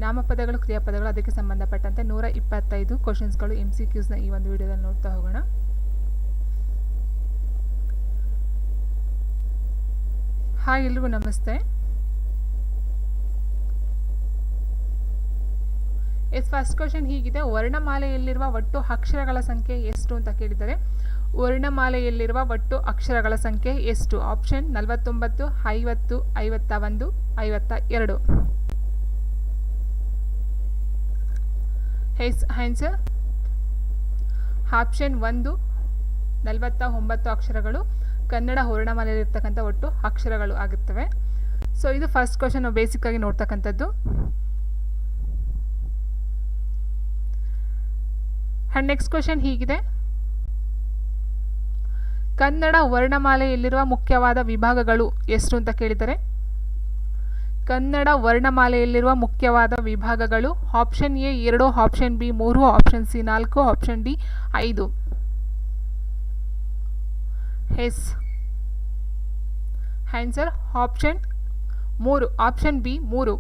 ನಾಮಪದಗಳು ಕ್ರಿಯಾಪದಗಳು ಅದಕ್ಕೆ ಸಂಬಂಧಪಟ್ಟಂತೆ 125 ಕ್ವಶನ್ಸ್ಗಳು MCQsನ ಈ ಒಂದು ವಿಡಿಯೋದಲ್ಲಿ ನೋಡ್ತಾ ಹೋಗೋಣ. ಹಾಯ್, ಎಲ್ರಿಗೂ ನಮಸ್ತೆ. ಫಸ್ಟ್ ಕ್ವಶನ್ ಹೀಗಿದೆ: ವರ್ಣಮಾಲೆಯಲ್ಲಿರುವ ಒಟ್ಟು ಅಕ್ಷರಗಳ ಸಂಖ್ಯೆ ಎಷ್ಟು ಅಂತ ಕೇಳಿದರೆ, ವರ್ಣಮಾಲೆಯಲ್ಲಿರುವ ಒಟ್ಟು ಅಕ್ಷರಗಳ ಸಂಖ್ಯೆ ಎಷ್ಟು? ಆಪ್ಷನ್ 49, 50, 51, 52. ಆನ್ಸರ್ ಆಪ್ಷನ್ 1, 49 ಅಕ್ಷರಗಳು ಕನ್ನಡ ವರ್ಣಮಾಲೆಯಲ್ಲಿರ್ತಕ್ಕಂಥ ಒಟ್ಟು ಅಕ್ಷರಗಳು ಆಗುತ್ತವೆ. ಸೊ ಇದು ಫಸ್ಟ್ ಕ್ವಶನ್ ನಾವು ಬೇಸಿಕ್ ಆಗಿ ನೋಡ್ತಕ್ಕಂಥದ್ದು. ಆ್ಯಂಡ್ ನೆಕ್ಸ್ಟ್ ಕ್ವಶನ್ ಹೀಗಿದೆ: ಕನ್ನಡ ವರ್ಣಮಾಲೆಯಲ್ಲಿರುವ ಮುಖ್ಯವಾದ ವಿಭಾಗಗಳು ಎಷ್ಟು ಅಂತ ಕೇಳಿದರೆ, ಕನ್ನಡ ವರ್ಣಮಾಲೆಯಲ್ಲಿರುವ ಮುಖ್ಯವಾದ ವಿಭಾಗಗಳು option A 2, option B 3, option C 4, option D 5. Answer option 3, option B 3.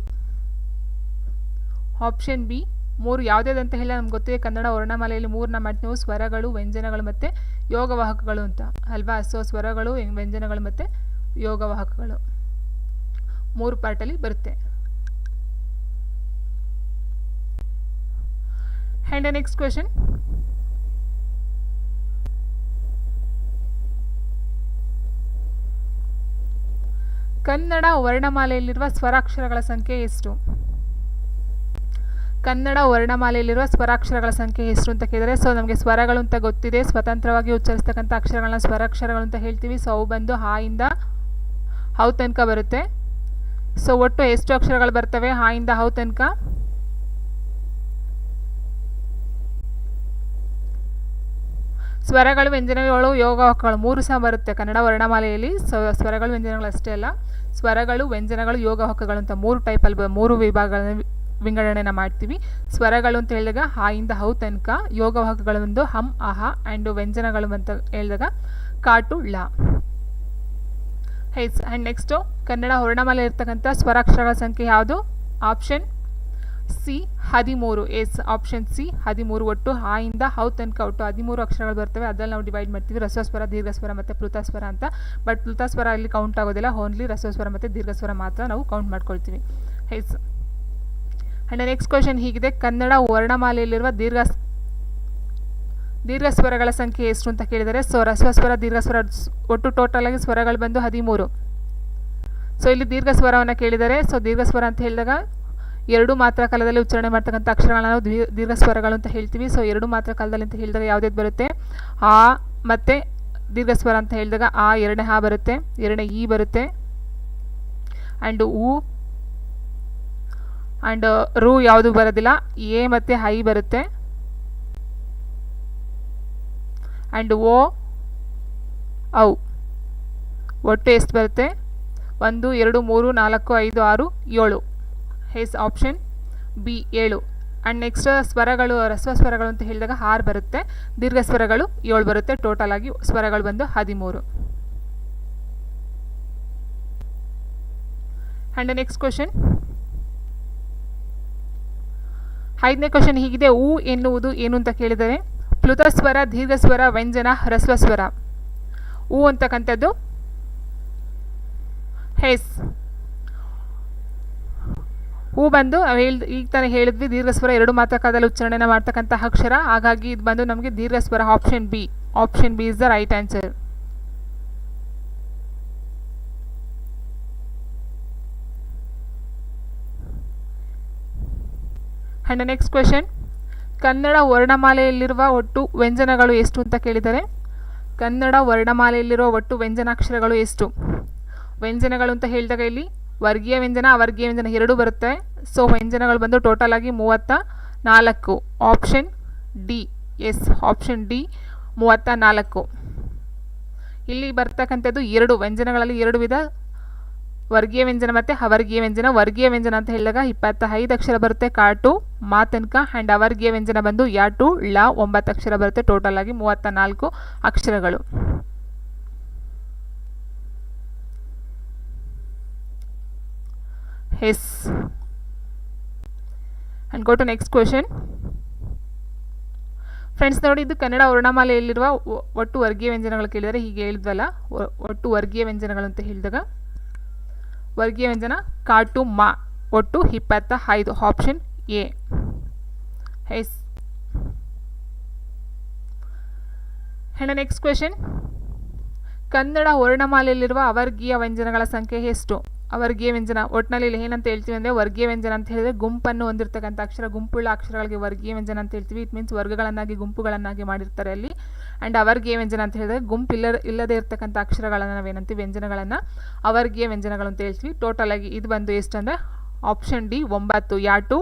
Option B 3 ಯಾವುದೇದಂತ ಹೇಳಿ ನಮ್ಗೆ ಗೊತ್ತಿದೆ. ಕನ್ನಡ ವರ್ಣಮಾಲೆಯಲ್ಲಿ 3ನ ಮಾಡ್ತೀವಿ: ಸ್ವರಗಳು, ವ್ಯಂಜನಗಳು ಮತ್ತು ಯೋಗವಾಹಕಗಳು ಅಂತ ಅಲ್ವಾ. ಸೊ ಸ್ವರಗಳು, ವ್ಯಂಜನಗಳು ಮತ್ತು ಯೋಗವಾಹಕಗಳು 3 ಪಾರ್ಟಲ್ಲಿ ಬರುತ್ತೆ. ಆ್ಯಂಡ್ ನೆಕ್ಸ್ಟ್ ಕ್ವೆಶನ್: ಕನ್ನಡ ವರ್ಣಮಾಲೆಯಲ್ಲಿರುವ ಸ್ವರಾಕ್ಷರಗಳ ಸಂಖ್ಯೆ ಎಷ್ಟು? ಕನ್ನಡ ವರ್ಣಮಾಲೆಯಲ್ಲಿರುವ ಸ್ವರಾಕ್ಷರಗಳ ಸಂಖ್ಯೆ ಎಷ್ಟು ಅಂತ ಕೇಳಿದರೆ, ಸೊ ನಮಗೆ ಸ್ವರಗಳು ಅಂತ ಗೊತ್ತಿದೆ. ಸ್ವತಂತ್ರವಾಗಿ ಉಚ್ಚರಿಸ್ತಕ್ಕಂಥ ಅಕ್ಷರಗಳನ್ನ ಸ್ವರಾಕ್ಷರಗಳು ಅಂತ ಹೇಳ್ತೀವಿ. ಸೊ ಅವು ಬಂದು ಹಾ ಇಂದ ಹೌ ತನಕ ಬರುತ್ತೆ. ಸೊ ಒಟ್ಟು ಎಷ್ಟು ಅಕ್ಷರಗಳು ಬರ್ತವೆ ಹಾ ಇಂದ ಹೌ ತನಕ? ಸ್ವರಗಳು, ವ್ಯಂಜನಗಳು, ಯೋಗವಾಹಕಗಳು 3 ಸಹ ಬರುತ್ತೆ ಕನ್ನಡ ವರ್ಣಮಾಲೆಯಲ್ಲಿ. ಸ್ವರಗಳು, ವ್ಯಂಜನಗಳು ಅಷ್ಟೇ ಅಲ್ಲ, ಸ್ವರಗಳು, ವ್ಯಂಜನಗಳು, ಯೋಗವಾಹಕಗಳು ಅಂತ 3 ಟೈಪಲ್ಲಿ 3 ವಿಭಾಗಗಳನ್ನು ವಿಂಗಡಣೆನ ಮಾಡ್ತೀವಿ. ಸ್ವರಗಳು ಅಂತ ಹೇಳಿದಾಗ ಹಾ ಇಂದ ಹೌ ತನಕ, ಯೋಗವಾಹಕಗಳು ಒಂದು ಹಮ್, ಅಹ, ಆ್ಯಂಡ್ ವ್ಯಂಜನಗಳು ಅಂತ ಹೇಳಿದಾಗ ಕಾಟು, ಳ. ಆ್ಯಂಡ್ ನೆಕ್ಸ್ಟು ಕನ್ನಡ ವರ್ಣಮಾಲೆ ಇರ್ತಕ್ಕಂಥ ಸ್ವರಾಕ್ಷರಗಳ ಸಂಖ್ಯೆ ಯಾವುದು? Option C 13. Option C 13. ಒಟ್ಟು ಹಾ ಇಂದ ಹೌ ತನಕ ಒಟ್ಟು 13 ಅಕ್ಷರಗಳು ಬರ್ತವೆ. ಅದರಲ್ಲಿ ನಾವು ಡಿವೈಡ್ ಮಾಡ್ತೀವಿ: ರಸಸ್ವರ, ದೀರ್ಘಸ್ವರ ಮತ್ತು ಪ್ಲುತಸ್ವರ ಅಂತ. ಬಟ್ ಪ್ಲುತಸ್ವರ ಇಲ್ಲಿ ಕೌಂಟ್ ಆಗೋದಿಲ್ಲ, ಓನ್ಲಿ ರಸಸ್ವರ ಮತ್ತು ದೀರ್ಘಸ್ವರ ಮಾತ್ರ ನಾವು ಕೌಂಟ್ ಮಾಡ್ಕೊಳ್ತೀವಿ. ಆ್ಯಂಡ್ ನೆಕ್ಸ್ಟ್ ಕ್ವೆಶನ್ ಹೀಗಿದೆ: ಕನ್ನಡ ವರ್ಣಮಾಲೆಯಲ್ಲಿರುವ ದೀರ್ಘಸ್ವರಗಳ ಸಂಖ್ಯೆ ಎಷ್ಟು ಅಂತ ಕೇಳಿದರೆ, ಸೊ ರಸಸ್ವರ, ದೀರ್ಘಸ್ವರ ಒಟ್ಟು ಟೋಟಲ್ ಆಗಿ ಸ್ವರಗಳು ಬಂದು 13. ಸೊ ಇಲ್ಲಿ ದೀರ್ಘಸ್ವರವನ್ನು ಕೇಳಿದರೆ, ಸೊ ದೀರ್ಘಸ್ವರ ಅಂತ ಹೇಳಿದಾಗ 2 ಮಾತ್ರ ಕಾಲದಲ್ಲಿ ಉಚ್ಚಾರಣೆ ಮಾಡ್ತಕ್ಕಂಥ ಅಕ್ಷರಗಳನ್ನ ನಾವು ದೀರ್ಘಸ್ವರಗಳು ಅಂತ ಹೇಳ್ತೀವಿ. ಸೊ 2 ಮಾತ್ರ ಕಾಲದಲ್ಲಿ ಅಂತ ಹೇಳಿದಾಗ ಯಾವುದ್ಯಾವ್ದು ಬರುತ್ತೆ? ಆ ಮತ್ತು ದೀರ್ಘಸ್ವರ ಅಂತ ಹೇಳಿದಾಗ ಆ 2ನೇ ಹಾ ಬರುತ್ತೆ, 2ನೇ ಈ ಬರುತ್ತೆ, ಆ್ಯಂಡ್ ಉ ಆ್ಯಂಡ್ ರು ಯಾವುದು ಬರೋದಿಲ್ಲ, ಎ ಮತ್ತು ಹೈ ಬರುತ್ತೆ, ಆ್ಯಂಡ್ ಓ ಔ. ಒಟ್ಟು ಎಷ್ಟು ಬರುತ್ತೆ? 1, 2, 3, 4, 5, 6, 7. Option B 7. ಆ್ಯಂಡ್ ನೆಕ್ಸ್ಟ್ ಸ್ವರಗಳು, ರಸಸ್ವರಗಳು ಅಂತ ಹೇಳಿದಾಗ 6 ಬರುತ್ತೆ, ದೀರ್ಘಸ್ವರಗಳು 7 ಬರುತ್ತೆ. ಟೋಟಲ್ ಆಗಿ ಸ್ವರಗಳು ಬಂದು 13. ಆ್ಯಂಡ್ ನೆಕ್ಸ್ಟ್ ಕ್ವೆಶನ್ 5ನೇ ಕ್ವೆಶನ್ ಹೀಗಿದೆ: ಉ ಎನ್ನುವುದು ಏನು ಅಂತ ಕೇಳಿದರೆ, ಪ್ಲುತಸ್ವರ, ದೀರ್ಘಸ್ವರ, ವ್ಯಂಜನ, ಹ್ರಸ್ವಸ್ವರ. ಉ ಅಂತಕ್ಕಂಥದ್ದು ಹೂ ಬಂದು ಈಗ ತಾನೇ ಹೇಳಿದ್ವಿ, ದೀರ್ಘಸ್ವರ 2 ಮಾತ್ರ ಕಾಲದಲ್ಲಿ ಉಚ್ಚಾರಣೆನ ಮಾಡ್ತಕ್ಕಂಥ ಅಕ್ಷರ. ಹಾಗಾಗಿ ಇದು ಬಂದು ನಮಗೆ ದೀರ್ಘಸ್ವರ. Option B. Option B is the right answer. And next question: Kannada ವರ್ಣಮಾಲೆಯಲ್ಲಿರುವ ಒಟ್ಟು ವ್ಯಂಜನಗಳು ಎಷ್ಟು ಅಂತ ಕೇಳಿದರೆ, ಕನ್ನಡ ವರ್ಣಮಾಲೆಯಲ್ಲಿರುವ ಒಟ್ಟು ವ್ಯಂಜನಾಕ್ಷರಗಳು ಎಷ್ಟು? ವ್ಯಂಜನಗಳು ಅಂತ ಹೇಳಿದಾಗ ಇಲ್ಲಿ ವರ್ಗೀಯ ವ್ಯಂಜನ, ಅವರ್ಗೀಯ ವ್ಯಂಜನ 2 ಬರುತ್ತೆ. ಸೊ ವ್ಯಂಜನಗಳು ಬಂದು ಟೋಟಲ್ ಆಗಿ 34. Option D. Option D 34. ಇಲ್ಲಿ ಬರ್ತಕ್ಕಂಥದ್ದು 2 ವ್ಯಂಜನಗಳಲ್ಲಿ 2 ವಿಧ: ವರ್ಗೀಯ ವ್ಯಂಜನ ಮತ್ತು ಅವರ್ಗೀಯ ವ್ಯಂಜನ. ವರ್ಗೀಯ ವ್ಯಂಜನ ಅಂತ ಹೇಳಿದಾಗ 25 ಅಕ್ಷರ ಬರುತ್ತೆ ಕಾಟು ಮಾ ತನಕ, ಆ್ಯಂಡ್ ಅವರ್ಗೀಯ ವ್ಯಂಜನ ಬಂದು ಯಾ ಟು ಳ 9 ಅಕ್ಷರ ಬರುತ್ತೆ. ಟೋಟಲ್ ಆಗಿ 34 ಅಕ್ಷರಗಳು. Yes. And go to next question. Friends ನೋಡಿ, ಇದು ಕನ್ನಡ ವರ್ಣಮಾಲೆಯಲ್ಲಿರುವ ಒಟ್ಟು ವರ್ಗೀಯ ವ್ಯಂಜನಗಳು ಕೇಳಿದರೆ ಹೀಗೆ ಹೇಳಿದ್ವಲ್ಲ, ಒಟ್ಟು ವರ್ಗೀಯ ವ್ಯಂಜನಗಳು ಅಂತ ಹೇಳಿದಾಗ ವರ್ಗೀಯ ವ್ಯಂಜನ ಕಾಟು ಮಾ ಒಟ್ಟು 25. Option A. Yes. And next question. Kannada ವರ್ಣಮಾಲೆಯಲ್ಲಿರುವ ಅವರ್ಗೀಯ ವ್ಯಂಜನಗಳ ಸಂಖ್ಯೆ ಎಷ್ಟು? ಅವರ್ಗೀಯ ವ್ಯಂಜನ ಒಟ್ಟಿನಲ್ಲಿ ಇಲ್ಲಿ ಏನಂತ ಹೇಳ್ತೀವಿ ಅಂದರೆ, ವರ್ಗೀಯ ವ್ಯಂಜನ ಅಂತ ಹೇಳಿದ್ರೆ ಗುಂಪನ್ನು ಹೊಂದಿರತಕ್ಕಂಥ ಅಕ್ಷರ, ಗುಂಪುಳ್ಳ ಅಕ್ಷರಗಳಿಗೆ ವರ್ಗೀಯ ವ್ಯಂಜನ ಅಂತ ಹೇಳ್ತೀವಿ. ಇಟ್ ಮೀನ್ಸ್ ವರ್ಗಗಳನ್ನಾಗಿ ಗುಂಪುಗಳನ್ನಾಗಿ ಮಾಡಿರ್ತಾರೆ ಅಲ್ಲಿ. ಆ್ಯಂಡ್ ಅವರ್ಗೀಯ ವ್ಯಂಜನ ಅಂತ ಹೇಳಿದ್ರೆ ಇಲ್ಲದೇ ಇರತಕ್ಕಂಥ ಅಕ್ಷರಗಳನ್ನು ನಾವೇನಂತೀವಿ, ವ್ಯಂಜನಗಳನ್ನು ಅವರ್ಗೀಯ ವ್ಯಂಜನಗಳು ಅಂತ ಹೇಳ್ತೀವಿ. ಟೋಟಲ್ ಆಗಿ ಇದು ಬಂದು ಎಷ್ಟು ಅಂದರೆ ಆಪ್ಷನ್ ಡಿ 9. ಯಾಟು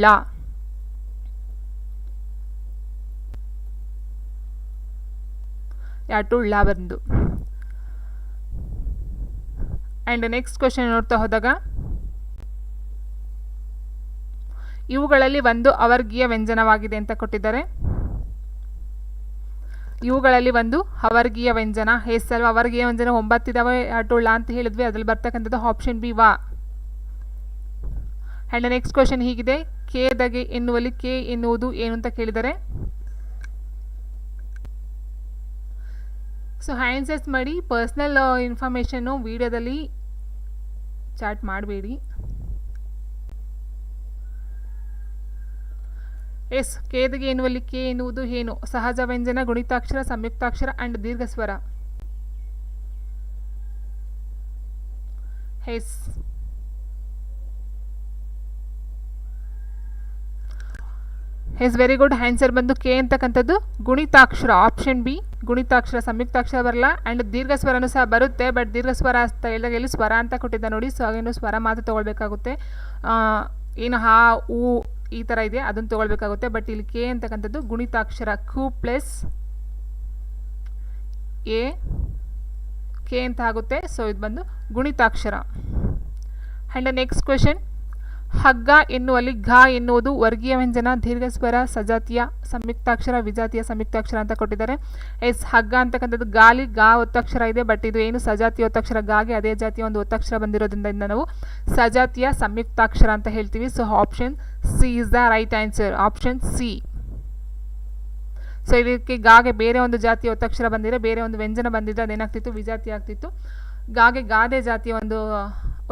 ಲಾ. ಯಾಟು ಲಾ ಬಂದು. ಆ್ಯಂಡ್ ನೆಕ್ಸ್ಟ್ ಕ್ವೆಶನ್ ನೋಡ್ತಾ ಹೋದಾಗ, ಇವುಗಳಲ್ಲಿ ಒಂದು ಅವರ್ಗೀಯ ವ್ಯಂಜನವಾಗಿದೆ ಅಂತ ಕೊಟ್ಟಿದ್ದಾರೆ. ಇವುಗಳಲ್ಲಿ ಒಂದು ಅವರ್ಗೀಯ ವ್ಯಂಜನ ಹೆಸರು. ಅವರ್ಗೀಯ ವ್ಯಂಜನ 9 ಇದಾವೆ. ಯಾಟು ಲಾ ಅಂತ ಹೇಳಿದ್ವಿ, ಅದ್ರಲ್ಲಿ ಬರ್ತಕ್ಕಂಥದ್ದು ಆಪ್ಷನ್ ಬಿ ವಾ. ಆ್ಯಂಡ್ ನೆಕ್ಸ್ಟ್ ಕ್ವೆಶನ್ ಹೀಗಿದೆ. ಕೇದಗೆ ಎನ್ನುವಲ್ಲಿ ಕೆ ಎನ್ನುವುದು ಏನು ಅಂತ ಕೇಳಿದರೆ, ಸೊ ಆನ್ಸರ್ಸ್ ಮಾಡಿ. ಪರ್ಸ್ನಲ್ ಇನ್ಫಾರ್ಮೇಷನ್ನು ವಿಡಿಯೋದಲ್ಲಿ ಚಾಟ್ ಮಾಡಬೇಡಿ. ಎಸ್. ಕೇದಗೆ ಎನ್ನುವಲ್ಲಿ ಕೆ ಎನ್ನುವುದು ಏನು? ಸಹಜ ವ್ಯಂಜನ, ಗುಣಿತಾಕ್ಷರ, ಸಂಯುಕ್ತಾಕ್ಷರ ಆ್ಯಂಡ್ ದೀರ್ಘಸ್ವರ. Yes. Yes, very good. Answer ಬಂದು ಕೆ ಅಂತಕ್ಕಂಥದ್ದು ಗುಣಿತಾಕ್ಷರ. Option B ಗುಣಿತಾಕ್ಷರ. ಸಂಯುಕ್ತಾಕ್ಷರ ಬರಲ್ಲ. ಆ್ಯಂಡ್ ದೀರ್ಘಸ್ವರನೂ ಸಹ ಬರುತ್ತೆ, ಬಟ್ ದೀರ್ಘಸ್ವರ ಅಂತ ಹೇಳಿದಾಗ ಎಲ್ಲಿ ಸ್ವರ ಅಂತ ಕೊಟ್ಟಿದ್ದ ನೋಡಿ. ಸೊ ಹಾಗೇನು ಸ್ವರ ಮಾತ್ರ ತೊಗೊಳ್ಬೇಕಾಗುತ್ತೆ. ಏನು ಹಾ ಊ ಈ ಥರ ಇದೆ, ಅದನ್ನು ತೊಗೊಳ್ಬೇಕಾಗುತ್ತೆ. ಬಟ್ ಇಲ್ಲಿ ಕೆ ಅಂತಕ್ಕಂಥದ್ದು ಗುಣಿತಾಕ್ಷರ. ಕು ಪ್ಲಸ್ ಎ ಕೆ ಅಂತ ಆಗುತ್ತೆ. ಸೊ ಇದು ಬಂದು ಗುಣಿತಾಕ್ಷರ. And next question. ಹಗ್ಗ ಎನ್ನುವಲ್ಲಿ ಘ ಎನ್ನುವುದು ವರ್ಗೀಯ ವ್ಯಂಜನ, ದೀರ್ಘಸ್ವರ, ಸಜಾತಿಯ, ಸಂಯುಕ್ತಾಕ್ಷರ, ವಿಜಾತಿಯ, ಸಂಯುಕ್ತಾಕ್ಷರ ಅಂತ ಕೊಟ್ಟಿದ್ದಾರೆ. ಎಸ್. ಹಗ್ಗ ಅಂತಕ್ಕಂಥದ್ದು ಗಾಲಿ ಗಾ ಒತ್ತಕ್ಷರ ಇದೆ, ಬಟ್ ಇದು ಏನು ಸಜಾತಿಯ ಒತ್ತಕ್ಷರ. ಗಾಗೆ ಅದೇ ಜಾತಿಯ ಒಂದು ಒತ್ತಕ್ಷರ ಬಂದಿರೋದ್ರಿಂದ ನಾವು ಸಜಾತಿಯ ಸಂಯುಕ್ತಾಕ್ಷರ ಅಂತ ಹೇಳ್ತೀವಿ. So option C is the right answer. Option C. So ಇದಕ್ಕೆ ಗಾಗೆ ಬೇರೆ ಒಂದು ಜಾತಿಯ ಒತ್ತಕ್ಷರ ಬಂದಿದೆ, ಬೇರೆ ಒಂದು ವ್ಯಂಜನ ಬಂದಿದೆ, ಅದೇನಾಗ್ತಿತ್ತು, ವಿಜಾತಿ ಆಗ್ತಿತ್ತು. ಗಾಗೆ ಗಾದೆ ಜಾತಿಯ ಒಂದು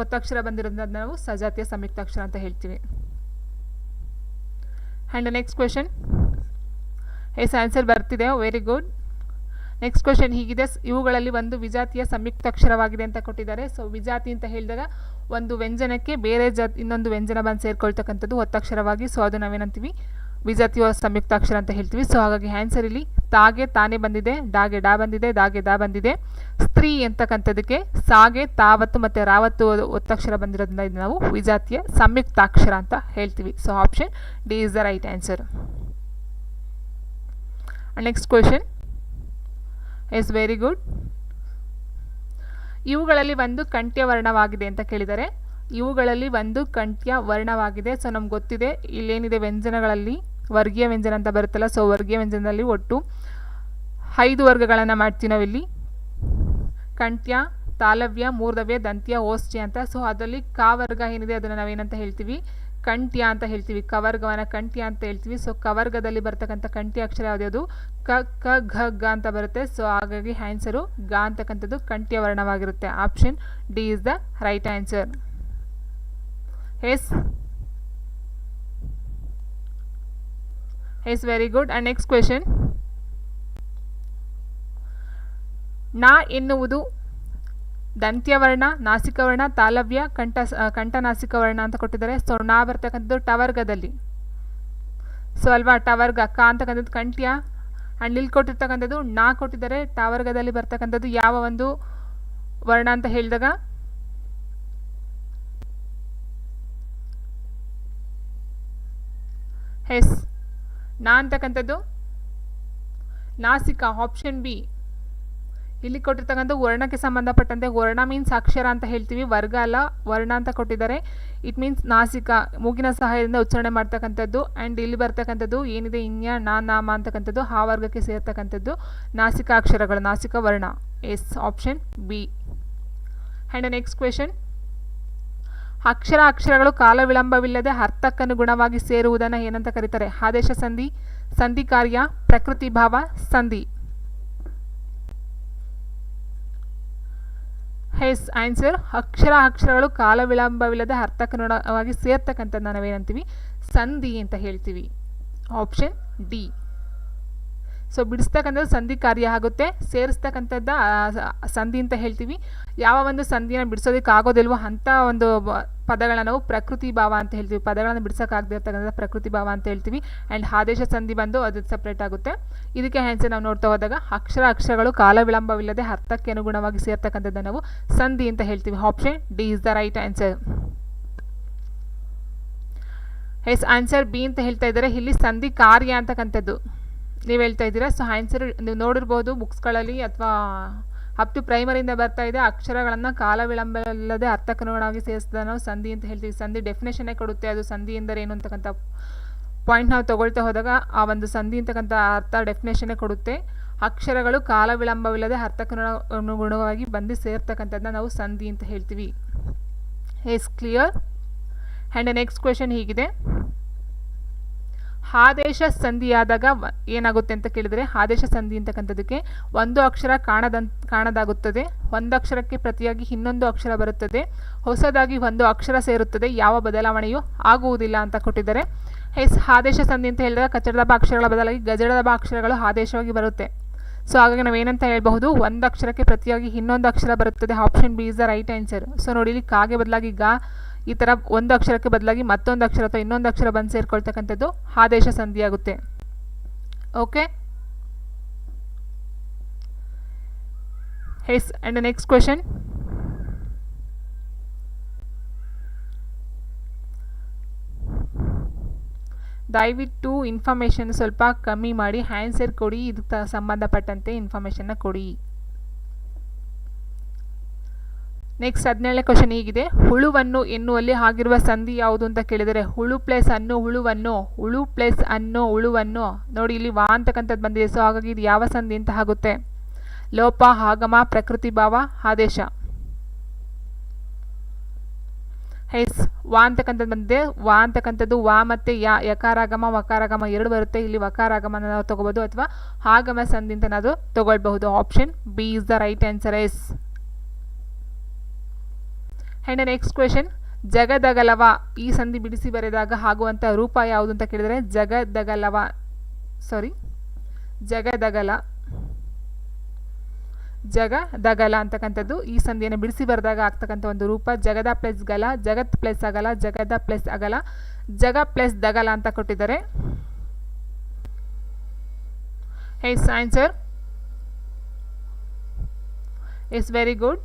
ಒತ್ತಕ್ಷರ ಬಂದಿರೋದ್ರಿಂದ ನಾವು ಸಜಾತಿಯ ಸಂಯುಕ್ತಾಕ್ಷರ ಅಂತ ಹೇಳ್ತೀವಿ. And next question. Yes, answer ಬರ್ತಿದೆ. Very good. ನೆಕ್ಸ್ಟ್ ಕ್ವೆಶನ್ ಹೀಗಿದೆ. ಇವುಗಳಲ್ಲಿ ಒಂದು ವಿಜಾತಿಯ ಸಂಯುಕ್ತಾಕ್ಷರವಾಗಿದೆ ಅಂತ ಕೊಟ್ಟಿದ್ದಾರೆ. ಸೊ ವಿಜಾತಿ ಅಂತ ಹೇಳಿದಾಗ ಒಂದು ವ್ಯಂಜನಕ್ಕೆ ಬೇರೆ ಇನ್ನೊಂದು ವ್ಯಂಜನ ಬಂದು ಸೇರ್ಕೊಳ್ತಕ್ಕಂಥದ್ದು ಒತ್ತಕ್ಷರವಾಗಿ. ಸೊ ಅದು ನಾವೇನಂತೀವಿ, ವಿಜಾತಿಯ ಸಂಯುಕ್ತಾಕ್ಷರ ಅಂತ ಹೇಳ್ತೀವಿ. ಸೊ ಹಾಗಾಗಿ ಆನ್ಸರ್ ಇಲ್ಲಿ ತಾಗೆ ತಾನೇ ಬಂದಿದೆ, ಡಾಗೆ ಡಾ ಬಂದಿದೆ, ದಾಗೆ ದಾ ಬಂದಿದೆ. ಸ್ತ್ರೀ ಅಂತಕ್ಕಂಥದ್ದಕ್ಕೆ ಸಾಗೆ ತಾವತ್ತು ಮತ್ತು ರಾವತ್ತು ಒತ್ತಕ್ಷರ ಬಂದಿರೋದ್ರಿಂದ ಇದು ನಾವು ವಿಜಾತಿಯ ಸಂಯುಕ್ತಾಕ್ಷರ ಅಂತ ಹೇಳ್ತೀವಿ. So option D is the right answer. Next question. Yes, very good. ಇವುಗಳಲ್ಲಿ ಒಂದು ಕಂಠ್ಯ ವರ್ಣವಾಗಿದೆ ಅಂತ ಕೇಳಿದರೆ, ಇವುಗಳಲ್ಲಿ ಒಂದು ಕಂಠ್ಯ ವರ್ಣವಾಗಿದೆ. ಸೊ ನಮ್ಗೆ ಗೊತ್ತಿದೆ ಇಲ್ಲೇನಿದೆ ವ್ಯಂಜನಗಳಲ್ಲಿ ವರ್ಗೀಯ ವ್ಯಂಜನ ಅಂತ ಬರುತ್ತಲ್ಲ. ಸೊ ವರ್ಗೀಯ ವ್ಯಂಜನದಲ್ಲಿ ಒಟ್ಟು 5 ವರ್ಗಗಳನ್ನು ಮಾಡ್ತೀವಿ ನಾವಿಲ್ಲಿ. ಕಂಠ್ಯ, ತಾಲವ್ಯ, ಮೂರ್ಧವ್ಯ, ದಂತ್ಯ, ಓಷ್ಠ್ಯ ಅಂತ. ಸೊ ಅದರಲ್ಲಿ ಕ ವರ್ಗ ಏನಿದೆ ಅದನ್ನು ನಾವೇನಂತ ಹೇಳ್ತೀವಿ, ಕಂಠ್ಯ ಅಂತ ಹೇಳ್ತೀವಿ. ಕವರ್ಗವನ್ನು ಕಂಠ್ಯ ಅಂತ ಹೇಳ್ತೀವಿ. ಸೊ ಕವರ್ಗದಲ್ಲಿ ಬರ್ತಕ್ಕಂಥ ಕಂಠ್ಯ ಅಕ್ಷರ ಯಾವುದ್ಯಾವುದು, ಕ ಕ ಘ ಗ ಅಂತ ಬರುತ್ತೆ. ಸೊ ಹಾಗಾಗಿ ಆನ್ಸರು ಗ ಅಂತಕ್ಕಂಥದ್ದು ಕಂಠ್ಯ ವರ್ಣವಾಗಿರುತ್ತೆ. Option D is the right answer. Yes. Yes, very good. And next question. ನಾ ಎನ್ನುವುದು ದಂತ್ಯವರ್ಣ, ನಾಸಿಕವರ್ಣ, ತಾಲವ್ಯ, ಕಂಠನಾಸಿಕವರ್ಣ ಅಂತ ಕೊಟ್ಟಿದ್ದಾರೆ. ಸೊ ನಾ ಬರ್ತಕ್ಕಂಥದ್ದು ಟವರ್ಗದಲ್ಲಿ. ಸೊ ಅಲ್ವಾ, ಟವರ್ಗ ಕ ಅಂತಕ್ಕಂಥದ್ದು ಕಂಠ್ಯ. ಆ್ಯಂಡ್ ಇಲ್ಲಿ ಕೊಟ್ಟಿರ್ತಕ್ಕಂಥದ್ದು ನಾ ಕೊಟ್ಟಿದ್ದಾರೆ. ಟವರ್ಗದಲ್ಲಿ ಬರ್ತಕ್ಕಂಥದ್ದು ಯಾವ ಒಂದು ವರ್ಣ ಅಂತ ಹೇಳಿದಾಗ ಎಸ್. ನಾ ಅಂತಕ್ಕಂಥದ್ದು ನಾಸಿಕ. Option B. ಇಲ್ಲಿ ಕೊಟ್ಟಿರ್ತಕ್ಕಂಥ ವರ್ಣಕ್ಕೆ ಸಂಬಂಧಪಟ್ಟಂತೆ, ವರ್ಣ ಮೀನ್ಸ್ ಅಕ್ಷರ ಅಂತ ಹೇಳ್ತೀವಿ, ವರ್ಗ ಅಲ್ಲ, ವರ್ಣ ಅಂತ ಕೊಟ್ಟಿದ್ದಾರೆ. ಇಟ್ ಮೀನ್ಸ್ ನಾಸಿಕ, ಮೂಗಿನ ಸಹಾಯದಿಂದ ಉಚ್ಚಾರಣೆ ಮಾಡ್ತಕ್ಕಂಥದ್ದು. ಆ್ಯಂಡ್ ಇಲ್ಲಿ ಬರ್ತಕ್ಕಂಥದ್ದು ಏನಿದೆ ಇನ್ಯ ನಾ ನಾಮ ಅಂತಕ್ಕಂಥದ್ದು ಆ ವರ್ಗಕ್ಕೆ ಸೇರ್ತಕ್ಕಂಥದ್ದು ನಾಸಿಕ ಅಕ್ಷರಗಳು, ನಾಸಿಕ ವರ್ಣ. Yes, option B. And next question. ಅಕ್ಷರಗಳು ಕಾಲ ವಿಳಂಬವಿಲ್ಲದೆ ಅರ್ಥಕ್ಕನುಗುಣವಾಗಿ ಸೇರುವುದನ್ನು ಏನಂತ ಕರೀತಾರೆ? ಆದೇಶ ಸಂಧಿ, ಸಂಧಿ ಕಾರ್ಯ, ಪ್ರಕೃತಿ ಭಾವ, ಸಂಧಿ. ಹೆಸ್ ಆನ್ಸರ್ ಅಕ್ಷರಗಳು ಕಾಲ ವಿಳಂಬವಿಲ್ಲದೆ ಅರ್ಥಕ್ಕನುಗುಣವಾಗಿ ಸೇರ್ತಕ್ಕಂಥದ್ದು ನಾವೇನಂತೀವಿ? ಸಂಧಿ ಅಂತ ಹೇಳ್ತೀವಿ. Option D. ಸೊ ಬಿಡಿಸ್ತಕ್ಕಂಥದ್ದು ಸಂಧಿ ಕಾರ್ಯ ಆಗುತ್ತೆ, ಸೇರಿಸ್ತಕ್ಕಂಥದ್ದು ಸಂಧಿ ಅಂತ ಹೇಳ್ತೀವಿ. ಯಾವ ಒಂದು ಸಂಧಿನ ಬಿಡಿಸೋದಕ್ಕೆ ಆಗೋದಿಲ್ವೋ ಅಂಥ ಒಂದು ಪದಗಳನ್ನ ನಾವು ಪ್ರಕೃತಿ ಭಾವ ಅಂತ ಹೇಳ್ತೀವಿ. ಪದಗಳನ್ನು ಬಿಡಿಸೋಕ್ಕಾಗದೇ ಇರ್ತಕ್ಕಂಥ ಪ್ರಕೃತಿ ಭಾವ ಅಂತ ಹೇಳ್ತೀವಿ. ಆ್ಯಂಡ್ ಆದೇಶ ಸಂಧಿ ಬಂದು ಅದು ಸಪ್ರೇಟ್ ಆಗುತ್ತೆ. ಇದಕ್ಕೆ ಆನ್ಸರ್ ನಾವು ನೋಡ್ತಾ ಹೋದಾಗ ಅಕ್ಷರಗಳು ಕಾಲ ವಿಳಂಬವಿಲ್ಲದೆ ಅರ್ಥಕ್ಕೆ ಅನುಗುಣವಾಗಿ ಸೇರ್ತಕ್ಕಂಥದ್ದನ್ನು ನಾವು ಸಂಧಿ ಅಂತ ಹೇಳ್ತೀವಿ. Option D is the right answer. Yes answer B ಅಂತ ಹೇಳ್ತಾ ಇದ್ದಾರೆ. ಇಲ್ಲಿ ಸಂಧಿ ಕಾರ್ಯ ಅಂತಕ್ಕಂಥದ್ದು ನೀವು ಹೇಳ್ತಾ ಇದ್ದೀರಾ. ಸೊ ಆನ್ಸರ್ ನೀವು ನೋಡಿರ್ಬೋದು ಬುಕ್ಸ್ಗಳಲ್ಲಿ ಅಥವಾ ಅಪ್ ಟು ಪ್ರೈಮರಿಯಿಂದ ಬರ್ತಾ ಇದೆ. ಅಕ್ಷರಗಳನ್ನು ಕಾಲ ವಿಳಂಬವಿಲ್ಲದೆ ಅರ್ಥಕ್ಕನುಗುಣವಾಗಿ ಸೇರಿಸಿದ ನಾವು ಸಂಧಿ ಅಂತ ಹೇಳ್ತೀವಿ. ಸಂಧಿ ಡೆಫಿನೇಷನ್ನೇ ಕೊಡುತ್ತೆ, ಅದು ಸಂಧಿ ಎಂದರೆ ಏನು ಅಂತಕ್ಕಂಥ ಪಾಯಿಂಟ್ ನಾವು ತಗೊಳ್ತಾ ಹೋದಾಗ ಆ ಒಂದು ಸಂಧಿ ಅಂತಕ್ಕಂಥ ಅರ್ಥ ಡೆಫಿನೇಷನ್ನೇ ಕೊಡುತ್ತೆ. ಅಕ್ಷರಗಳು ಕಾಲ ವಿಳಂಬವಿಲ್ಲದೆ ಅರ್ಥಕ್ಕನುಗುಣವಾಗಿ ಬಂದು ಸೇರ್ತಕ್ಕಂಥದ್ದನ್ನ ನಾವು ಸಂಧಿ ಅಂತ ಹೇಳ್ತೀವಿ. Yes clear. And next question ಹೀಗಿದೆ, ಆದೇಶ ಸಂಧಿಯಾದಾಗ ಏನಾಗುತ್ತೆ ಅಂತ ಕೇಳಿದರೆ, ಆದೇಶ ಸಂಧಿ ಅಂತಕ್ಕಂಥದ್ದಕ್ಕೆ ಒಂದು ಅಕ್ಷರ ಕಾಣದಾಗುತ್ತದೆ, ಒಂದು ಅಕ್ಷರಕ್ಕೆ ಪ್ರತಿಯಾಗಿ ಇನ್ನೊಂದು ಅಕ್ಷರ ಬರುತ್ತದೆ, ಹೊಸದಾಗಿ ಒಂದು ಅಕ್ಷರ ಸೇರುತ್ತದೆ, ಯಾವ ಬದಲಾವಣೆಯೂ ಆಗುವುದಿಲ್ಲ ಅಂತ ಕೊಟ್ಟಿದ್ದಾರೆ. ಎಸ್ ಆದೇಶ ಸಂಧಿ ಅಂತ ಹೇಳಿದಾಗ ಕಚ್ಚಡದ ಅಕ್ಷರಗಳ ಬದಲಾಗಿ ಗಜಡದ ಅಕ್ಷರಗಳು ಆದೇಶವಾಗಿ ಬರುತ್ತೆ. ಸೊ ಹಾಗಾಗಿ ನಾವೇನಂತ ಹೇಳ್ಬಹುದು? ಒಂದು ಅಕ್ಷರಕ್ಕೆ ಪ್ರತಿಯಾಗಿ ಇನ್ನೊಂದು ಅಕ್ಷರ ಬರುತ್ತದೆ. Option B is the right answer. So ನೋಡಿ, ಇಲ್ಲಿ ಕಾಗೆ ಬದಲಾಗಿ ಗಾ, ಈ ಥರ ಒಂದು ಅಕ್ಷರಕ್ಕೆ ಬದಲಾಗಿ ಮತ್ತೊಂದು ಅಕ್ಷರ ಅಥವಾ ಇನ್ನೊಂದು ಅಕ್ಷರ ಬಂದು ಸೇರ್ಕೊಳ್ತಕ್ಕಂಥದ್ದು ಆದೇಶ ಸಂಧಿಯಾಗುತ್ತೆ. Okay. Yes and next question, ದಯವಿಟ್ಟು ಇನ್ಫಾರ್ಮೇಷನ್ ಸ್ವಲ್ಪ ಕಮ್ಮಿ ಮಾಡಿ ಆನ್ಸರ್ ಕೊಡಿ, ಇದಕ್ಕೆ ಸಂಬಂಧಪಟ್ಟಂತೆ ಇನ್ಫಾರ್ಮೇಷನ್ನ ಕೊಡಿ. ನೆಕ್ಸ್ಟ್ 17ನೇ ಕ್ವೆಶನ್ ಹೀಗಿದೆ, ಹುಳುವನ್ನು ಎನ್ನುವಲ್ಲಿ ಆಗಿರುವ ಸಂಧಿ ಯಾವುದು ಅಂತ ಕೇಳಿದರೆ, ಹುಳು ಪ್ಲಸ್ ಅನ್ನು ಹುಳುವನ್ನು, ಹುಳು ಪ್ಲಸ್ ಅನ್ನು ಹುಳುವನ್ನು. ನೋಡಿ ಇಲ್ಲಿ ವಾ ಅಂತಕ್ಕಂಥದ್ದು ಬಂದಿದೆ. ಸೊ ಹಾಗಾಗಿ ಇದು ಯಾವ ಸಂಧಿ ಅಂತ ಆಗುತ್ತೆ? ಲೋಪ, ಆಗಮ, ಪ್ರಕೃತಿ ಭಾವ, ಆದೇಶ. ಎಸ್ ವಾ ಅಂತಕ್ಕಂಥದ್ದು ಬಂದಿದೆ. ವಾ ಅಂತಕ್ಕಂಥದ್ದು ವಾ ಮತ್ತು ಯಕಾರಾಗಮ ವಕಾರಾಗಮ ಎರಡು ಬರುತ್ತೆ. ಇಲ್ಲಿ ವಕಾರಾಗಮನ ನಾವು ತಗೋಬಹುದು ಅಥವಾ ಆಗಮ ಸಂಧಿ ಅಂತ ನಾವು ತಗೊಳ್ಬಹುದು. Option B is the right answer. Yes. And next question, ಜಗದಗಲವ ಈ ಸಂಧಿ ಬಿಡಿಸಿ ಬರೆದಾಗ ಆಗುವಂಥ ರೂಪ ಯಾವುದು ಅಂತ ಕೇಳಿದರೆ, ಜಗದಗಲ ಅಂತಕ್ಕಂಥದ್ದು ಈ ಸಂಧಿಯನ್ನು ಬಿಡಿಸಿ ಬರೆದಾಗ ಆಗ್ತಕ್ಕಂಥ ಒಂದು ರೂಪ. ಜಗದ ಪ್ಲಸ್ ಗಲ, ಜಗತ್ ಪ್ಲಸ್ ಅಗಲ, ಜಗದ ಪ್ಲಸ್ ಅಗಲ, ಜಗ ಪ್ಲಸ್ ದಗಲ ಅಂತ ಕೊಟ್ಟಿದ್ದಾರೆ. Yes answer is very good.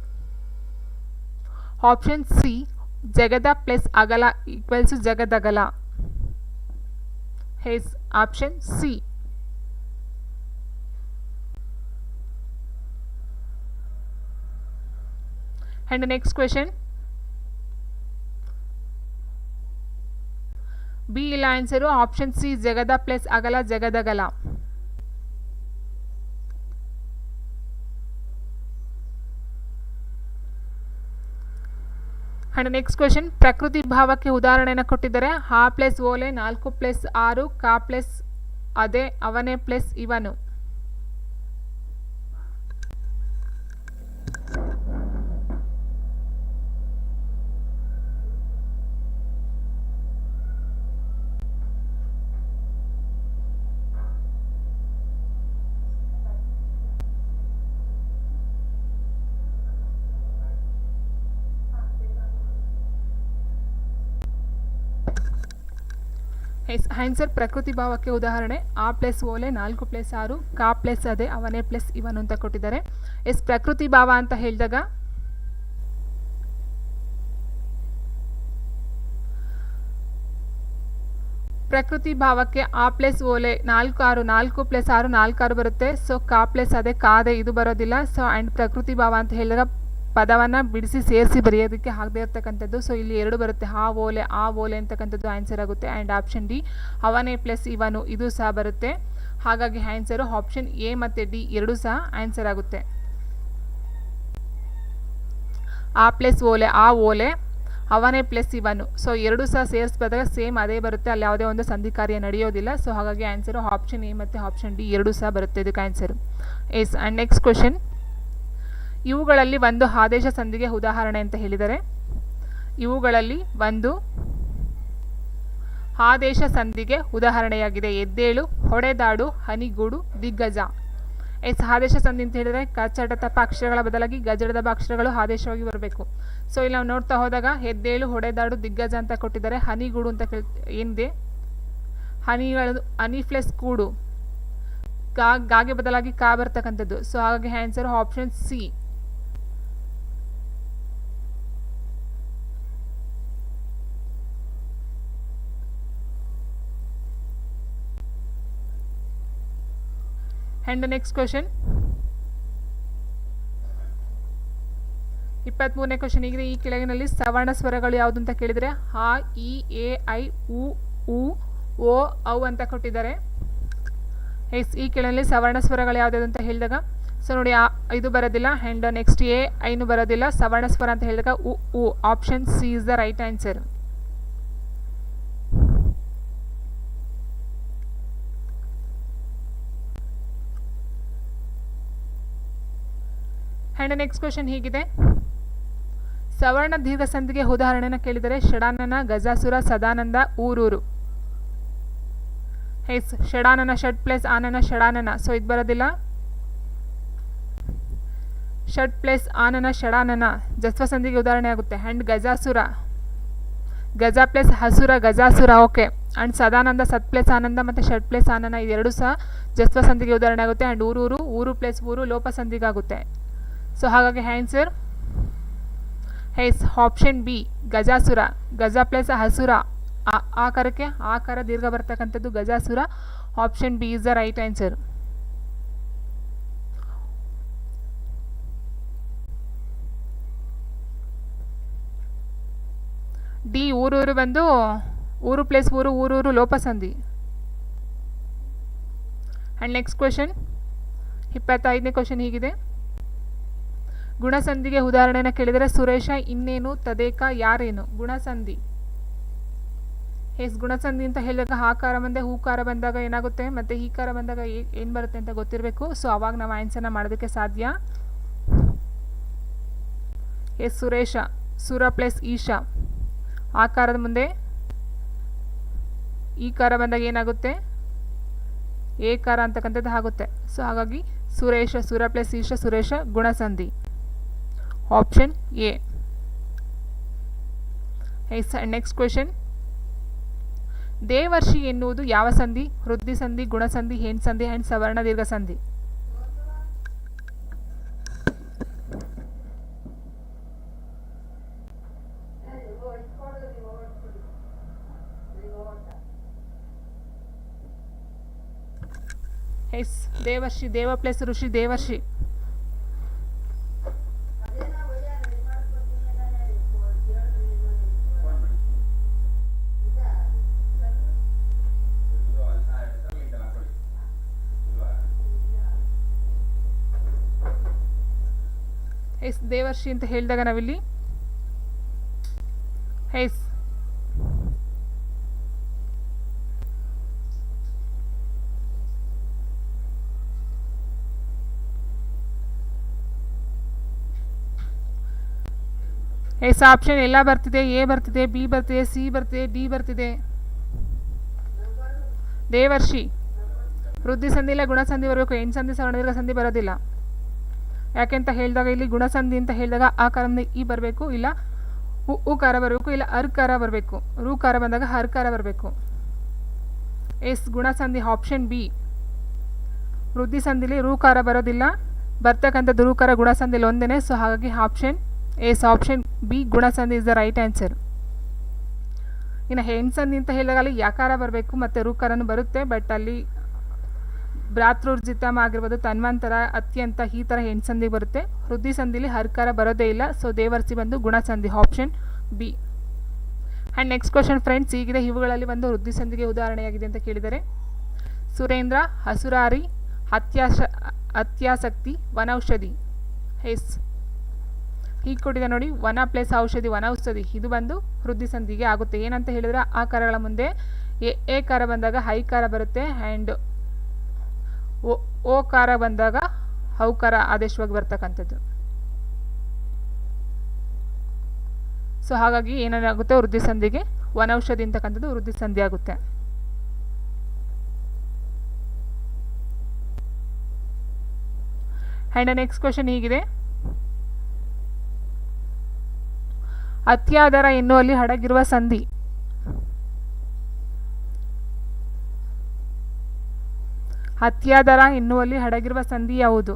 Option C, ಜಗದ ಪ್ಲಸ್ ಅಗಲ ಈಕ್ವಲ್ಸ್ ಜಗದಗಲ. Yes option C. And the next question, B ಇಲ್ಲ ಆನ್ಸರು. ಆಪ್ಷನ್ ಸಿ, ಜಗದ ಪ್ಲಸ್ ಅಗಲ ಜಗದಗಲ. ಅಂಡ್ ನೆಕ್ಸ್ಟ್ ಕ್ವೆಶನ್, ಪ್ರಕೃತಿ ಭಾವಕ್ಕೆ ಉದಾಹರಣೆಯನ್ನು ಕೊಟ್ಟಿದ್ದಾರೆ. ಆ ಪ್ಲಸ್ ಓಲೆ, 4 ಪ್ಲಸ್ 6, ಕಾ ಪ್ಲಸ್ ಅದೇ, ಅವನೇ ಪ್ಲಸ್ ಇವನು. ಎಸ್ ಆನ್ಸರ್ ಪ್ರಕೃತಿ ಭಾವಕ್ಕೆ ಉದಾಹರಣೆ ಆ ಪ್ಲಸ್ ಓಲೆ, 4 ಪ್ಲಸ್ 6, ಕಾ ಪ್ಲಸ್ ಅದೇ, ಅವನೇ ಪ್ಲಸ್ ಇವನು ಅಂತ ಕೊಟ್ಟಿದ್ದಾರೆ. ಎಸ್ ಪ್ರಕೃತಿ ಭಾವ ಅಂತ ಹೇಳಿದಾಗ ಪ್ರಕೃತಿ ಭಾವಕ್ಕೆ ಆ ಪ್ಲಸ್ ಓಲೆ 4 ಪ್ಲಸ್ 6 4 ಬರುತ್ತೆ. ಸೊ ಕಾ ಪ್ಲಸ್ ಅದೇ, ಕಾದೆ ಇದು ಬರೋದಿಲ್ಲ. ಸೊ ಆ್ಯಂಡ್ ಪ್ರಕೃತಿ ಭಾವ ಅಂತ ಹೇಳಿದಾಗ ಪದವನ್ನು ಬಿಡಿಸಿ ಸೇರಿಸಿ ಬರೆಯೋದಕ್ಕೆ ಆಗದೆ ಇರ್ತಕ್ಕಂಥದ್ದು. ಸೊ ಇಲ್ಲಿ 2 ಬರುತ್ತೆ, ಆ ಓಲೆ ಅಂತಕ್ಕಂಥದ್ದು ಆನ್ಸರ್ ಆಗುತ್ತೆ. ಆ್ಯಂಡ್ ಆಪ್ಷನ್ ಡಿ, ಅವನೇ ಪ್ಲಸ್ ಇವನು ಇದು ಸಹ ಬರುತ್ತೆ. ಹಾಗಾಗಿ ಆನ್ಸರು ಆಪ್ಷನ್ ಎ ಮತ್ತು ಡಿ ಎರಡೂ ಸಹ ಆನ್ಸರ್ ಆಗುತ್ತೆ. ಆ ಪ್ಲಸ್ ಓಲೆ, ಆ ಓಲೆ, ಅವನೇ ಪ್ಲಸ್ ಇವನು. ಸೊ ಎರಡು ಸಹ ಸೇರಿಸ್ಬೇಕಾದ್ರೆ ಸೇಮ್ ಅದೇ ಬರುತ್ತೆ, ಅಲ್ಲಿ ಯಾವುದೇ ಒಂದು ಸಂಧಿ ಕಾರ್ಯ ನಡೆಯೋದಿಲ್ಲ. ಸೊ ಹಾಗಾಗಿ ಆನ್ಸರು ಆಪ್ಷನ್ ಎ ಮತ್ತು ಆಪ್ಷನ್ ಡಿ ಎರಡೂ ಸಹ ಬರುತ್ತೆ ಇದಕ್ಕೆ answer. Yes. And next question, ಇವುಗಳಲ್ಲಿ ಒಂದು ಆದೇಶ ಸಂಧಿಗೆ ಉದಾಹರಣೆ ಅಂತ ಹೇಳಿದರೆ, ಇವುಗಳಲ್ಲಿ ಒಂದು ಆದೇಶ ಸಂಧಿಗೆ ಉದಾಹರಣೆಯಾಗಿದೆ ಎದ್ದೇಳು, ಹೊಡೆದಾಡು, ಹನಿಗೂಡು, ದಿಗ್ಗಜ. ಎಸ್. ಆದೇಶ ಸಂಧಿ ಅಂತ ಹೇಳಿದರೆ ಕಚ್ಚಡ ತಪ್ಪ ಅಕ್ಷರಗಳ ಬದಲಾಗಿ ಗಜಡ ದಬ್ಬ ಅಕ್ಷರಗಳು ಆದೇಶವಾಗಿ ಬರಬೇಕು. ಸೊ ಇಲ್ಲಿ ನಾವು ನೋಡ್ತಾ ಹೋದಾಗ ಎದ್ದೇಳು, ಹೊಡೆದಾಡು, ದಿಗ್ಗಜ ಅಂತ ಕೊಟ್ಟಿದ್ದಾರೆ. ಹನಿಗೂಡು ಅಂತ ಏನಿದೆ, ಹನಿಗಳು ಹನಿ ಪ್ಲಸ್ ಕೂಡು, ಗಾಗೆ ಬದಲಾಗಿ ಕಾ ಬರ್ತಕ್ಕಂಥದ್ದು. ಸೊ ಹಾಗಾಗಿ answer option C. And next question, 23ನೇ ಕ್ವೆಶನ್ ಹೀಗಿದೆ. ಈ ಕೆಳಗಿನಲ್ಲಿ ಸವರ್ಣ ಸ್ವರಗಳು ಯಾವುದು ಅಂತ ಕೇಳಿದರೆ ಆ, ಇ, ಎ, ಐ, ಉ, ಓ, ಔ ಅಂತ ಕೊಟ್ಟಿದ್ದಾರೆ. ಎಸ್. ಈ ಕೆಳಗಿನಲ್ಲಿ ಸವರ್ಣ ಸ್ವರಗಳು ಯಾವ್ದು ಅಂತ ಹೇಳಿದಾಗ, ಸೊ ನೋಡಿ ಇದು ಬರೋದಿಲ್ಲ. ಆ್ಯಂಡ್ ನೆಕ್ಸ್ಟ್ ಎ, ಐನು ಬರೋದಿಲ್ಲ. ಸವರ್ಣ ಸ್ವರ ಅಂತ ಹೇಳಿದಾಗ ಉ. Option C is the right answer. And next question ಹೀಗಿದೆ, ಸವರ್ಣ ದೀರ್ಘ ಸಂಧಿಗೆ ಉದಾಹರಣೆನ ಕೇಳಿದರೆ ಷಡಾನನ, ಗಜಾಸುರ, ಸದಾನಂದ, ಊರೂರು. ಎಸ್. ಷಡಾನನ ಷಡ್ ಪ್ಲಸ್ ಆನನ ಷಡಾನನ. ಸೊ ಇದು ಬರೋದಿಲ್ಲ. ಷಡ್ ಪ್ಲಸ್ ಆನನ ಷಡಾನನ ಜಸ್ವ ಸಂಧಿಗೆ ಉದಾಹರಣೆ ಆಗುತ್ತೆ. ಆ್ಯಂಡ್ ಗಜಾಸುರ, ಗಜ ಪ್ಲಸ್ ಹಸುರ, ಗಜಾಸುರ. ಓಕೆ. ಆ್ಯಂಡ್ ಸದಾನಂದ ಸತ್ ಪ್ಲಸ್ ಆನಂದ ಮತ್ತು ಷಡ್ ಪ್ಲಸ್ ಆನನ ಇದೆರಡು ಸಹ ಜಸ್ವ ಸಂಧಿಗೆ ಉದಾಹರಣೆ ಆಗುತ್ತೆ. ಆ್ಯಂಡ್ ಊರು ಪ್ಲಸ್ ಊರು ಲೋಪ ಸಂಧಿಗಾಗುತ್ತೆ. ಸೊ ಹಾಗಾಗಿ ಆನ್ಸರ್ ಎಸ್. ಆಪ್ಷನ್ ಬಿ ಗಜಾಸುರ. ಗಜ ಪ್ಲಸ್ ಹಸುರ, ಆಕಾರಕ್ಕೆ ಆಕಾರ ದೀರ್ಘ ಬರ್ತಕ್ಕಂಥದ್ದು ಗಜಾಸುರ. Option B is the right answer. D ಊರೂರು ಬಂದು ಊರು ಪ್ಲಸ್ ಊರೂರು ಲೋಪ ಸಂಧಿ. ಆ್ಯಂಡ್ ನೆಕ್ಸ್ಟ್ ಕ್ವೆಶನ್, 25ನೇ ಕ್ವೆಶನ್ ಹೀಗಿದೆ, ಗುಣಸಂಧಿಗೆ ಉದಾಹರಣೆನ ಕೇಳಿದರೆ ಸುರೇಶ ಇನ್ನೇನು, ತದೇಕ, ಯಾರೇನು. ಗುಣಸಂಧಿ. ಎಸ್. ಗುಣಸಂಧಿ ಅಂತ ಹೇಳಿದಾಗ ಆಕಾರ ಬಂದೆ ಹೂಕಾರ ಬಂದಾಗ ಏನಾಗುತ್ತೆ, ಮತ್ತು ಈಕಾರ ಬಂದಾಗ ಏನು ಬರುತ್ತೆ ಅಂತ ಗೊತ್ತಿರಬೇಕು. ಸೊ ಅವಾಗ ನಾವು ಆನ್ಸರ್ನ ಮಾಡೋದಕ್ಕೆ ಸಾಧ್ಯ. ಎಸ್. ಸುರೇಶ, ಸುರ ಪ್ಲಸ್ ಈಶ, ಆಕಾರದ ಮುಂದೆ ಈಕಾರ ಬಂದಾಗ ಏನಾಗುತ್ತೆ, ಏಕಾರ ಅಂತಕ್ಕಂಥದ್ದು ಆಗುತ್ತೆ. ಸೊ ಹಾಗಾಗಿ ಸುರೇಶ, ಸುರ ಪ್ಲಸ್ ಈಶ, ಸುರೇಶ ಗುಣಸಂಧಿ. Option A. Yes. Next question, ದೇವರ್ಷಿ ಎನ್ನುವುದು ಯಾವ ಸಂಧಿ? ವೃದ್ಧಿ ಸಂಧಿ, ಗುಣಸಂಧಿ, ಹೆಣ್ ಸಂಧಿ ಆ್ಯಂಡ್ ಸವರ್ಣ ದೀರ್ಘ ಸಂಧಿ. ಎಸ್. ದೇವರ್ಷಿ, ದೇವ ಪ್ಲಸ್ ಋಷಿ, ದೇವರ್ಷಿ. ಎಸ್. ದೇವರ್ಷಿ ಅಂತ ಹೇಳಿದಾಗ ನಾವಿಲ್ಲಿ ಎಸ್. ಎಸ್. ಆಪ್ಷನ್ ಎಲ್ಲ ಬರ್ತಿದೆ. ಎ ಬರ್ತಿದೆ, ಬಿ ಬರ್ತಿದೆ, ಸಿ ಬರ್ತಿದೆ, ಡಿ ಬರ್ತಿದೆ. ದೇವರ್ಷಿ ವೃದ್ಧಿ ಸಂಧಿ ಇಲ್ಲ, ಗುಣಸಂಧಿ ಬರಬೇಕು. ಹೆಣ್ ಸಂಧಿ, ಸವರ್ಣ ದೀರ್ಘ ಸಂಧಿ ಬರೋದಿಲ್ಲ. ಯಾಕೆಂತ ಹೇಳಿದಾಗ ಇಲ್ಲಿ ಗುಣಸಂಧಿ ಅಂತ ಹೇಳಿದಾಗ ಆಕಾರದಿಂದ ಇ ಬರಬೇಕು, ಇಲ್ಲ ಉಕಾರ ಬರಬೇಕು, ಇಲ್ಲ ಅರ್ಕಾರ ಬರಬೇಕು. ರೂಕಾರ ಬಂದಾಗ ಹರ್ಕಾರ ಬರಬೇಕು. ಎಸ್. ಗುಣಸಂಧಿ ಆಪ್ಷನ್ ಬಿ. ವೃದ್ಧಿ ಸಂಧಿಲಿ ರೂಕಾರ ಬರೋದಿಲ್ಲ, ಬರ್ತಕ್ಕಂಥದ್ದು ರೂಕಾರ ಗುಣಸಂಧಿಲಿ ಒಂದೇ. ಸೊ ಹಾಗಾಗಿ ಆಪ್ಷನ್ ಎಸ್. ಆಪ್ಷನ್ ಬಿ ಗುಣಸಂಧಿ ಇಸ್ ದ ರೈಟ್ ಆನ್ಸರ್. ಇನ್ನು ಹೆಣ್ ಸಂಧಿ ಅಂತ ಹೇಳಿದಾಗ ಅಲ್ಲಿ ಯಾಕಾರ ಬರಬೇಕು ಮತ್ತು ರೂಕಾರನು ಬರುತ್ತೆ, ಬಟ್ ಅಲ್ಲಿ ಭ್ರಾತೃರ್ಜಿತಮ ಆಗಿರ್ಬೋದು, ತನ್ವಂತರ, ಅತ್ಯಂತ ಈ ಥರ ಹೆಣ್ ಸಂಧಿ ಬರುತ್ತೆ. ವೃದ್ಧಿ ಸಂಧಿಲಿ ಹರ್ಕಾರ ಬರೋದೇ ಇಲ್ಲ. ಸೊ ದೇವರ್ಸಿ ಬಂದು ಗುಣಸಂಧಿ. Option B. And next question friends ಹೀಗಿದೆ, ಇವುಗಳಲ್ಲಿ ಒಂದು ವೃದ್ಧಿ ಸಂಧಿಗೆ ಉದಾಹರಣೆಯಾಗಿದೆ ಅಂತ ಕೇಳಿದರೆ ಸುರೇಂದ್ರ, ಹಸುರಾರಿ, ಅತ್ಯಾಸಕ್ತಿ, ವನೌಷಧಿ. ಎಸ್. ಹೀಗೆ ಕೊಟ್ಟಿದೆ ನೋಡಿ, ವನ ಪ್ಲಸ್ ಔಷಧಿ ವನೌಷಧಿ, ಇದು ಬಂದು ವೃದ್ಧಿ ಸಂಧಿಗೆ ಆಗುತ್ತೆ. ಏನಂತ ಹೇಳಿದ್ರೆ ಆ ಕರಗಳ ಮುಂದೆ ಎ ಕಾರ ಬಂದಾಗ ಹೈಕಾರ ಬರುತ್ತೆ, ಆ್ಯಂಡ್ ಓ ಕಾರ ಬಂದಾಗ ಹೌಕಾರ ಆದೇಶವಾಗಿ ಬರ್ತಕ್ಕಂಥದ್ದು. ಸೊ ಹಾಗಾಗಿ ಏನೇನಾಗುತ್ತೆ, ವೃದ್ಧಿ ಸಂಧಿಗೆ ವನೌಷಧಿ ಅಂತಕ್ಕಂಥದ್ದು ವೃದ್ಧಿ ಸಂಧಿ ಆಗುತ್ತೆ. ಆ್ಯಂಡ್ ನೆಕ್ಸ್ಟ್ ಕ್ವೆಶನ್ ಹೀಗಿದೆ, ಅತ್ಯಾದರ ಎನ್ನುವಲ್ಲಿ ಅಡಗಿರುವ ಸಂಧಿ. ಅತ್ಯಾದರ ಎನ್ನುವಲ್ಲಿ ಅಡಗಿರುವ ಸಂಧಿ ಯಾವುದು?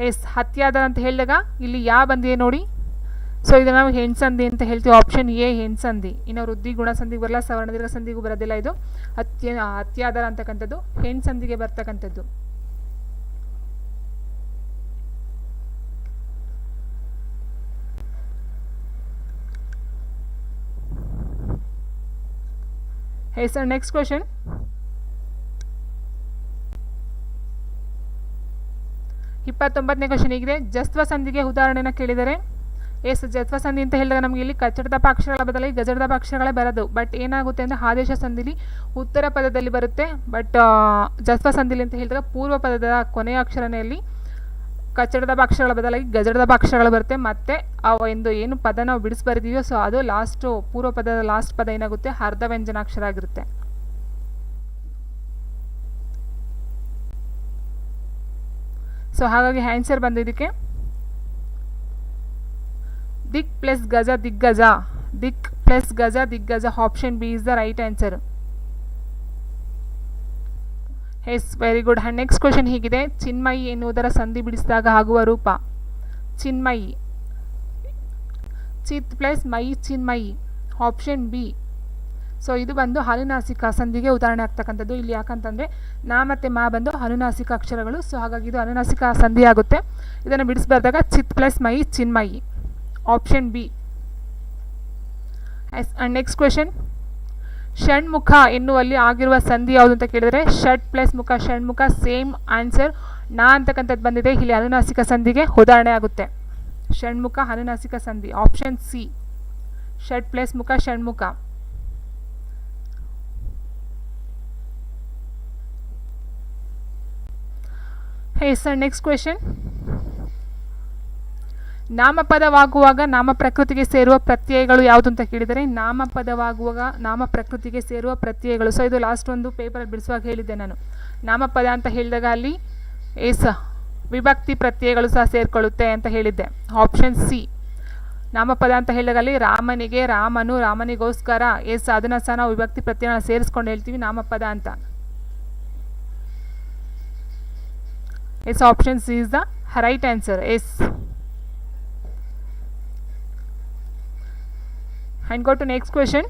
ಎಸ್, ಅತ್ಯಾದರ ಅಂತ ಹೇಳಿದಾಗ ಇಲ್ಲಿ ಯಾ ಬಂದಿದೆ ನೋಡಿ. ಸೊ ಇದನ್ನು ನಾವು ಹೆಣ್ಸಂಧಿ ಅಂತ ಹೇಳ್ತೀವಿ. ಆಪ್ಷನ್ ಎ ಹೆಣ್ಸಂಧಿ. ಇನ್ನು ವೃದ್ಧಿ ಗುಣಸಂಧಿಗೆ ಬರಲ್ಲ, ಸವರ್ಣ ದೀರ್ಘ ಸಂಧಿಗೂ ಬರೋದಿಲ್ಲ. ಇದು ಅತ್ಯಾದರ ಅಂತಕ್ಕಂಥದ್ದು ಹೆಣ್ಸಂಧಿಗೆ ಬರ್ತಕ್ಕಂಥದ್ದು. Hey sir, next question. ಇಪ್ಪತ್ತೊಂಬತ್ತನೇ ಕ್ವಶನ್ ಹೀಗಿದೆ, ಜಸ್ತ್ವ ಸಂಧಿಗೆ ಉದಾಹರಣೆನ ಕೇಳಿದರೆ. ಎಸ್, ಜಸ್ತ್ವ ಸಂಧಿ ಅಂತ ಹೇಳಿದಾಗ ನಮಗೆ ಇಲ್ಲಿ ಕಚ್ಚಡದಪ್ಪ ಅಕ್ಷರಗಳ ಬದಲಾಗಿ ಗಜಡದಪ್ಪ ಅಕ್ಷರಗಳೇ ಬರೋದು. ಬಟ್ ಏನಾಗುತ್ತೆ ಅಂದರೆ ಆದೇಶ ಸಂಧಿಲಿ ಉತ್ತರ ಪದದಲ್ಲಿ ಬರುತ್ತೆ. ಬಟ್ ಜಸ್ತ್ವ ಸಂಧಿಲಿ ಅಂತ ಹೇಳಿದಾಗ ಪೂರ್ವ ಪದದ ಕೊನೆಯ ಅಕ್ಷರನೆಯಲ್ಲಿ ಕಚ್ಚಡದಪ್ಪ ಅಕ್ಷರಗಳ ಬದಲಾಗಿ ಗಜಡದಪ್ಪ ಅಕ್ಷರಗಳು ಬರುತ್ತೆ. ಮತ್ತು ಆ ಒಂದು ಏನು ಪದ ನಾವು ಬಿಡಿಸಿ ಬರೆದಿದೆಯೋ ಸೊ ಅದು ಲಾಸ್ಟು ಪೂರ್ವ ಪದದ ಲಾಸ್ಟ್ ಪದ ಏನಾಗುತ್ತೆ, ಅರ್ಧ ವ್ಯಂಜನಾಕ್ಷರ ಆಗಿರುತ್ತೆ. ಸೊ ಹಾಗಾಗಿ ಆನ್ಸರ್ ಬಂದಿದ್ದಕ್ಕೆ ದಿಕ್ ಪ್ಲಸ್ ಗಜ ದಿಗ್ಗಜ, ದಿಕ್ ಪ್ಲಸ್ ಗಜ ದಿಗ್ಗಜ, option B is the right answer. Yes, very good. And next question ಹೀಗಿದೆ, ಚಿನ್ಮಯಿ ಎನ್ನುವುದರ ಸಂಧಿ ಬಿಡಿಸಿದಾಗ ಆಗುವ ರೂಪ. ಚಿನ್ಮಯಿ, ಚಿತ್ ಪ್ಲಸ್ ಮಯಿ ಚಿನ್ಮಯಿ, ಆಪ್ಷನ್ ಬಿ. ಸೊ ಇದು ಬಂದು ಅನುನಾಸಿಕ ಸಂಧಿಗೆ ಉದಾಹರಣೆ ಆಗ್ತಕ್ಕಂಥದ್ದು. ಇಲ್ಲಿ ಯಾಕಂತಂದರೆ ನಾ ಮತ್ತು ಮಾ ಬಂದು ಅನುನಾಸಿಕ ಅಕ್ಷರಗಳು. ಸೊ ಹಾಗಾಗಿ ಇದು ಅನುನಾಸಿಕ ಸಂಧಿ ಆಗುತ್ತೆ. ಇದನ್ನು ಬಿಡಿಸ್ಬಾರ್ದಾಗ ಚಿತ್ ಪ್ಲಸ್ ಮಯಿ ಚಿನ್ಮಯಿ, option B. Yes, and next question, ಷಣ್ಮುಖ ಎನ್ನುವಲ್ಲಿ ಆಗಿರುವ ಸಂಧಿ ಯಾವುದು ಅಂತ ಕೇಳಿದರೆ ಷಟ್ ಪ್ಲಸ್ ಮುಖ ಷಣ್ಮುಖ, ಸೇಮ್ ಆನ್ಸರ್. ನಾ ಅಂತಕ್ಕಂಥದ್ದು ಬಂದಿದೆ, ಇಲ್ಲಿ ಅನುನಾಸಿಕ ಸಂಧಿಗೆ ಉದಾಹರಣೆ ಆಗುತ್ತೆ. ಷಣ್ಮುಖ ಅನುನಾಸಿಕ ಸಂಧಿ, ಆಪ್ಷನ್ ಸಿ, ಷಟ್ ಪ್ಲಸ್ ಮುಖ ಷಣ್ಮುಖ. ಎಸ್, ನೆಕ್ಸ್ಟ್ ಕ್ವೆಶನ್, ನಾಮಪದವಾಗುವಾಗ ನಾಮ ಪ್ರಕೃತಿಗೆ ಸೇರುವ ಪ್ರತ್ಯಯಗಳು ಯಾವುದು ಅಂತ ಕೇಳಿದರೆ ನಾಮಪದವಾಗುವಾಗ ನಾಮ ಪ್ರಕೃತಿಗೆ ಸೇರುವ ಪ್ರತ್ಯಯಗಳು. ಸೊ ಇದು ಲಾಸ್ಟ್ ಒಂದು ಪೇಪರಲ್ಲಿ ಬಿಡಿಸುವಾಗ ಹೇಳಿದ್ದೆ ನಾನು. ನಾಮಪದ ಅಂತ ಹೇಳಿದಾಗ ಅಲ್ಲಿ ಎಸ್ ವಿಭಕ್ತಿ ಪ್ರತ್ಯಯಗಳು ಸಹ ಸೇರಿಕೊಳ್ಳುತ್ತೆ ಅಂತ ಹೇಳಿದ್ದೆ, ಆಪ್ಷನ್ ಸಿ. ನಾಮಪದ ಅಂತ ಹೇಳಿದಾಗ ಅಲ್ಲಿ ರಾಮನಿಗೆ, ರಾಮನು, ರಾಮನಿಗೋಸ್ಕರ, ಎಸ್ ಅದನ್ನು ಸಹ ನಾವು ವಿಭಕ್ತಿ ಪ್ರತ್ಯಯನ ಸೇರಿಸ್ಕೊಂಡು ಹೇಳ್ತೀವಿ ನಾಮಪದ ಅಂತ. Yes, option C is the right answer. Yes, and go to next question.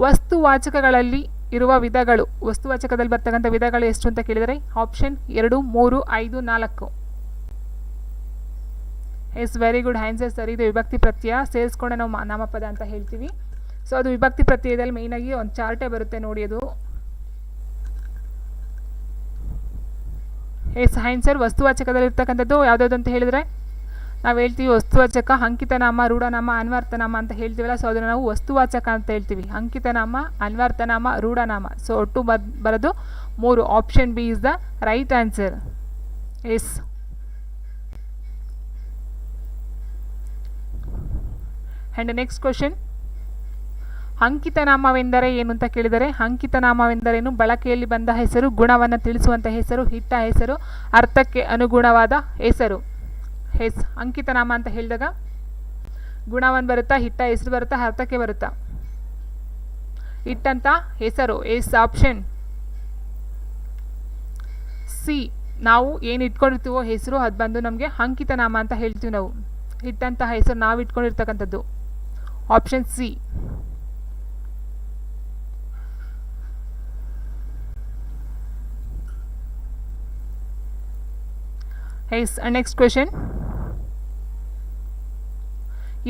ವಸ್ತುವಾಚಕಗಳಲ್ಲಿ ಇರುವ ವಿಧಗಳು, ವಸ್ತುವಾಚಕದಲ್ಲಿ ಬರ್ತಕ್ಕಂಥ ವಿಧಗಳು ಎಷ್ಟು ಅಂತ ಕೇಳಿದರೆ option 2, 3, 5, 4. Yes, very good answer sir. ಇದು ವಿಭಕ್ತಿ ಪ್ರತ್ಯಯ ಸೇರಿಸ್ಕೊಂಡೆ ನಾವು ನಾಮಪದ ಅಂತ ಹೇಳ್ತೀವಿ. ಸೊ ಅದು ವಿಭಕ್ತಿ ಪ್ರತ್ಯಯದಲ್ಲಿ ಮೇಯ್ನಾಗಿ ಒಂದು ಚಾರ್ಟೇ ಬರುತ್ತೆ ನೋಡಿ ಅದು. ಎಸ್, ಆನ್ಸರ್ ವಸ್ತುವಾಚಕದಲ್ಲಿ ಇರ್ತಕ್ಕಂಥದ್ದು ಯಾವುದಾದ್ರು ಅಂತ ಹೇಳಿದರೆ ನಾವು ಹೇಳ್ತೀವಿ ವಸ್ತುವಾಚಕ ಅಂಕಿತನಾಮ, ರೂಢನಾಮ, ಅನ್ವರ್ಥನಾಮ ಅಂತ ಹೇಳ್ತೀವಲ್ಲ. ಸೊ ಅದನ್ನು ನಾವು ವಸ್ತುವಾಚಕ ಅಂತ ಹೇಳ್ತೀವಿ. ಅಂಕಿತನಾಮ, ಅನ್ವರ್ಥನಾಮ, ರೂಢನಾಮ. ಸೊ ಒಟ್ಟು ಬರೋದು 3, option B is the right answer. Yes, and next question, ಅಂಕಿತನಾಮವೆಂದರೆ ಏನು ಅಂತ ಕೇಳಿದರೆ ಅಂಕಿತನಾಮವೆಂದರೇನು, ಬಳಕೆಯಲ್ಲಿ ಬಂದ ಹೆಸರು, ಗುಣವನ್ನು ತಿಳಿಸುವಂಥ ಹೆಸರು, ಇಟ್ಟ ಹೆಸರು, ಅರ್ಥಕ್ಕೆ ಅನುಗುಣವಾದ ಹೆಸರು. ಎಸ್, ಅಂಕಿತನಾಮ ಅಂತ ಹೇಳಿದಾಗ ಗುಣವನ್ನು ಬರುತ್ತಾ, ಇಟ್ಟ ಹೆಸರು ಬರುತ್ತಾ, ಅರ್ಥಕ್ಕೆ ಬರುತ್ತಾ? ಇಟ್ಟಂಥ ಹೆಸರು. Yes, option C. ನಾವು ಏನು ಇಟ್ಕೊಂಡಿರ್ತೀವೋ ಹೆಸರು ಅದು ಬಂದು ನಮಗೆ ಅಂಕಿತನಾಮ ಅಂತ ಹೇಳ್ತೀವಿ ನಾವು. ಇಟ್ಟಂಥ ಹೆಸರು ನಾವು ಇಟ್ಕೊಂಡಿರ್ತಕ್ಕಂಥದ್ದು, option C. Yes, next question,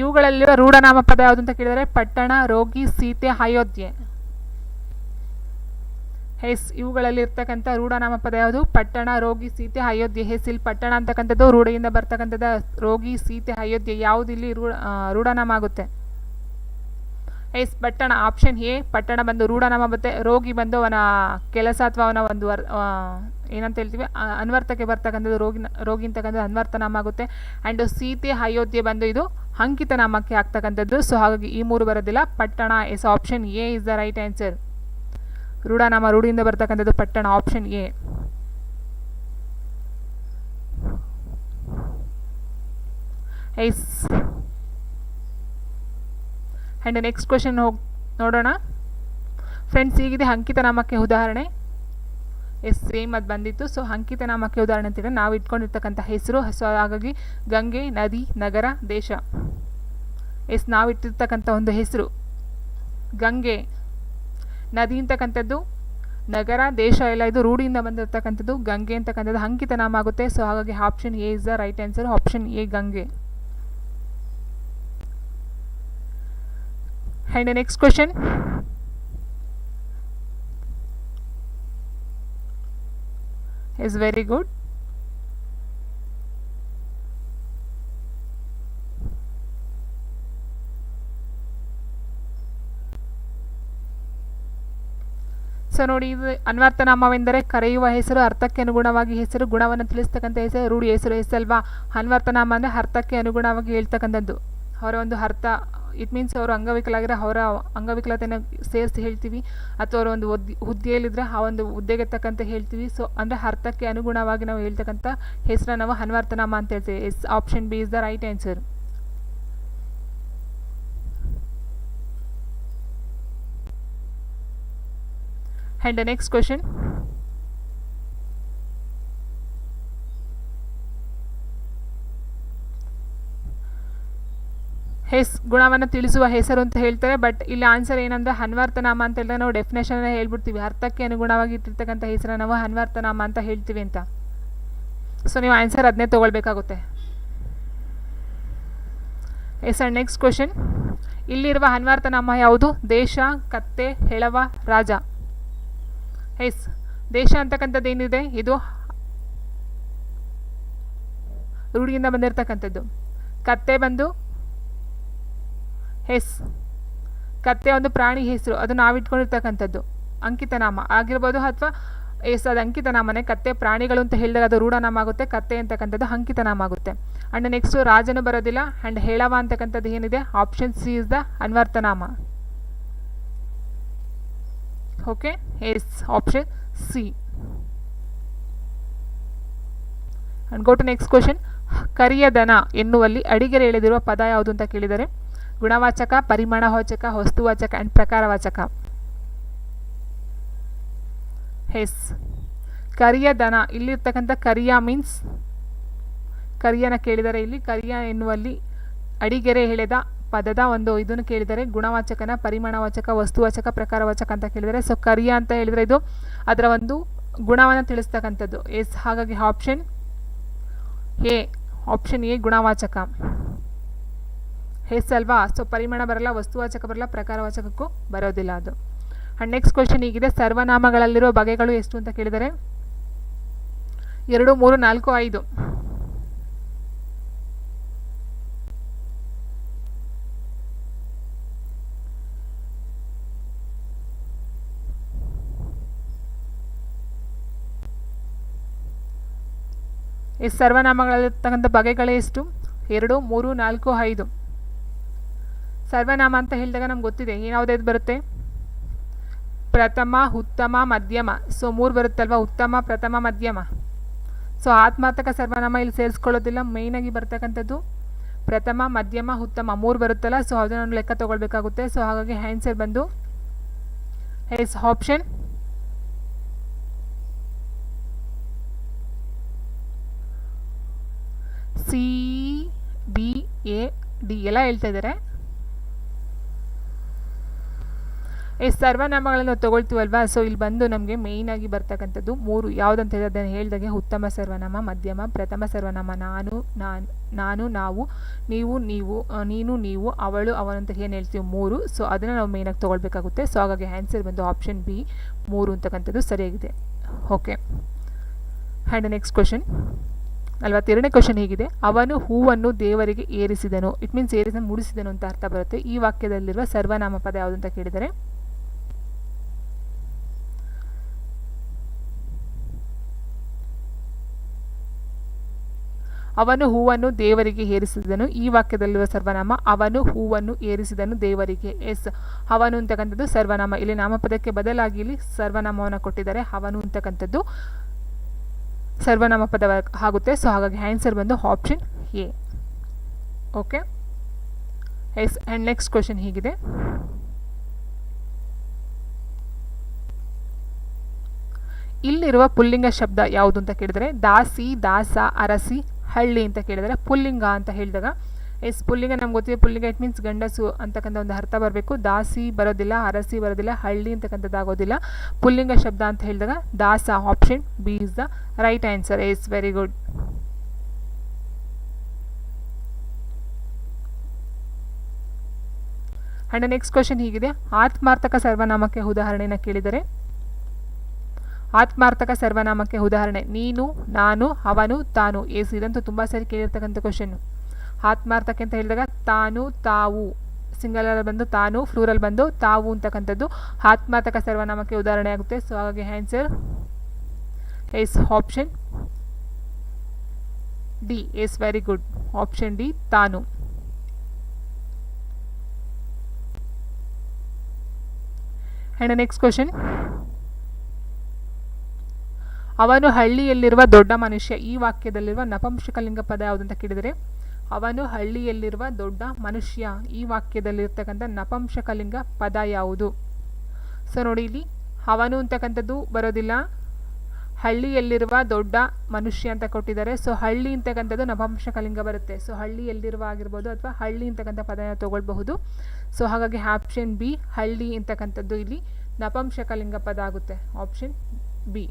ಇವುಗಳಲ್ಲಿರುವ ರೂಢನಾಮ ಪದ ಯಾವುದು ಅಂತ ಕೇಳಿದರೆ ಪಟ್ಟಣ, ರೋಗಿ, ಸೀತೆ, ಅಯೋಧ್ಯೆ. ಹೆಸ್ ಇವುಗಳಲ್ಲಿ ಇರ್ತಕ್ಕಂಥ ರೂಢನಾಮ ಪದ ಯಾವುದು? ಪಟ್ಟಣ, ರೋಗಿ, ಸೀತೆ, ಅಯೋಧ್ಯೆ. ಹೆಸ್ ಇಲ್ಲಿ ಪಟ್ಟಣ ಅಂತಕ್ಕಂಥದ್ದು ರೂಢಿಯಿಂದ ಬರ್ತಕ್ಕಂಥದ್ದು. ರೋಗಿ, ಸೀತೆ, ಅಯೋಧ್ಯೆ ಯಾವುದು ಇಲ್ಲಿ ರೂಢನಾಮ ಆಗುತ್ತೆ? ಎಸ್ ಪಟ್ಟಣ. ಆಪ್ಷನ್ ಎ ಪಟ್ಟಣ ಬಂದು ರೂಢನಾಮ ಬರುತ್ತೆ. ರೋಗಿ ಬಂದು ಅವನ ಕೆಲಸ ಅಥವಾ ಅವನ ಒಂದು ಏನಂತ ಹೇಳ್ತೀವಿ ಅನ್ವರ್ಥಕ್ಕೆ ಬರ್ತಕ್ಕಂಥದ್ದು. ರೋಗಿ ಅಂತಕ್ಕಂಥದ್ದು ಅನ್ವರ್ಥನಾಮ ಆಗುತ್ತೆ. ಆ್ಯಂಡ್ ಸೀತೆ, ಅಯೋಧ್ಯೆ ಬಂದು ಇದು ಅಂಕಿತ ನಾಮಕ್ಕೆ ಆಗ್ತಕ್ಕಂಥದ್ದು. ಸೊ ಹಾಗಾಗಿ ಈ ಮೂರು ಬರೋದಿಲ್ಲ. ಪಟ್ಟಣ. Yes option A is the right answer. ರೂಢನಾಮ ರೂಢಿಯಿಂದ ಬರ್ತಕ್ಕಂಥದ್ದು ಪಟ್ಟಣ. Option A. Yes and next question ನೋಡೋಣ ಫ್ರೆಂಡ್ಸ್. ಹೀಗಿದೆ ಅಂಕಿತ ನಾಮಕ್ಕೆ ಉದಾಹರಣೆ. ಎಸ್ ಸೇಮ್ ಅದು ಬಂದಿತ್ತು. ಸೊ ಅಂಕಿತ ನಾಮಕ್ಕೆ ಉದಾಹರಣೆ ಅಂತೇಳಿ ನಾವು ಇಟ್ಕೊಂಡಿರ್ತಕ್ಕಂಥ ಹೆಸರು. ಸೊ ಹಾಗಾಗಿ ಗಂಗೆ, ನದಿ, ನಗರ, ದೇಶ. ಎಸ್ ನಾವು ಇಟ್ಟಿರ್ತಕ್ಕಂಥ ಒಂದು ಹೆಸರು ಗಂಗೆ, ನದಿ ಅಂತಕ್ಕಂಥದ್ದು, ನಗರ, ದೇಶ ಎಲ್ಲ ಇದು ರೂಢಿಯಿಂದ ಬಂದಿರತಕ್ಕಂಥದ್ದು. ಗಂಗೆ ಅಂತಕ್ಕಂಥದ್ದು ಅಂಕಿತ ನಾಮ ಆಗುತ್ತೆ. ಸೊ ಹಾಗಾಗಿ option A is the right answer. Option A Gange. And next question. is very good. So ನೋಡಿ, ಇದು ಅನ್ವರ್ಥನಾಮವೆಂದರೆ ಕರೆಯುವ ಹೆಸರು, ಅರ್ಥಕ್ಕೆ ಅನುಗುಣವಾಗಿ ಹೆಸರು, ಗುಣವನ್ನು ತಿಳಿಸ್ತಕ್ಕಂಥ ಹೆಸರು, ರೂಢಿ ಹೆಸರು. ಹೆಸಲ್ವಾ ಅನ್ವರ್ಥನಾಮ ಅಂದರೆ ಅರ್ಥಕ್ಕೆ ಅನುಗುಣವಾಗಿ ಹೇಳ್ತಕ್ಕಂಥದ್ದು. ಅವರ ಒಂದು ಅರ್ಥ, ಇಟ್ ಮೀನ್ಸ್ ಅವರು ಅಂಗವಿಕಲಾಗಿರೋ ಅವರ ಅಂಗವಿಕಲತೆಯನ್ನು ಸೇರಿಸಿ ಹೇಳ್ತೀವಿ. ಅಥವಾ ಅವರ ಒಂದು ಹುದ್ದೆಯಲ್ಲಿದ್ದರೆ ಆ ಒಂದು ಹುದ್ದೆಗೆ ತಕ್ಕಂತೆ ಹೇಳ್ತೀವಿ. ಸೊ ಅಂದರೆ ಅರ್ಥಕ್ಕೆ ಅನುಗುಣವಾಗಿ ನಾವು ಹೇಳ್ತಕ್ಕಂಥ ಹೆಸರನ್ನು ನಾವು ಅನ್ವರ್ಥನಾಮ ಅಂತ ಹೇಳ್ತೀವಿ. Yes option B is the right answer. And the next question. ಗುಣವನ್ನು ತಿಳಿಸುವ ಹೆಸರು ಅಂತ ಹೇಳ್ತಾರೆ. ಬಟ್ ಇಲ್ಲಿ ಆನ್ಸರ್ ಏನಂದರೆ ಅನ್ವರ್ಥನಾಮ ಅಂತ ಹೇಳಿದ್ರೆ ನಾವು ಡೆಫಿನೇಷನ್ ಹೇಳ್ಬಿಡ್ತೀವಿ. ಅರ್ಥಕ್ಕೆ ಅನುಗುಣವಾಗಿ ಇಟ್ಟಿರ್ತಕ್ಕಂಥ ಹೆಸರನ್ನು ನಾವು ಅನ್ವರ್ಥನಾಮ ಅಂತ ಹೇಳ್ತೀವಿ ಅಂತ. ಸೊ ನೀವು ಆನ್ಸರ್ ಅದನ್ನೇ ತೊಗೊಳ್ಬೇಕಾಗುತ್ತೆ. Yes and next question. ಇಲ್ಲಿರುವ ಅನ್ವರ್ಥನಾಮ ಯಾವುದು? ದೇಶ, ಕತ್ತೆ, ಹೆಳವ, ರಾಜ. ಎಸ್ ದೇಶ ಅಂತಕ್ಕಂಥದ್ದು ಏನಿದೆ ಇದು ರೂಢಿಯಿಂದ ಬಂದಿರತಕ್ಕಂಥದ್ದು. ಕತ್ತೆ ಬಂದು ಕತ್ತೆ ಒಂದು ಪ್ರಾಣಿ ಹೆಸರು, ಅದು ನಾವು ಇಟ್ಕೊಂಡಿರ್ತಕ್ಕಂಥದ್ದು ಅಂಕಿತನಾಮ ಆಗಿರ್ಬೋದು. ಅಥವಾ ಅದು ಅಂಕಿತನಾಮನೇ. ಕತ್ತೆ ಪ್ರಾಣಿಗಳು ಅಂತ ಹೇಳಿದಾಗ ಅದು ರೂಢನಾಮ ಆಗುತ್ತೆ. ಕತ್ತೆ ಅಂತಕ್ಕಂಥದ್ದು ಅಂಕಿತನಾಮ ಆಗುತ್ತೆ. ಆ್ಯಂಡ್ ನೆಕ್ಸ್ಟು ರಾಜನು ಬರೋದಿಲ್ಲ. ಆ್ಯಂಡ್ ಹೇಳವ ಅಂತಕ್ಕಂಥದ್ದು ಏನಿದೆ ಆಪ್ಷನ್ ಸಿ ಇಸ್ ದ ಅನ್ವರ್ಥನಾಮ. Okay, yes option C. And go to next question. ಕರಿಯ ದನ ಎನ್ನುವಲ್ಲಿ ಅಡಿಗೆರೆ ಎಳೆದಿರುವ ಪದ ಯಾವುದು ಅಂತ ಕೇಳಿದರೆ ಗುಣವಾಚಕ, ಪರಿಮಾಣವಾಚಕ, ವಸ್ತುವಾಚಕ ಆ್ಯಂಡ್ ಪ್ರಕಾರವಾಚಕ. ಎಸ್ ಕರಿಯ ದನ, ಇಲ್ಲಿರ್ತಕ್ಕಂಥ ಕರಿಯ ಮೀನ್ಸ್ ಕರಿಯನ ಕೇಳಿದರೆ ಇಲ್ಲಿ ಕರಿಯ ಎನ್ನುವಲ್ಲಿ ಅಡಿಗೆರೆ ಎಳೆದ ಪದದ ಒಂದು ಇದನ್ನು ಕೇಳಿದರೆ ಗುಣವಾಚಕನ, ಪರಿಮಾಣವಾಚಕ, ವಸ್ತುವಾಚಕ, ಪ್ರಕಾರವಾಚಕ ಅಂತ ಕೇಳಿದರೆ. ಸೊ ಕರಿಯ ಅಂತ ಹೇಳಿದರೆ ಇದು ಅದರ ಒಂದು ಗುಣವನ್ನು ತಿಳಿಸ್ತಕ್ಕಂಥದ್ದು. ಎಸ್ ಹಾಗಾಗಿ ಆಪ್ಷನ್ ಎ ಗುಣವಾಚಕ. ಎಸ್ ಅಲ್ವಾ? ಸೊ ಪರಿಮಾಣ ಬರಲ್ಲ, ವಸ್ತುವಾಚಕ ಬರಲ್ಲ, ಪ್ರಕಾರವಾಚಕಕ್ಕೂ ಬರೋದಿಲ್ಲ ಅದು. ಆ್ಯಂಡ್ ನೆಕ್ಸ್ಟ್ ಕ್ವೆಶನ್ ಹೀಗಿದೆ. ಸರ್ವನಾಮಗಳಲ್ಲಿರುವ ಬಗೆಗಳು ಎಷ್ಟು ಅಂತ ಕೇಳಿದರೆ 2, 3, 4, 5. ಸರ್ವನಾಮಗಳಲ್ಲಿರ್ತಕ್ಕಂಥ ಬಗೆಗಳೇ ಎಷ್ಟು? 2, 3, 4, 5. ಸರ್ವನಾಮ ಅಂತ ಹೇಳಿದಾಗ ನಮ್ಗೆ ಗೊತ್ತಿದೆ ಯಾವುದಾದ್ರು ಬರುತ್ತೆ. ಪ್ರಥಮ, ಉತ್ತಮ, ಮಧ್ಯಮ. ಸೊ 3 ಬರುತ್ತಲ್ವ, ಉತ್ತಮ, ಪ್ರಥಮ, ಮಧ್ಯಮ. ಸೊ ಆತ್ಮಾರ್ಥಕ ಸರ್ವನಾಮ ಇಲ್ಲಿ ಸೇರಿಸ್ಕೊಳ್ಳೋದಿಲ್ಲ. ಮೇಯ್ನಾಗಿ ಬರ್ತಕ್ಕಂಥದ್ದು ಪ್ರಥಮ, ಮಧ್ಯಮ, ಉತ್ತಮ 3 ಬರುತ್ತಲ್ಲ. ಸೊ ಅದನ್ನು ಲೆಕ್ಕ ತೊಗೊಳ್ಬೇಕಾಗುತ್ತೆ. ಸೊ ಹಾಗಾಗಿ ಆನ್ಸರ್ ಬಂದು yes option C, B, A, D ಎಲ್ಲ ಹೇಳ್ತಾ ಇದ್ದಾರೆ. ಸರ್ವನಾಮಗಳನ್ನು ತಗೊಳ್ತೀವಲ್ವಾ, ಸೊ ಇಲ್ಲಿ ಬಂದು ನಮಗೆ ಮೇಯ್ನಾಗಿ ಬರ್ತಕ್ಕಂಥದ್ದು 3 ಯಾವುದಂತ ಹೇಳಿದ್ರೆ ಅದನ್ನು ಹೇಳಿದಾಗೆ ಉತ್ತಮ ಸರ್ವನಾಮ, ಮಧ್ಯಮ, ಪ್ರಥಮ ಸರ್ವನಾಮ. ನಾನು ನಾವು, ನೀವು ನೀನು ನೀವು, ಅವಳು ಅವನು ಅಂತ ಏನು ಹೇಳ್ತೀವಿ 3. ಸೊ ಅದನ್ನು ನಾವು ಮೇಯ್ನಾಗಿ ತೊಗೊಳ್ಬೇಕಾಗುತ್ತೆ. ಸೊ ಹಾಗಾಗಿ ಆನ್ಸರ್ ಬಂದು ಆಪ್ಷನ್ ಬಿ 3 ಅಂತಕ್ಕಂಥದ್ದು ಸರಿಯಾಗಿದೆ. ಓಕೆ, ಆ್ಯಂಡ್ ನೆಕ್ಸ್ಟ್ ಕ್ವಶನ್ 42ನೇ ಕ್ವಶನ್ ಹೀಗಿದೆ: ಅವನು ಹೂವನ್ನು ದೇವರಿಗೆ ಏರಿಸಿದನು. ಇಟ್ ಮೀನ್ಸ್ ಮುಡಿಸಿದನು ಅಂತ ಅರ್ಥ ಬರುತ್ತೆ. ಈ ವಾಕ್ಯದಲ್ಲಿರುವ ಸರ್ವನಾಮ ಪದ ಯಾವುದು ಅಂತ ಕೇಳಿದರೆ ಅವನು ಹೂವನ್ನು ದೇವರಿಗೆ ಏರಿಸಿದನು. ಈ ವಾಕ್ಯದಲ್ಲಿರುವ ಸರ್ವನಾಮ ಅವನು ಹೂವನ್ನು ಏರಿಸಿದನು ದೇವರಿಗೆ. ಅವನು ಅಂತಕ್ಕಂಥದ್ದು ಸರ್ವನಾಮ. ಇಲ್ಲಿ ನಾಮಪದಕ್ಕೆ ಬದಲಾಗಿ ಇಲ್ಲಿ ಸರ್ವನಾಮವನ್ನು ಕೊಟ್ಟಿದ್ದಾರೆ. ಅವನು ಅಂತಕ್ಕಂಥದ್ದು ಸರ್ವನಾಮ ಪದ ಆಗುತ್ತೆ. ಸೊ ಹಾಗಾಗಿ ಆನ್ಸರ್ ಬಂದು option A. Okay, and next question ಹೀಗಿದೆ: ಇಲ್ಲಿರುವ ಪುಲ್ಲಿಂಗ ಶಬ್ದ ಯಾವುದು ಅಂತ ಕೇಳಿದರೆ ದಾಸಿ, ದಾಸ, ಅರಸಿ, ಹಳ್ಳಿ ಅಂತ ಕೇಳಿದರೆ ಪುಲ್ಲಿಂಗ ಅಂತ ಹೇಳಿದಾಗ ಪುಲ್ಲಿಂಗ ನಮ್ಗೆ ಗೊತ್ತಿದೆ. ಪುಲ್ಲಿಂಗ ಇಟ್ ಮೀನ್ಸ್ ಗಂಡಸು ಅಂತಕ್ಕಂಥ ಒಂದು ಅರ್ಥ ಬರಬೇಕು. ದಾಸಿ ಬರೋದಿಲ್ಲ, ಅರಸಿ ಬರೋದಿಲ್ಲ, ಹಳ್ಳಿ ಅಂತಕ್ಕಂಥದ್ದು ಆಗೋದಿಲ್ಲ. ಪುಲ್ಲಿಂಗ ಶಬ್ದ ಅಂತ ಹೇಳಿದಾಗ ದಾಸ. Option B is the right answer. Very good. And next question ಹೀಗಿದೆ: ಆತ್ಮಾರ್ಥಕ ಸರ್ವನಾಮಕ್ಕೆ ಉದಾಹರಣೆನ ಕೇಳಿದರೆ ಆತ್ಮಾರ್ಥಕ ಸರ್ವನಾಮಕ್ಕೆ ಉದಾಹರಣೆ ನೀನು, ನಾನು, ಅವನು, ತಾನು. ಇದಂತೂ ತುಂಬ ಸರಿ ಕೇಳಿರ್ತಕ್ಕಂಥ ಕ್ವಶನ್. ಆತ್ಮಾರ್ಥಕ್ಕೆ ಅಂತ ಹೇಳಿದಾಗ ತಾನು, ತಾವು, ಸಿಂಗಲಲ್ಲಿ ಬಂದು ತಾನು, ಫ್ಲೂರಲ್ ಬಂದು ತಾವು ಅಂತಕ್ಕಂಥದ್ದು ಆತ್ಮಾರ್ಥಕ ಸರ್ವನಾಮಕ್ಕೆ ಉದಾಹರಣೆ ಆಗುತ್ತೆ. ಸೊ ಹಾಗಾಗಿ answer is option D. Very good. Option D, ತಾನು. ಆ್ಯಂಡ್ ನೆಕ್ಸ್ಟ್ ಕ್ವಶನ್: ಅವನು ಹಳ್ಳಿಯಲ್ಲಿರುವ ದೊಡ್ಡ ಮನುಷ್ಯ. ಈ ವಾಕ್ಯದಲ್ಲಿರುವ ನಪುಂಸಕಲಿಂಗ ಪದ ಯಾವುದಂತ ಕೇಳಿದರೆ ಅವನು ಹಳ್ಳಿಯಲ್ಲಿರುವ ದೊಡ್ಡ ಮನುಷ್ಯ. ಈ ವಾಕ್ಯದಲ್ಲಿರ್ತಕ್ಕಂಥ ನಪುಂಸಕಲಿಂಗ ಪದ ಯಾವುದು? ಸೊ ನೋಡಿ, ಇಲ್ಲಿ ಅವನು ಅಂತಕ್ಕಂಥದ್ದು ಬರೋದಿಲ್ಲ, ಹಳ್ಳಿಯಲ್ಲಿರುವ ದೊಡ್ಡ ಮನುಷ್ಯ ಅಂತ ಕೊಟ್ಟಿದ್ದಾರೆ. ಸೊ ಹಳ್ಳಿ ಅಂತಕ್ಕಂಥದ್ದು ನಪುಂಸಕಲಿಂಗ ಬರುತ್ತೆ. ಸೊ ಹಳ್ಳಿಯಲ್ಲಿರುವ ಆಗಿರ್ಬೋದು ಅಥವಾ ಹಳ್ಳಿ ಅಂತಕ್ಕಂಥ ಪದನ ತಗೊಳ್ಬಹುದು. ಸೊ ಹಾಗಾಗಿ ಆಪ್ಷನ್ ಬಿ, ಹಳ್ಳಿ ಅಂತಕ್ಕಂಥದ್ದು ಇಲ್ಲಿ ನಪುಂಸಕಲಿಂಗ ಪದ ಆಗುತ್ತೆ. Option B.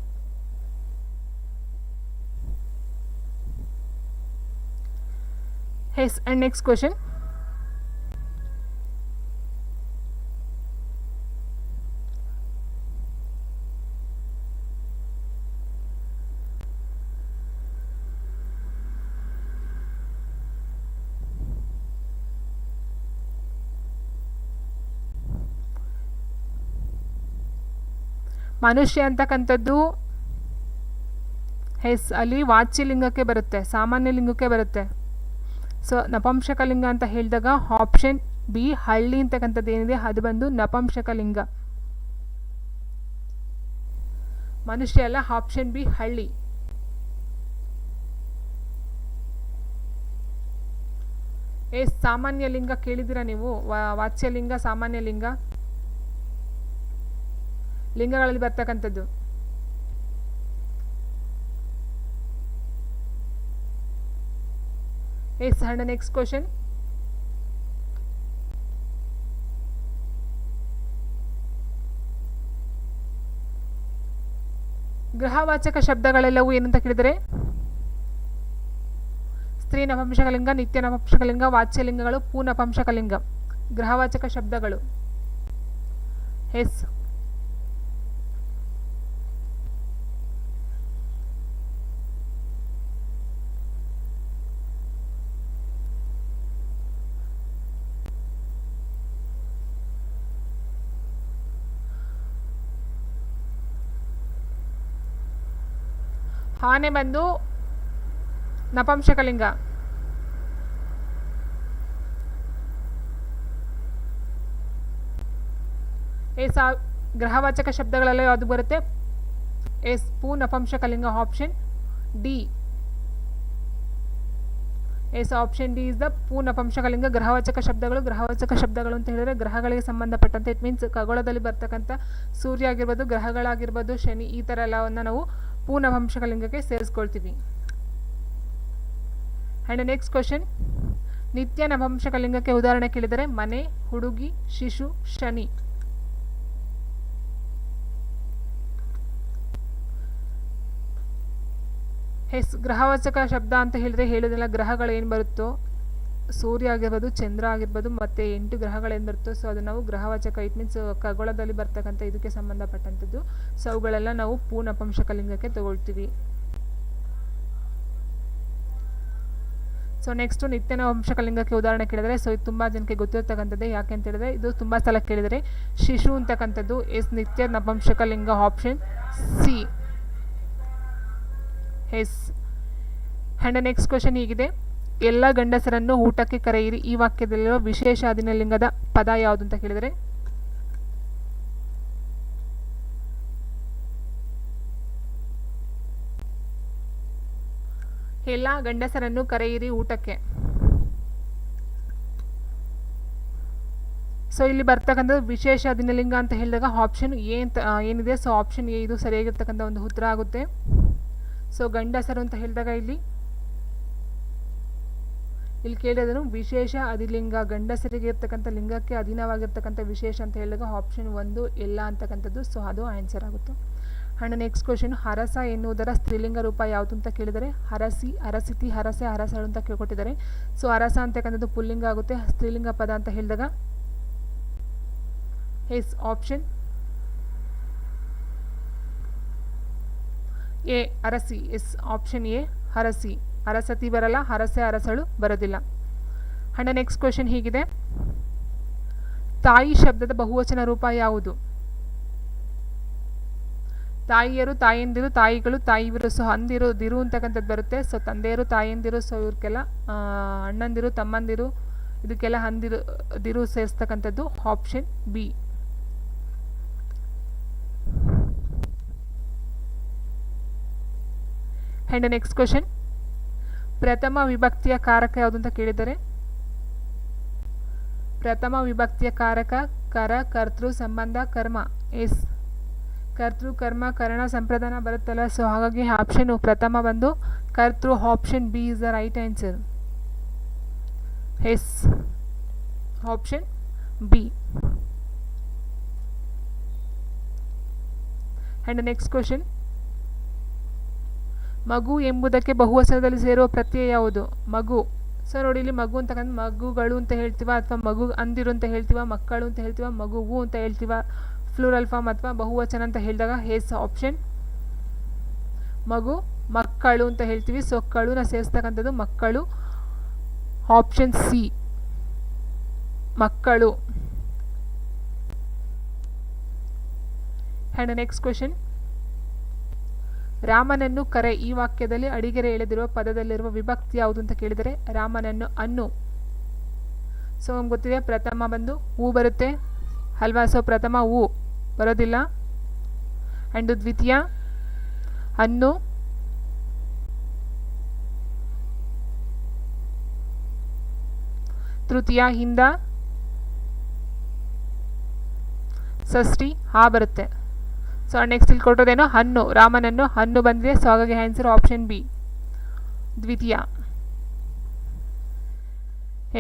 And next question: ಮನುಷ್ಯ ಅಂತಕ್ಕಂಥದ್ದು ಅಲ್ಲಿ ವಾಚ್ಯಲಿಂಗಕ್ಕೆ ಬರುತ್ತೆ, ಸಾಮಾನ್ಯ ಲಿಂಗಕ್ಕೆ ಬರುತ್ತೆ. ಸೊ ನಪುಂಸಕಲಿಂಗ ಅಂತ ಹೇಳಿದಾಗ ಆಪ್ಷನ್ ಬಿ, ಹಳ್ಳಿ ಅಂತಕ್ಕಂಥದ್ದು ಏನಿದೆ ಅದು ಬಂದು ನಪುಂಸಕಲಿಂಗ. ಮನುಷ್ಯ ಅಲ್ಲ, ಆಪ್ಷನ್ ಬಿ, ಹಳ್ಳಿ. ಸಾಮಾನ್ಯ ಲಿಂಗ ಕೇಳಿದ್ದೀರಾ ನೀವು? ವಾಚ್ಯಲಿಂಗ, ಸಾಮಾನ್ಯ ಲಿಂಗ, ಲಿಂಗಗಳಲ್ಲಿ ಬರ್ತಕ್ಕಂಥದ್ದು. And the next question: ಗೃಹವಾಚಕ ಶಬ್ದಗಳೆಲ್ಲವೂ ಏನಂತ ಕೇಳಿದರೆ ಸ್ತ್ರೀ ನಪುಂಸಕಲಿಂಗ, ನಿತ್ಯ ನಪುಂಸಕಲಿಂಗ, ವಾಚ್ಯಲಿಂಗಗಳು, ಪೂನಪುಂಸಕಲಿಂಗ. ಗೃಹವಾಚಕ ಶಬ್ದಗಳು ಆನೆ ಬಂದು ನಪುಂಸಕಲಿಂಗ. ಗೃಹವಾಚಕ ಶಬ್ದಗಳೆಲ್ಲ ಯಾವುದು ಬರುತ್ತೆ? ಪೂ ನಪುಂಸಕಲಿಂಗ. Option D. Option D is the ಪೂ ನಪುಂಸಕಲಿಂಗ. ಗೃಹವಾಚಕ ಶಬ್ದಗಳು ಅಂತ ಹೇಳಿದ್ರೆ ಗ್ರಹಗಳಿಗೆ ಸಂಬಂಧಪಟ್ಟಂತೆ, ಇಟ್ ಮೀನ್ಸ್ ಖಗೋಳದಲ್ಲಿ ಬರ್ತಕ್ಕಂಥ ಸೂರ್ಯ ಆಗಿರ್ಬೋದು, ಗ್ರಹಗಳಾಗಿರ್ಬೋದು, ಶನಿ, ಈ ಥರ ಎಲ್ಲವನ್ನು ನಾವು ಪೂನಪುಂಸಕಲಿಂಗಕ್ಕೆ ಸೇರಿಸ್ಕೊಳ್ತೀವಿ. ಆ್ಯಂಡ್ ನೆಕ್ಸ್ಟ್ ಕ್ವಶನ್: ನಿತ್ಯ ನಪುಂಸಕಲಿಂಗಕ್ಕೆ ಉದಾಹರಣೆ ಕೇಳಿದರೆ ಮನೆ, ಹುಡುಗಿ, ಶಿಶು, ಶನಿ. ಎಸ್ ಗ್ರಹವಾಚಕ ಶಬ್ದ ಅಂತ ಹೇಳಿದ್ರೆ ಹೇಳೋದಿಲ್ಲ, ಗ್ರಹಗಳು ಏನು ಬರುತ್ತೋ ಸೂರ್ಯ ಆಗಿರ್ಬೋದು, ಚಂದ್ರ ಆಗಿರ್ಬೋದು, ಮತ್ತು 8 ಗ್ರಹಗಳೇನು ಬರುತ್ತೋ ಸೊ ಅದು ನಾವು ಗ್ರಹವಾಚಕ, ಇಟ್ ಮೀನ್ಸ್ ಖಗೋಳದಲ್ಲಿ ಬರ್ತಕ್ಕಂಥ ಇದಕ್ಕೆ ಸಂಬಂಧಪಟ್ಟಂಥದ್ದು. ಸೊ ಅವುಗಳೆಲ್ಲ ನಾವು ಪೂರ್ಣಪಂಶಕಲಿಂಗಕ್ಕೆ ತಗೊಳ್ತೀವಿ. ಸೊ ನೆಕ್ಸ್ಟು ನಿತ್ಯ ನಪುಂಸಕಲಿಂಗಕ್ಕೆ ಉದಾಹರಣೆ ಕೇಳಿದರೆ, ಸೊ ಇದು ತುಂಬ ಜನಕ್ಕೆ ಗೊತ್ತಿರ್ತಕ್ಕಂಥದ್ದೇ. ಯಾಕೆ ಅಂತ ಹೇಳಿದ್ರೆ ಇದು ತುಂಬ ಸಲ ಕೇಳಿದರೆ ಶಿಶು ಅಂತಕ್ಕಂಥದ್ದು ಎಸ್ ನಿತ್ಯ ನಪುಂಸಕಲಿಂಗ, option C yes. And next question ಹೀಗಿದೆ, ಎಲ್ಲ ಗಂಡಸರನ್ನು ಊಟಕ್ಕೆ ಕರೆಯಿರಿ, ಈ ವಾಕ್ಯದಲ್ಲಿರುವ ವಿಶೇಷ ಆದಿನಲಿಂಗದ ಪದ ಯಾವುದು ಅಂತ ಕೇಳಿದರೆ ಎಲ್ಲ ಗಂಡಸರನ್ನು ಕರೆಯಿರಿ ಊಟಕ್ಕೆ. ಸೊ ಇಲ್ಲಿ ಬರ್ತಕ್ಕಂಥದ್ದು ವಿಶೇಷ ಆದಿನಲಿಂಗ ಅಂತ ಹೇಳಿದಾಗ ಆಪ್ಷನ್ ಎ ಅಂತ ಏನಿದೆ, ಸೊ ಆಪ್ಷನ್ ಎ ಇದು ಸರಿಯಾಗಿರ್ತಕ್ಕಂಥ ಒಂದು ಉತ್ತರ ಆಗುತ್ತೆ. ಸೊ ಗಂಡಸರು ಅಂತ ಹೇಳಿದಾಗ ಇಲ್ಲಿ ಕೇಳಿದ್ರು ವಿಶೇಷ ಆದಿಲಿಂಗ, ಗಂಡಸರಿಗೆ ಇರ್ತಕ್ಕಂಥ ಲಿಂಗಕ್ಕೆ ಅಧೀನವಾಗಿರ್ತಕ್ಕಂಥ ವಿಶೇಷ ಅಂತ ಹೇಳಿದಾಗ ಆಪ್ಷನ್ 1 ಎಲ್ಲ ಅಂತಕ್ಕಂಥದ್ದು. ಸೊ ಅದು ಆನ್ಸರ್ ಆಗುತ್ತೆ. ಆ್ಯಂಡ್ ನೆಕ್ಸ್ಟ್ ಕ್ವೆಶನ್, ಹರಸ ಎನ್ನುವುದರ ಸ್ತ್ರೀಲಿಂಗ ರೂಪ ಯಾವುದು ಅಂತ ಕೇಳಿದರೆ ಹರಸಿ, ಹರಸಿತಿ, ಹರಸೆ, ಹರಸಳು ಅಂತ ಕೇಳ್ಕೊಟ್ಟಿದ್ದಾರೆ. ಸೊ ಹರಸ ಅಂತಕ್ಕಂಥದ್ದು ಪುಲ್ಲಿಂಗ ಆಗುತ್ತೆ. ಸ್ತ್ರೀಲಿಂಗ ಪದ ಅಂತ ಹೇಳಿದಾಗ ಎಸ್ ಆಪ್ಷನ್ ಎ ಅರಸಿ. ಎಸ್ ಆಪ್ಷನ್ ಎ ಹರಸಿ. ಹರಸತಿ ಬರಲ್ಲ, ಹರಸೆ ಹರಸಳು ಬರೋದಿಲ್ಲ. ಆ್ಯಂಡ್ ನೆಕ್ಸ್ಟ್ ಕ್ವೆಶನ್ ಹೀಗಿದೆ, ತಾಯಿ ಶಬ್ದದ ಬಹುವಚನ ರೂಪ ಯಾವುದು? ತಾಯಿಯರು, ತಾಯಂದಿರು, ತಾಯಿಗಳು, ತಾಯಿಯರು. ಸೊ ಅಂದಿರು ದಿರು ಅಂತಕ್ಕಂಥದ್ದು ಬರುತ್ತೆ. ಸೊ ತಂದೆಯರು, ತಾಯಂದಿರು, ಸೊ ಇವ್ರಿಗೆಲ್ಲ ಅಣ್ಣಂದಿರು, ತಮ್ಮಂದಿರು, ಇದಕ್ಕೆಲ್ಲ ಹಂದಿರು ದಿರು ಸೇರಿಸ್ತಕ್ಕಂಥದ್ದು option B. And next question, ಪ್ರಥಮ ವಿಭಕ್ತಿಯ ಕಾರಕ ಯಾವುದು ಅಂತ ಕೇಳಿದರೆ ಪ್ರಥಮ ವಿಭಕ್ತಿಯ ಕಾರಕ ಕರ, ಕರ್ತೃ, ಸಂಬಂಧ, ಕರ್ಮ. ಎಸ್ ಕರ್ತೃ, ಕರ್ಮ, ಕರಣ, ಸಂಪ್ರದಾನ ಬರುತ್ತಲ್ಲ. ಸೊ ಹಾಗಾಗಿ ಆಪ್ಷನ್ ಪ್ರಥಮ ಬಂದು ಕರ್ತೃ, option B is the right answer. Yes option B. And next question, ಮಗು ಎಂಬುದಕ್ಕೆ ಬಹುವಚನದಲ್ಲಿ ಸೇರುವ ಪ್ರತ್ಯಯ ಯಾವುದು? ಮಗು. ಸೊ ನೋಡಿ ಇಲ್ಲಿ ಮಗು ಅಂತಕ್ಕಂಥ ಮಗುಗಳು ಅಂತ ಹೇಳ್ತೀವ, ಅಥವಾ ಮಗು ಅಂದಿರು ಅಂತ ಹೇಳ್ತೀವ, ಮಕ್ಕಳು ಅಂತ ಹೇಳ್ತೀವ, ಮಗುವು ಅಂತ ಹೇಳ್ತೀವ, ಫ್ಲೂರಲ್ ಫಾರ್ಮ್ ಅಥವಾ ಬಹುವಚನ ಅಂತ ಹೇಳಿದಾಗ ಎಸ್ ಆಪ್ಷನ್ ಮಗು, ಮಕ್ಕಳು ಅಂತ ಹೇಳ್ತೀವಿ. ಸೊ ಕಳುನ ಸೇರಿಸ್ತಕ್ಕಂಥದ್ದು ಮಕ್ಕಳು, ಆಪ್ಷನ್ ಸಿ ಮಕ್ಕಳು. ಆ್ಯಂಡ್ ನೆಕ್ಸ್ಟ್ ಕ್ವೆಶನ್, ರಾಮನನ್ನು ಕರೆ, ಈ ವಾಕ್ಯದಲ್ಲಿ ಅಡಿಗೆರೆ ಎಳೆದಿರುವ ಪದದಲ್ಲಿರುವ ವಿಭಕ್ತಿ ಯಾವುದು ಅಂತ ಕೇಳಿದರೆ ರಾಮನನ್ನು ಅನ್ನು. ಸೊ ನಮ್ಗೆ ಗೊತ್ತಿದೆ ಪ್ರಥಮ ಬಂದು ಹೂ ಬರುತ್ತೆ ಅಲ್ವಾ. ಸೊ ಪ್ರಥಮ ಹೂ ಬರೋದಿಲ್ಲ. ಆ್ಯಂಡ್ ದ್ವಿತೀಯ ಅನ್ನು, ತೃತೀಯ ಹಿಂದ, ಷಷ್ಠಿ ಹಾ ಬರುತ್ತೆ. ಸೊ ನೆಕ್ಸ್ಟ್ ಇಲ್ಲಿ ಕೊಟ್ಟೋದೇನೋ ಹಣ್ಣು, ರಾಮನನ್ನು ಹಣ್ಣು ಬಂದಿದೆ. ಸೊ ಹಾಗಾಗಿ ಆನ್ಸರ್ ಆಪ್ಷನ್ ಬಿ ದ್ವಿತೀಯ.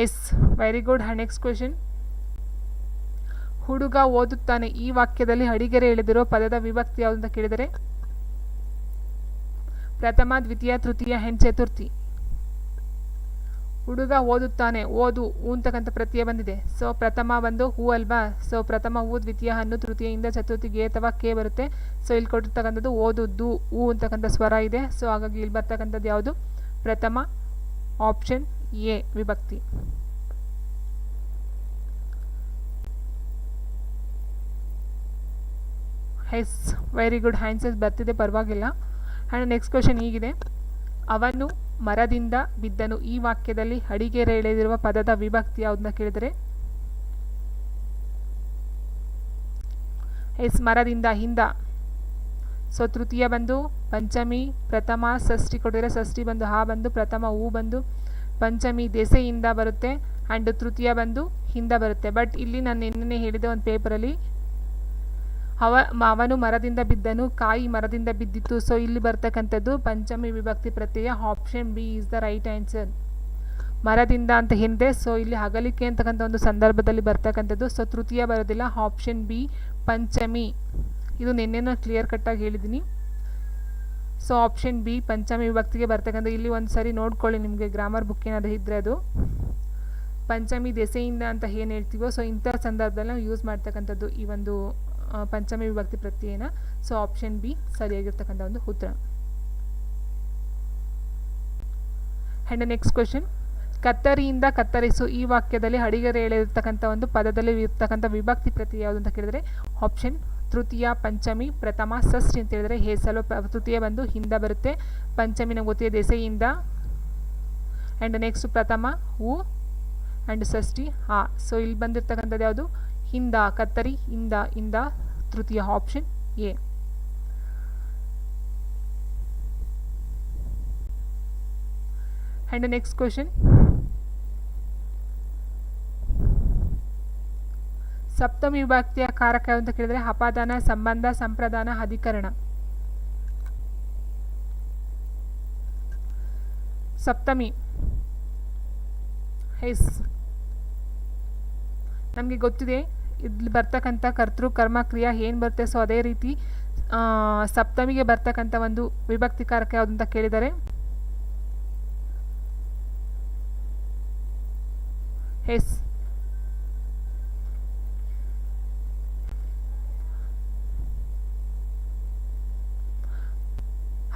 S very good. Next question, ಹುಡುಗ ಓದುತ್ತಾನೆ, ಈ ವಾಕ್ಯದಲ್ಲಿ ಅಡಿಗೆರೆ ಎಳೆದಿರೋ ಪದದ ವಿಭಕ್ತಿ ಯಾವುದು ಅಂತ ಕೇಳಿದರೆ ಪ್ರಥಮ, ದ್ವಿತೀಯ, ತೃತೀಯ, ಆ್ಯಂಡ್ ಚತುರ್ಥಿ. ಹುಡುಗ ಓದುತ್ತಾನೆ, ಓದು ಹೂ ಅಂತಕ್ಕಂಥ ಪ್ರತ್ಯಯ ಬಂದಿದೆ. ಸೊ ಪ್ರಥಮ ಬಂದು ಹೂ ಅಲ್ವಾ. ಸೊ ಪ್ರಥಮ ಹೂ, ದ್ವಿತೀಯ ಹಣ್ಣು, ತೃತೀಯದಿಂದ ಚತುರ್ಥಿಗೆ ಅಥವಾ ಕೆ ಬರುತ್ತೆ. ಸೊ ಇಲ್ಲಿ ಕೊಟ್ಟಿರ್ತಕ್ಕಂಥದ್ದು ಓದುದ್ದು ಹೂ ಅಂತಕ್ಕಂಥ ಸ್ವರ ಇದೆ. ಸೊ ಹಾಗಾಗಿ ಇಲ್ಲಿ ಬರ್ತಕ್ಕಂಥದ್ದು ಯಾವುದು? ಪ್ರಥಮ, ಆಪ್ಷನ್ ಎ ವಿಭಕ್ತಿ. S very good. ಆನ್ಸರ್ಸ್ ಬರ್ತಿದೆ, ಪರವಾಗಿಲ್ಲ. ಆ್ಯಂಡ್ ನೆಕ್ಸ್ಟ್ ಕ್ವೆಶನ್ ಹೀಗಿದೆ, ಅವನು ಮರದಿಂದ ಬಿದ್ದನು, ಈ ವಾಕ್ಯದಲ್ಲಿ ಅಡಿಗೆರೆ ಎಳೆದಿರುವ ಪದದ ವಿಭಕ್ತಿ ಯಾವುದನ್ನ ಕೇಳಿದರೆ ಎಸ್ ಮರದಿಂದ ಹಿಂದ. ಸೊ ತೃತೀಯ ಬಂದು ಪಂಚಮಿ, ಪ್ರಥಮ, ಷಷ್ಠಿ ಕೊಟ್ಟಿದ್ರೆ ಷಷ್ಠಿ ಬಂದು ಹಾ ಬಂದು, ಪ್ರಥಮ ಹೂ ಬಂದು, ಪಂಚಮಿ ದೆಸೆಯಿಂದ ಬರುತ್ತೆ, ಆ್ಯಂಡ್ ತೃತೀಯ ಬಂದು ಹಿಂದ ಬರುತ್ತೆ. ಬಟ್ ಇಲ್ಲಿ ನಾನು ನಿನ್ನೆ ಹೇಳಿದೆ ಒಂದು ಪೇಪರಲ್ಲಿ ಅವನು ಮರದಿಂದ ಬಿದ್ದನು, ಕಾಯಿ ಮರದಿಂದ ಬಿದ್ದಿತ್ತು. ಸೊ ಇಲ್ಲಿ ಬರ್ತಕ್ಕಂಥದ್ದು ಪಂಚಮಿ ವಿಭಕ್ತಿ ಪ್ರತ್ಯಯ, option B is the right answer. ಮರದಿಂದ ಅಂತ ಹಿಂದೆ. ಸೊ ಇಲ್ಲಿ ಅಗಲಿಕೆ ಅಂತಕ್ಕಂಥ ಒಂದು ಸಂದರ್ಭದಲ್ಲಿ ಬರ್ತಕ್ಕಂಥದ್ದು. ಸೊ ತೃತೀಯ ಬರೋದಿಲ್ಲ, ಆಪ್ಷನ್ ಬಿ ಪಂಚಮಿ. ಇದು ನಿನ್ನೆನೂ ಕ್ಲಿಯರ್ ಕಟ್ಟಾಗಿ ಹೇಳಿದ್ದೀನಿ. ಸೊ ಆಪ್ಷನ್ ಬಿ ಪಂಚಮಿ ವಿಭಕ್ತಿಗೆ ಬರ್ತಕ್ಕಂಥ. ಇಲ್ಲಿ ಒಂದು ಸರಿ ನೋಡ್ಕೊಳ್ಳಿ, ನಿಮಗೆ ಗ್ರಾಮರ್ ಬುಕ್ ಏನಾದರೂ ಇದ್ದರೆ ಅದು ಪಂಚಮಿ ದೆಸೆಯಿಂದ ಅಂತ ಏನು ಹೇಳ್ತೀವೋ, ಸೊ ಇಂಥ ಸಂದರ್ಭದಲ್ಲಿ ನಾವು ಯೂಸ್ ಮಾಡ್ತಕ್ಕಂಥದ್ದು ಈ ಒಂದು ಪಂಚಮಿ ವಿಭಕ್ತಿ ಪ್ರತ್ಯಯನ. ಸೊ ಆಪ್ಷನ್ ಬಿ ಸರಿಯಾಗಿರ್ತಕ್ಕಂಥ ಒಂದು ಉತ್ತರ. ಆ್ಯಂಡ್ ನೆಕ್ಸ್ಟ್ ಕ್ವೆಶನ್, ಕತ್ತರಿಯಿಂದ ಕತ್ತರಿಸು ಈ ವಾಕ್ಯದಲ್ಲಿ ಅಡಿಗೆರೆ ಹೇಳಿರ್ತಕ್ಕಂಥ ಒಂದು ಪದದಲ್ಲಿ ಇರ್ತಕ್ಕಂಥ ವಿಭಕ್ತಿ ಪ್ರತ್ಯಯ ಯಾವುದು ಅಂತ ಕೇಳಿದರೆ ಆಪ್ಷನ್ ತೃತೀಯ, ಪಂಚಮಿ, ಪ್ರಥಮ, ಷಷ್ಠಿ ಅಂತ ಹೇಳಿದರೆ ಹೇಸಲು ತೃತೀಯ ಬಂದು ಹಿಂದ ಬರುತ್ತೆ, ಪಂಚಮಿ ನಮ್ಗೆ ಗೊತ್ತಿದೆ ದೆಸೆಯಿಂದ, ಆ್ಯಂಡ್ ನೆಕ್ಸ್ಟ್ ಪ್ರಥಮ ಹೂ ಆ್ಯಂಡ್ ಷಷ್ಠಿ ಆ. ಸೊ ಇಲ್ಲಿ ಬಂದಿರ್ತಕ್ಕಂಥದ್ದು ಯಾವುದು ಹಿಂದ, ಕತ್ತರಿ ಹಿಂದ, ಇಂದ ತೃತೀಯ, option A. And next question, ಸಪ್ತಮಿ ವಿಭಕ್ತಿಯ ಕಾರಕ ಅಂತ ಕೇಳಿದರೆ ಅಪಾದಾನ, ಸಂಬಂಧ, ಸಂಪ್ರದಾನ, ಅಧಿಕರಣ. ಸಪ್ತಮಿ ಎಸ್ ನಮಗೆ ಗೊತ್ತಿದೆ, ಇಲ್ಲಿ ಬರ್ತಕ್ಕಂಥ ಕರ್ತೃ ಕರ್ಮ ಕ್ರಿಯಾ ಏನು ಬರುತ್ತೆ. ಸೊ ಅದೇ ರೀತಿ ಸಪ್ತಮಿಗೆ ಬರ್ತಕ್ಕಂಥ ಒಂದು ವಿಭಕ್ತಿ ಕಾರಕ ಯಾವುದು ಅಂತ ಕೇಳಿದರೆ ಎಸ್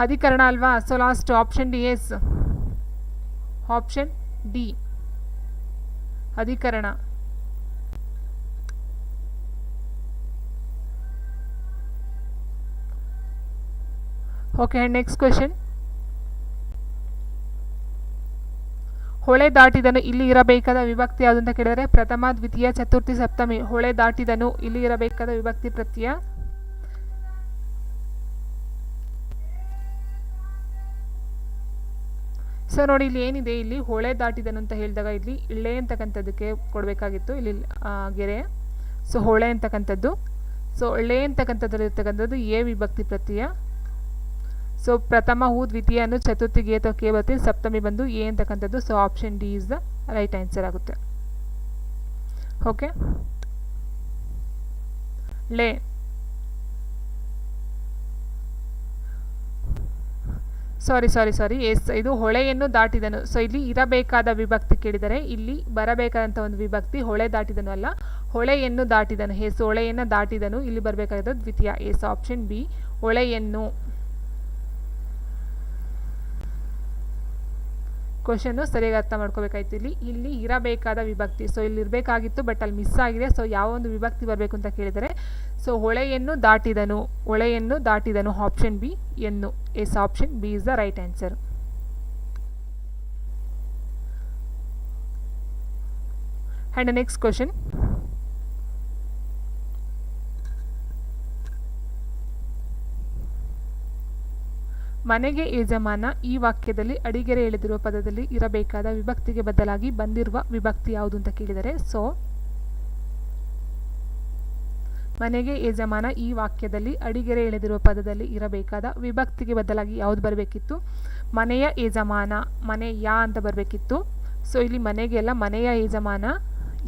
ಅಧಿಕರಣ ಅಲ್ವಾ. So last option D yes, option D ಅಧಿಕರಣ. ಓಕೆ, ನೆಕ್ಸ್ಟ್ ಕ್ವೆಶನ್, ಹೊಳೆ ದಾಟಿದನು ಇಲ್ಲಿ ಇರಬೇಕಾದ ವಿಭಕ್ತಿ ಯಾವುದು ಅಂತ ಕೇಳಿದರೆ ಪ್ರಥಮ, ದ್ವಿತೀಯ, ಚತುರ್ಥಿ, ಸಪ್ತಮಿ. ಹೊಳೆ ದಾಟಿದನು ಇಲ್ಲಿ ಇರಬೇಕಾದ ವಿಭಕ್ತಿ ಪ್ರತ್ಯಯ ಸೊ ನೋಡಿ ಇಲ್ಲಿ ಏನಿದೆ, ಇಲ್ಲಿ ಹೊಳೆ ದಾಟಿದನು ಅಂತ ಹೇಳಿದಾಗ ಇಲ್ಲಿ ಇಳ್ಳೆ ಅಂತಕ್ಕಂಥದ್ದಕ್ಕೆ ಕೊಡಬೇಕಾಗಿತ್ತು, ಇಲ್ಲಿ ಗೆರೆ. ಸೊ ಹೊಳೆ ಅಂತಕ್ಕಂಥದ್ದು, ಸೊ ಎಳೆ ಅಂತಕ್ಕಂಥದ್ರಲ್ಲಿ ಇರ್ತಕ್ಕಂಥದ್ದು ಎ ವಿಭಕ್ತಿ ಪ್ರತ್ಯಯ. ಸೊ ಪ್ರಥಮ ಹೂ, ದ್ವಿತೀಯನು, ಚತುರ್ಥಿಗೆ ಅಥವಾ ಕೆ ಬರ್ತೀನಿ, ಸಪ್ತಮಿ ಬಂದು ಎ ಅಂತಕ್ಕಂಥದ್ದು. So option D is the right answer ಆಗುತ್ತೆ. ಓಕೆ, ಲೇ ಸಾರಿ ಎಸ್, ಇದು ಹೊಳೆಯನ್ನು ದಾಟಿದನು. ಸೊ ಇಲ್ಲಿ ಇರಬೇಕಾದ ವಿಭಕ್ತಿ ಕೇಳಿದರೆ ಇಲ್ಲಿ ಬರಬೇಕಾದಂಥ ಒಂದು ವಿಭಕ್ತಿ ಹೊಳೆ ದಾಟಿದನು ಅಲ್ಲ, ಹೊಳೆಯನ್ನು ದಾಟಿದನು. ಎಸ್, ಹೊಳೆಯನ್ನು ದಾಟಿದನು, ಇಲ್ಲಿ ಬರಬೇಕಾದ ದ್ವಿತೀಯ. ಎಸ್, ಆಪ್ಷನ್ ಬಿ ಹೊಳೆಯನ್ನು. ಕ್ವಶನ್ನು ಸರಿಯಾಗಿ ಅರ್ಥ ಮಾಡ್ಕೋಬೇಕಾಯ್ತು. ಇಲ್ಲಿ ಇರಬೇಕಾದ ವಿಭಕ್ತಿ, ಸೊ ಇಲ್ಲಿ ಇರಬೇಕಾಗಿತ್ತು ಬಟ್ ಅಲ್ಲಿ ಮಿಸ್ ಆಗಿದೆ. ಸೊ ಯಾವ ಒಂದು ವಿಭಕ್ತಿ ಬರಬೇಕು ಅಂತ ಕೇಳಿದರೆ ಸೊ ಹೊಳೆಯನ್ನು ದಾಟಿದನು, ಹೊಳೆಯನ್ನು ದಾಟಿದನು, ಆಪ್ಷನ್ ಬಿ ಎನ್ನು. Yes, option B is the right answer. And next question, ಮನೆಗೆ ಯಜಮಾನ ಈ ವಾಕ್ಯದಲ್ಲಿ ಅಡಿಗೆರೆ ಎಳೆದಿರುವ ಪದದಲ್ಲಿ ಇರಬೇಕಾದ ವಿಭಕ್ತಿಗೆ ಬದಲಾಗಿ ಬಂದಿರುವ ವಿಭಕ್ತಿ ಯಾವುದು ಅಂತ ಕೇಳಿದರೆ ಸೊ ಮನೆಗೆ ಯಜಮಾನ ಈ ವಾಕ್ಯದಲ್ಲಿ ಅಡಿಗೆರೆ ಎಳೆದಿರುವ ಪದದಲ್ಲಿ ಇರಬೇಕಾದ ವಿಭಕ್ತಿಗೆ ಬದಲಾಗಿ ಯಾವುದು ಬರಬೇಕಿತ್ತು? ಮನೆಯ ಯಜಮಾನ, ಮನೆ ಯಾ ಅಂತ ಬರಬೇಕಿತ್ತು. ಸೊ ಇಲ್ಲಿ ಮನೆಗೆ ಎಲ್ಲ ಮನೆಯ ಯಜಮಾನ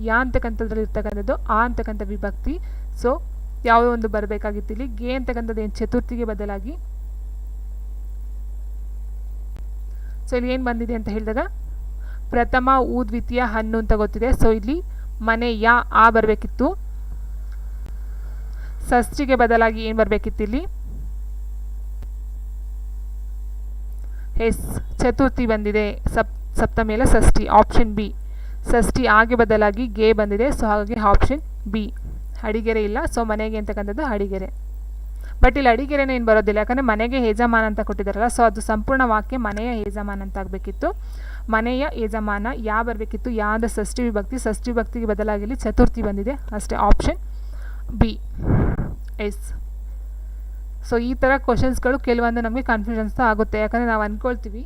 ಯಾ ಅಂತಕ್ಕಂಥದ್ರಲ್ಲಿ ಇರ್ತಕ್ಕಂಥದ್ದು ಆ ಅಂತಕ್ಕಂಥ ವಿಭಕ್ತಿ. ಸೊ ಯಾವುದೋ ಒಂದು ಬರಬೇಕಾಗಿತ್ತು. ಇಲ್ಲಿ ಗೆ ಅಂತಕ್ಕಂಥದ್ದು ಏನು ಚತುರ್ಥಿಗೆ ಬದಲಾಗಿ ಸೊ ಇಲ್ಲಿ ಏನು ಬಂದಿದೆ ಅಂತ ಹೇಳಿದಾಗ ಪ್ರಥಮ ಊ ದ್ವಿತೀಯ ಹಣ್ಣು ಅಂತ ಗೊತ್ತಿದೆ. ಸೊ ಇಲ್ಲಿ ಮನೆ ಯಾ ಆ ಬರಬೇಕಿತ್ತು. ಷಷ್ಠಿಗೆ ಬದಲಾಗಿ ಏನು ಬರಬೇಕಿತ್ತು ಇಲ್ಲಿ? ಎಸ್, ಚತುರ್ಥಿ ಬಂದಿದೆ. ಸಪ್ತಮಿಯಲ್ಲ ಷಷ್ಠಿ, ಆಪ್ಷನ್ ಬಿ. ಷಷ್ಠಿ ಆಗೆ ಬದಲಾಗಿ ಗೆ ಬಂದಿದೆ. ಸೊ ಹಾಗಾಗಿ ಆಪ್ಷನ್ ಬಿ. ಅಡಿಗೆರೆ ಇಲ್ಲ, ಸೊ ಮನೆಗೆ ಅಂತಕ್ಕಂಥದ್ದು ಅಡಿಗೆರೆ. ಬಟ್ ಇಲ್ಲಿ ಅಡಿಗೆರೆನೇ ಏನು ಬರೋದಿಲ್ಲ, ಯಾಕಂದರೆ ಮನೆಗೆ ಯಜಮಾನ ಅಂತ ಕೊಟ್ಟಿದ್ದಾರಲ್ಲ. ಸೊ ಅದು ಸಂಪೂರ್ಣ ವಾಕ್ಯ ಮನೆಯ ಯಜಮಾನ ಅಂತ ಆಗಬೇಕಿತ್ತು. ಮನೆಯ ಯಜಮಾನ ಯಾ ಬರಬೇಕಿತ್ತು. ಯಾದ ಷಷ್ಠಿ ವಿಭಕ್ತಿ, ಷಷ್ಠಿ ವಿಭಕ್ತಿಗೆ ಬದಲಾಗಿ ಚತುರ್ಥಿ ಬಂದಿದೆ ಅಷ್ಟೇ, ಆಪ್ಷನ್ ಬಿ. ಎಸ್. ಸೊ ಈ ಥರ ಕ್ವಶನ್ಸ್ಗಳು ಕೆಲವೊಂದು ನಮಗೆ ಕನ್ಫ್ಯೂಷನ್ಸ್ ಆಗುತ್ತೆ, ಯಾಕಂದರೆ ನಾವು ಅಂದ್ಕೊಳ್ತೀವಿ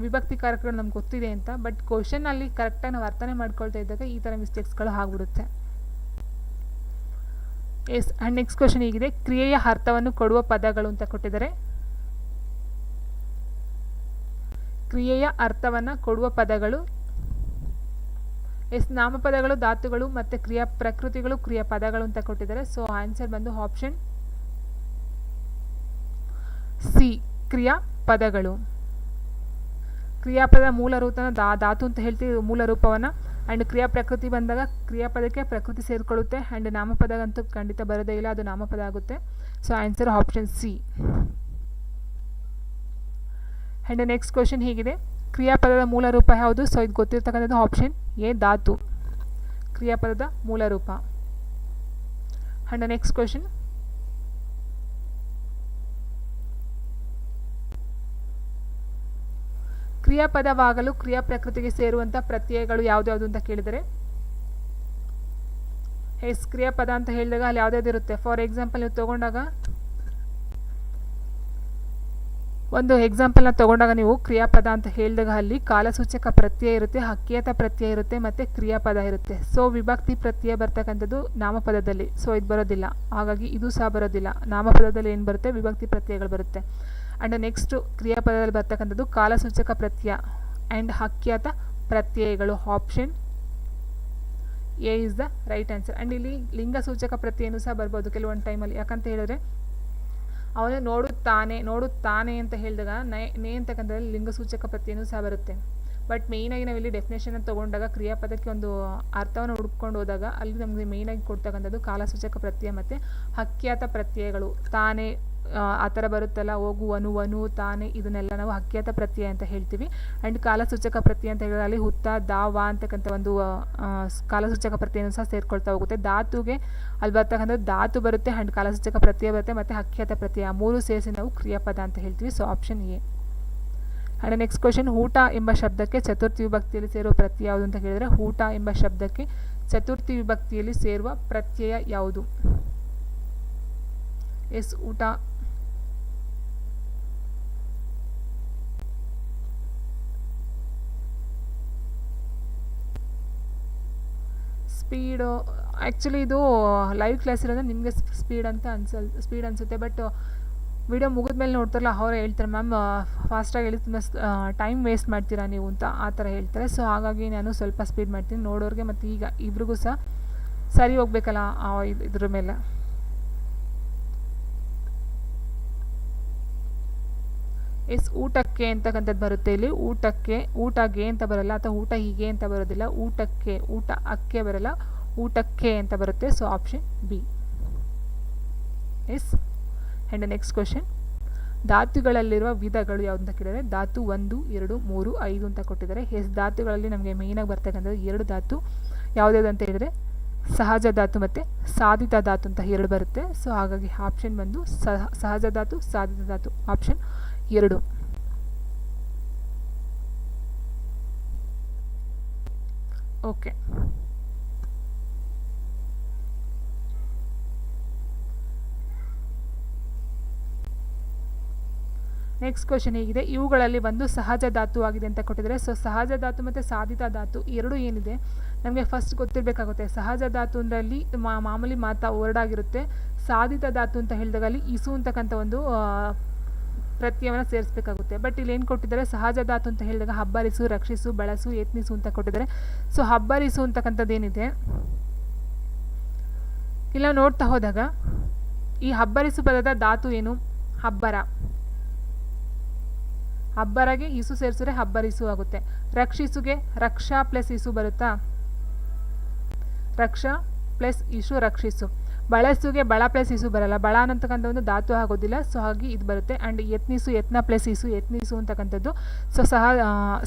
ವಿಭಕ್ತಿ ಕಾರಕಗಳು ನಮ್ಗೆ ಗೊತ್ತಿದೆ ಅಂತ. ಬಟ್ ಕ್ವಶನಲ್ಲಿ ಕರೆಕ್ಟಾಗಿ ನಾವು ಅರ್ಥನೇ ಮಾಡ್ಕೊಳ್ತಾ ಇದ್ದಾಗ ಈ ಥರ ಮಿಸ್ಟೇಕ್ಸ್ಗಳು ಆಗ್ಬಿಡುತ್ತೆ. ಎಸ್. ಆ್ಯಂಡ್ ನೆಕ್ಸ್ಟ್ ಕ್ವಶನ್ ಹೀಗಿದೆ, ಕ್ರಿಯೆಯ ಅರ್ಥವನ್ನು ಕೊಡುವ ಪದಗಳು ಅಂತ ಕೊಟ್ಟಿದ್ದಾರೆ. ಕ್ರಿಯೆಯ ಅರ್ಥವನ್ನು ಕೊಡುವ ಪದಗಳು ಎಸ್, ನಾಮಪದಗಳು, ಧಾತುಗಳು ಮತ್ತು ಕ್ರಿಯಾ ಪ್ರಕೃತಿಗಳು, ಕ್ರಿಯಾ ಪದಗಳು ಅಂತ ಕೊಟ್ಟಿದ್ದಾರೆ. ಸೊ ಆನ್ಸರ್ ಬಂದು ಆಪ್ಷನ್ ಸಿ, ಕ್ರಿಯಾಪದಗಳು. ಕ್ರಿಯಾಪದ ಮೂಲ ರೂಪನ ಧಾತು ಅಂತ ಹೇಳ್ತೀವಿ, ಮೂಲ ರೂಪವನ್ನು. ಆ್ಯಂಡ್ ಪ್ರಕೃತಿ ಬಂದಾಗ ಕ್ರಿಯಾಪದಕ್ಕೆ ಪ್ರಕೃತಿ ಸೇರಿಕೊಳ್ಳುತ್ತೆ. ಆ್ಯಂಡ್ ನಾಮಪದಗಂತೂ ಖಂಡಿತ ಬರೋದೇ ಇಲ್ಲ, ಅದು ನಾಮಪದ ಆಗುತ್ತೆ. So answer option C. And next question ಹೀಗಿದೆ, ಕ್ರಿಯಾಪದದ ಮೂಲ ರೂಪ ಯಾವುದು? ಸೊ ಇದು ಗೊತ್ತಿರ್ತಕ್ಕಂಥದ್ದು ಆಪ್ಷನ್ ಎ ಧಾತು, ಕ್ರಿಯಾಪದದ ಮೂಲ ರೂಪ. ಆ್ಯಂಡ್ ನೆಕ್ಸ್ಟ್ ಕ್ವಶನ್, ಕ್ರಿಯಾಪದವಾಗಲು ಕ್ರಿಯಾ ಪ್ರಕೃತಿಗೆ ಸೇರುವಂಥ ಪ್ರತ್ಯಯಗಳು ಯಾವ್ದ್ಯಾವುದು ಅಂತ ಕೇಳಿದರೆ, ಕ್ರಿಯಾಪದ ಅಂತ ಹೇಳಿದಾಗ ಅಲ್ಲಿ ಯಾವ್ದಾವ್ದು ಇರುತ್ತೆ. ಫಾರ್ ಎಕ್ಸಾಂಪಲ್ ನೀವು ತಗೊಂಡಾಗ, ಒಂದು ಎಕ್ಸಾಂಪಲ್ನ ತಗೊಂಡಾಗ ನೀವು ಕ್ರಿಯಾಪದ ಅಂತ ಹೇಳಿದಾಗ ಅಲ್ಲಿ ಕಾಲಸೂಚಕ ಪ್ರತ್ಯಯ ಇರುತ್ತೆ, ಹಕ್ಕಿಯತ ಪ್ರತ್ಯಯ ಇರುತ್ತೆ, ಮತ್ತು ಕ್ರಿಯಾಪದ ಇರುತ್ತೆ. ಸೊ ವಿಭಕ್ತಿ ಪ್ರತ್ಯಯ ಬರ್ತಕ್ಕಂಥದ್ದು ನಾಮಪದದಲ್ಲಿ, ಸೊ ಇದು ಬರೋದಿಲ್ಲ. ಹಾಗಾಗಿ ಇದು ಸಹ ಬರೋದಿಲ್ಲ. ನಾಮಪದದಲ್ಲಿ ಏನು ಬರುತ್ತೆ? ವಿಭಕ್ತಿ ಪ್ರತ್ಯಯಗಳು ಬರುತ್ತೆ. ಆ್ಯಂಡ್ ನೆಕ್ಸ್ಟು ಕ್ರಿಯಾಪದದಲ್ಲಿ ಬರ್ತಕ್ಕಂಥದ್ದು ಕಾಲಸೂಚಕ ಪ್ರತ್ಯಯ ಆ್ಯಂಡ್ ಹಕ್ಕಿಯತ ಪ್ರತ್ಯಯಗಳು. Option A is the right answer. And ಇಲ್ಲಿ ಲಿಂಗ ಸೂಚಕ ಪ್ರತ್ಯಯನೂ ಸಹ ಬರ್ಬೋದು ಕೆಲವೊಂದು ಟೈಮಲ್ಲಿ. ಯಾಕಂತ ಹೇಳಿದ್ರೆ ಅವನು ನೋಡುತ್ತಾನೆ ಅಂತ ಹೇಳಿದಾಗ ನೇ ಅಂತಕ್ಕಂಥದ್ರಲ್ಲಿ ಲಿಂಗ ಸೂಚಕ ಪ್ರತ್ಯಯನೂ ಸಹ ಬರುತ್ತೆ. ಬಟ್ ಮೇಯ್ನಾಗಿ ನಾವಿಲ್ಲಿ ಡೆಫಿನೇಷನ್ ತೊಗೊಂಡಾಗ ಕ್ರಿಯಾಪದಕ್ಕೆ ಒಂದು ಅರ್ಥವನ್ನು ಹುಡ್ಕೊಂಡು ಹೋದಾಗ ಅಲ್ಲಿ ನಮಗೆ ಮೇಯ್ನಾಗಿ ಕೊಡ್ತಕ್ಕಂಥದ್ದು ಕಾಲಸೂಚಕ ಪ್ರತ್ಯಯ ಮತ್ತು ಹಕ್ಕಿಯತ ಪ್ರತ್ಯಯಗಳು. ತಾನೇ ಆ ಥರ ಬರುತ್ತಲ್ಲ, ಹೋಗುವನು, ತಾನೇ, ಇದನ್ನೆಲ್ಲ ನಾವು ಹಕ್ಕಿಯತ ಪ್ರತ್ಯಯ ಅಂತ ಹೇಳ್ತೀವಿ. ಆ್ಯಂಡ್ ಕಾಲಸೂಚಕ ಪ್ರತ್ಯಯ ಅಂತ ಹೇಳಿದ್ರೆ ಅಲ್ಲಿ ಹುತ್ತ, ವಾ ಅಂತಕ್ಕಂಥ ಒಂದು ಕಾಲಸೂಚಕ ಪ್ರತ್ಯಯನೂ ಸಹ ಸೇರ್ಕೊಳ್ತಾ ಹೋಗುತ್ತೆ. ಧಾತುಗೆ ಅಲ್ಲಿ ಬರ್ತಕ್ಕಂಥದ್ದು ಧಾತು ಬರುತ್ತೆ, ಆ್ಯಂಡ್ ಕಾಲಸೂಚಕ ಪ್ರತ್ಯಯ ಬರುತ್ತೆ, ಮತ್ತು ಹಕ್ಕಿಯತ ಪ್ರತ್ಯಯ ಮೂರು ಸೇರಿಸಿ ನಾವು ಕ್ರಿಯಾಪದ ಅಂತ ಹೇಳ್ತೀವಿ. So option A. And next question, ಊಟ ಎಂಬ ಶಬ್ದಕ್ಕೆ ಚತುರ್ಥಿ ವಿಭಕ್ತಿಯಲ್ಲಿ ಸೇರುವ ಪ್ರತ್ಯಯ ಯಾವುದು ಅಂತ ಕೇಳಿದರೆ, ಊಟ ಎಂಬ ಶಬ್ದಕ್ಕೆ ಚತುರ್ಥಿ ವಿಭಕ್ತಿಯಲ್ಲಿ ಸೇರುವ ಪ್ರತ್ಯಯ ಯಾವುದು? ಎಸ್, ಊಟ. ಸ್ಪೀಡು, ಆ್ಯಕ್ಚುಲಿ ಇದು ಲೈವ್ ಕ್ಲಾಸ್ ಇರೋದ್ರೆ ನಿಮಗೆ ಸ್ಪೀಡ್ ಅನಿಸುತ್ತೆ. ಬಟ್ ವಿಡಿಯೋ ಮುಗಿದ್ಮೇಲೆ ನೋಡ್ತಾರಲ್ಲ ಅವರೇ ಹೇಳ್ತಾರೆ, ಮ್ಯಾಮ್ ಫಾಸ್ಟಾಗಿ ಹೇಳಿ ತುಂಬ ಟೈಮ್ ವೇಸ್ಟ್ ಮಾಡ್ತೀರಾ ನೀವು ಅಂತ ಆ ಥರ ಹೇಳ್ತಾರೆ. ಸೊ ಹಾಗಾಗಿ ನಾನು ಸ್ವಲ್ಪ ಸ್ಪೀಡ್ ಮಾಡ್ತೀನಿ ನೋಡೋರಿಗೆ, ಮತ್ತು ಈಗ ಇಬ್ರಿಗೂ ಸಹ ಸರಿ ಹೋಗ್ಬೇಕಲ್ಲ ಇದ್ರ ಮೇಲೆ. ಎಸ್, ಊಟಕ್ಕೆ ಅಂತಕ್ಕಂಥದ್ದು ಬರುತ್ತೆ ಇಲ್ಲಿ. ಊಟಗೆ ಅಂತ ಬರಲ್ಲ, ಅಥವಾ ಊಟ ಹೀಗೆ ಅಂತ ಬರೋದಿಲ್ಲ. ಊಟ ಅಕ್ಕೆ ಬರಲ್ಲ, ಊಟಕ್ಕೆ ಅಂತ ಬರುತ್ತೆ. So option B. Yes. And next question, ಧಾತುಗಳಲ್ಲಿರುವ ವಿಧಗಳು ಯಾವುದು ಅಂತ ಕೇಳಿದರೆ, ಧಾತು 1, 2, 3, 5 ಅಂತ ಕೊಟ್ಟಿದ್ದಾರೆ. ಎಸ್, ಧಾತುಗಳಲ್ಲಿ ನಮಗೆ ಮೇಯ್ನಾಗಿ ಬರ್ತಕ್ಕಂಥದ್ದು 2 ಧಾತು. ಯಾವುದ್ಯಾವುದು ಅಂತ ಹೇಳಿದರೆ ಸಹಜ ಧಾತು ಮತ್ತು ಸಾಧಿತ ಧಾತು ಅಂತ 2 ಬರುತ್ತೆ. ಸೊ ಹಾಗಾಗಿ ಆಪ್ಷನ್ ಬಂದು ಸಹಜ ಧಾತು, ಸಾಧಿತ ಧಾತು, ಆಪ್ಷನ್ 2. ಓಕೆ. ನೆಕ್ಸ್ಟ್ ಕ್ವಶನ್ ಹೀಗಿದೆ, ಇವುಗಳಲ್ಲಿ ಒಂದು ಸಹಜ ಧಾತು ಆಗಿದೆ ಅಂತ ಕೊಟ್ಟಿದ್ದಾರೆ. ಸೊ ಸಹಜ ಧಾತು ಮತ್ತು ಸಾಧಿತ ಧಾತು ಎರಡು ಏನಿದೆ ನಮಗೆ ಫಸ್ಟ್ ಗೊತ್ತಿರಬೇಕಾಗುತ್ತೆ. ಸಹಜ ಧಾತು ಅಂದ್ರಲ್ಲಿ ಮಾಮೂಲಿ ಹೊರಡಾಗಿರುತ್ತೆ. ಸಾಧಿತ ಧಾತು ಅಂತ ಹೇಳಿದಾಗ ಅಲ್ಲಿ ಇಸು ಅಂತಕ್ಕಂಥ ಒಂದು ಪ್ರತ್ಯಯವನ್ನು ಸೇರಿಸಬೇಕಾಗುತ್ತೆ. ಬಟ್ ಇಲ್ಲಿ ಏನು ಕೊಟ್ಟಿದ್ದಾರೆ, ಸಹಜ ಧಾತು ಅಂತ ಹೇಳಿದಾಗ ಹಬ್ಬರಿಸು, ರಕ್ಷಿಸು, ಬಳಸು, ಯತ್ನಿಸು ಅಂತ ಕೊಟ್ಟಿದ್ದಾರೆ. ಸೊ ಹಬ್ಬರಿಸು ಅಂತಕ್ಕಂಥದ್ದು ಏನಿದೆ ಇಲ್ಲ ನೋಡ್ತಾ ಹೋದಾಗ ಈ ಹಬ್ಬರಿಸು ಪದದ ಧಾತು ಏನು? ಹಬ್ಬರ. ಹಬ್ಬರಗೆ ಇಸು ಸೇರಿಸಿದ್ರೆ ಹಬ್ಬರಿಸು ಆಗುತ್ತೆ. ರಕ್ಷಿಸುಗೆ ರಕ್ಷಾ ಪ್ಲಸ್ ಇಸು ಬರುತ್ತಾ? ರಕ್ಷಾ ಪ್ಲಸ್ ಇಸು ರಕ್ಷಿಸು. ಬಳಸುಗೆ ಬಳ ಪ್ಲಸ್ ಇಸು ಬರಲ್ಲ, ಬಳ ಅನ್ನತಕ್ಕಂಥ ಒಂದು ಧಾತು ಆಗೋದಿಲ್ಲ. ಸೊ ಹಾಗೆ ಇದು ಬರುತ್ತೆ. ಆ್ಯಂಡ್ ಯತ್ನಿಸು ಯತ್ನ ಪ್ಲಸ್ ಇಸು, ಯತ್ನಿಸು ಅಂತಕ್ಕಂಥದ್ದು ಸೊ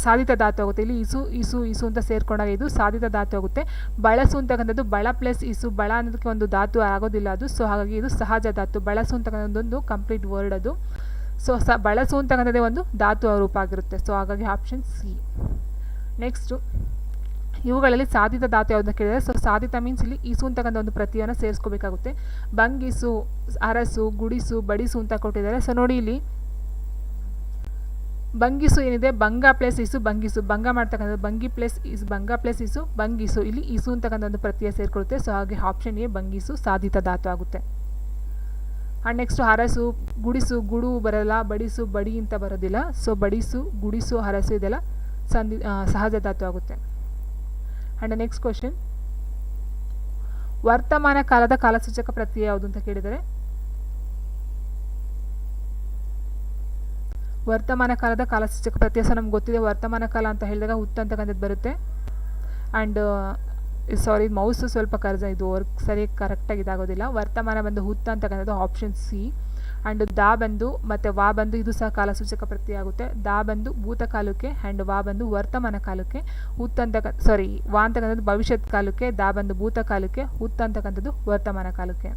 ಸಾಧಿತ ಧಾತು ಆಗುತ್ತೆ. ಇಲ್ಲಿ ಇಸು ಇಸು ಇಸು ಅಂತ ಸೇರ್ಕೊಂಡಾಗ ಇದು ಸಾಧಿತ ಧಾತು ಆಗುತ್ತೆ. ಬಳಸು ಅಂತಕ್ಕಂಥದ್ದು ಬಳ ಪ್ಲಸ್ ಇಸು, ಬಳ ಅನ್ನೋದಕ್ಕೆ ಒಂದು ಧಾತು ಆಗೋದಿಲ್ಲ ಅದು. ಸೊ ಹಾಗಾಗಿ ಇದು ಸಹಜ ಧಾತು. ಬಳಸು ಅಂತಕ್ಕಂಥದ್ದೊಂದು ಕಂಪ್ಲೀಟ್ ವರ್ಡ್ ಅದು. ಸೊ ಬಳಸು ಅಂತಕ್ಕಂಥದ್ದೇ ಒಂದು ಧಾತು ರೂಪ ಆಗಿರುತ್ತೆ. ಸೊ ಹಾಗಾಗಿ ಆಪ್ಷನ್ ಸಿ. ನೆಕ್ಸ್ಟು ಇವುಗಳಲ್ಲಿ ಸಾಧಿತ ಧಾತು ಯಾವುದನ್ನ ಕೇಳಿದರೆ, ಸೊ ಸಾಧಿತ ಮೀನ್ಸ್ ಇಲ್ಲಿ ಇಸು ಅಂತಕ್ಕಂಥ ಒಂದು ಪ್ರತ್ಯಯವನ್ನು ಸೇರಿಸ್ಕೋಬೇಕಾಗುತ್ತೆ. ಬಂಗಿಸು, ಅರಸು, ಗುಡಿಸು, ಬಡಿಸು ಅಂತ ಕೊಟ್ಟಿದ್ದಾರೆ. ಸೊ ನೋಡಿ ಇಲ್ಲಿ ಬಂಗಿಸು ಏನಿದೆ, ಬಂಗ ಪ್ಲಸ್ ಇಸು ಬಂಗಿಸು, ಭಂಗ ಮಾಡ್ತಕ್ಕಂಥದ್ದು ಬಂಗಿ ಪ್ಲಸ್ ಇಸು, ಭಂಗ ಪ್ಲಸ್ ಇಸು ಬಂಗಿಸು. ಇಲ್ಲಿ ಇಸು ಅಂತಕ್ಕಂಥ ಒಂದು ಪ್ರತ್ಯಯ ಸೇರಿಕೊಳ್ಳುತ್ತೆ. ಸೊ ಹಾಗೆ ಆಪ್ಷನ್ ಎ ಬಂಗಿಸು ಸಾಧಿತ ಧಾತು ಆಗುತ್ತೆ. ಆ್ಯಂಡ್ ನೆಕ್ಸ್ಟು ಹರಸು, ಗುಡಿಸು, ಗುಡು ಬರಲ್ಲ, ಬಡಿಸು ಬಡಿ ಅಂತ ಬರೋದಿಲ್ಲ. ಸೊ ಬಡಿಸು, ಗುಡಿಸು, ಹರಸು ಇದೆಲ್ಲ ಸಹಜ ಧಾತು ಆಗುತ್ತೆ. ಆ್ಯಂಡ್ ನೆಕ್ಸ್ಟ್ ಕ್ವಶನ್, ವರ್ತಮಾನ ಕಾಲದ ಕಾಲಸೂಚಕ ಪ್ರತ್ಯಯ ಯಾವುದು ಅಂತ ಕೇಳಿದರೆ, ವರ್ತಮಾನ ಕಾಲದ ಕಾಲಸೂಚಕ ಪ್ರತ್ಯಯ. ಸೊ ನಮ್ಗೆ ಗೊತ್ತಿದೆ ವರ್ತಮಾನ ಕಾಲ ಅಂತ ಹೇಳಿದಾಗ ಹುತ್ತ ಅಂತಕ್ಕಂಥದ್ದು ಬರುತ್ತೆ. ಆ್ಯಂಡ್ ಸಾರಿ, ಮೌಸು ಸ್ವಲ್ಪ ಇದು ವರ್ಕ್ ಸರಿಯಾಗಿ ಕರೆಕ್ಟಾಗಿ ಇದಾಗೋದಿಲ್ಲ. ವರ್ತಮಾನ ಬಂದು ಹುತ್ತ ಅಂತಕ್ಕಂಥದ್ದು ಆಪ್ಷನ್ ಸಿ. ಆ್ಯಂಡ್ ದಾ ಬಂದು ಮತ್ತು ವಾ ಬಂದು ಇದು ಸಹ ಕಾಲಸೂಚಕ ಪ್ರತ್ಯಯ ಆಗುತ್ತೆ. ದಾ ಬಂದು ಭೂತಕಾಲಕ್ಕೆ ಆ್ಯಂಡ್ ವಾ ಬಂದು ವರ್ತಮಾನ ಕಾಲಕ್ಕೆ. ಹುತ್ತ ವಾ ಅಂತಕ್ಕಂಥದ್ದು ಭವಿಷ್ಯತ್ ಕಾಲಕ್ಕೆ, ದಾ ಬಂದು ಭೂತಕಾಲಕ್ಕೆ, ಹುತ್ತ ಅಂತಕ್ಕಂಥದ್ದು ವರ್ತಮಾನ ಕಾಲಕ್ಕೆ.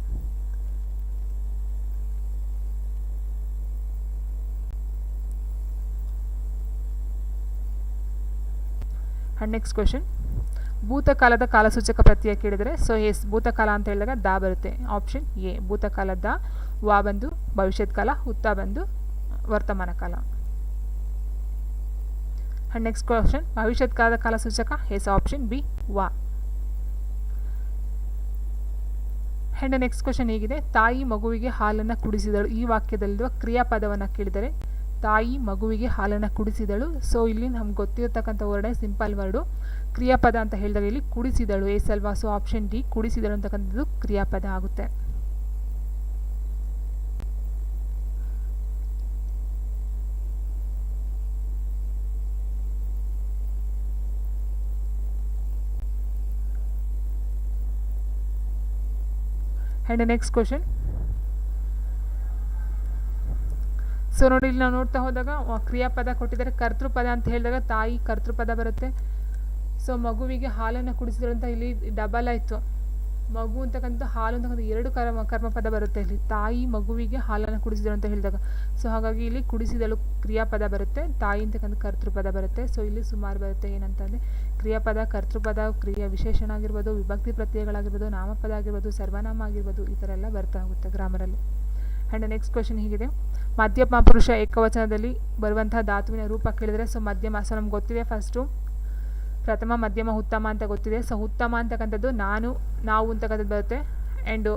ಆ್ಯಂಡ್ ನೆಕ್ಸ್ಟ್ ಕ್ವೆಶನ್, ಭೂತಕಾಲದ ಕಾಲಸೂಚಕ ಪ್ರತ್ಯಯ ಕೇಳಿದರೆ ಸೊ ಎಸ್ ಭೂತಕಾಲ ಅಂತ ಹೇಳಿದಾಗ ದಾ ಬರುತ್ತೆ. ಆಪ್ಷನ್ ಎ ಭೂತಕಾಲ ದಾ, ವಾ ಬಂದು ಭವಿಷ್ಯತ್ ಕಾಲ, ಹುತ್ತ ಬಂದು ವರ್ತಮಾನ ಕಾಲ. ಆ್ಯಂಡ್ ನೆಕ್ಸ್ಟ್ ಕ್ವೆಶನ್, ಭವಿಷ್ಯತ್ ಕಾಲದ ಕಾಲಸೂಚಕ ಎಸ್ ಆಪ್ಷನ್ ಬಿ ವಾ. ಆ್ಯಂಡ್ ನೆಕ್ಸ್ಟ್ ಕ್ವೆಶನ್ ಹೀಗಿದೆ, ತಾಯಿ ಮಗುವಿಗೆ ಹಾಲನ್ನು ಕುಡಿಸಿದಳು. ಈ ವಾಕ್ಯದಲ್ಲಿರುವ ಕ್ರಿಯಾಪದವನ್ನು ಕೇಳಿದರೆ ತಾಯಿ ಮಗುವಿಗೆ ಹಾಲನ್ನು ಕುಡಿಸಿದಳು. ಸೊ ಇಲ್ಲಿ ನಮ್ಗೆ ಗೊತ್ತಿರತಕ್ಕಂಥ ವರ್ಡ್ ಸಿಂಪಲ್ ವರ್ಡು. ಕ್ರಿಯಾಪದ ಅಂತ ಹೇಳಿದಾಗ ಇಲ್ಲಿ ಕುಡಿಸಿದಳು ಎಸ್ ಅಲ್ವಾ. ಸೊ ಆಪ್ಷನ್ ಡಿ ಕುಡಿಸಿದಳು ಅಂತಕ್ಕಂಥದ್ದು ಕ್ರಿಯಾಪದ ಆಗುತ್ತೆ. ಆ್ಯಂಡ್ ನೆಕ್ಸ್ಟ್ ಕ್ವೆಶನ್, ಸೊ ನೋಡಿ ಇಲ್ಲಿ ನಾವು ನೋಡ್ತಾ ಹೋದಾಗ ಕ್ರಿಯಾಪದ ಕೊಟ್ಟಿದ್ದಾರೆ. ಕರ್ತೃಪದ ಅಂತ ಹೇಳಿದಾಗ ತಾಯಿ ಕರ್ತೃಪದ ಬರುತ್ತೆ. ಸೊ ಮಗುವಿಗೆ ಹಾಲನ್ನು ಕುಡಿಸಿದ್ರು ಅಂತ ಇಲ್ಲಿ ಡಬಲ್ ಆಯಿತು. ಮಗು ಅಂತಕ್ಕಂಥ ಹಾಲು ಅಂತಕ್ಕಂಥ ಎರಡು ಕರ್ಮಪದ ಬರುತ್ತೆ ಇಲ್ಲಿ. ತಾಯಿ ಮಗುವಿಗೆ ಹಾಲನ್ನು ಕುಡಿಸಿದಳು ಅಂತ ಹೇಳಿದಾಗ ಸೊ ಹಾಗಾಗಿ ಇಲ್ಲಿ ಕುಡಿಸಿದಳು ಕ್ರಿಯಾಪದ ಬರುತ್ತೆ, ತಾಯಿ ಅಂತಕ್ಕಂಥ ಕರ್ತೃಪದ ಬರುತ್ತೆ. ಸೊ ಇಲ್ಲಿ ಸುಮಾರು ಬರುತ್ತೆ. ಏನಂತಂದರೆ ಕ್ರಿಯಾಪದ, ಕರ್ತೃಪದ, ಕ್ರಿಯಾ ವಿಶೇಷಣ ಆಗಿರ್ಬೋದು, ವಿಭಕ್ತಿ ಪ್ರತ್ಯಯಗಳಾಗಿರ್ಬೋದು, ನಾಮಪದ ಆಗಿರ್ಬೋದು, ಸರ್ವನಾಮ ಆಗಿರ್ಬೋದು, ಈ ಥರ ಎಲ್ಲ ಬರ್ತಾ ಹೋಗುತ್ತೆ ಗ್ರಾಮರಲ್ಲಿ. ಆ್ಯಂಡ್ ನೆಕ್ಸ್ಟ್ ಕ್ವೆಶನ್ ಹೀಗಿದೆ, ಮಧ್ಯಮ ಪುರುಷ ಏಕವಚನದಲ್ಲಿ ಬರುವಂತಹ ಧಾತುವಿನ ರೂಪ ಕೇಳಿದರೆ ಸೊ ಮಧ್ಯಮ. ಸೊ ನಮ್ಗೆ ಗೊತ್ತಿದೆ ಫಸ್ಟು ಪ್ರಥಮ, ಮಧ್ಯಮ, ಉತ್ತಮ ಅಂತ ಗೊತ್ತಿದೆ. ಸೊ ಉತ್ತಮ ಅಂತಕ್ಕಂಥದ್ದು ನಾನು, ನಾವು ಅಂತಕ್ಕಂಥದ್ದು ಬರುತ್ತೆ. ಆ್ಯಂಡ್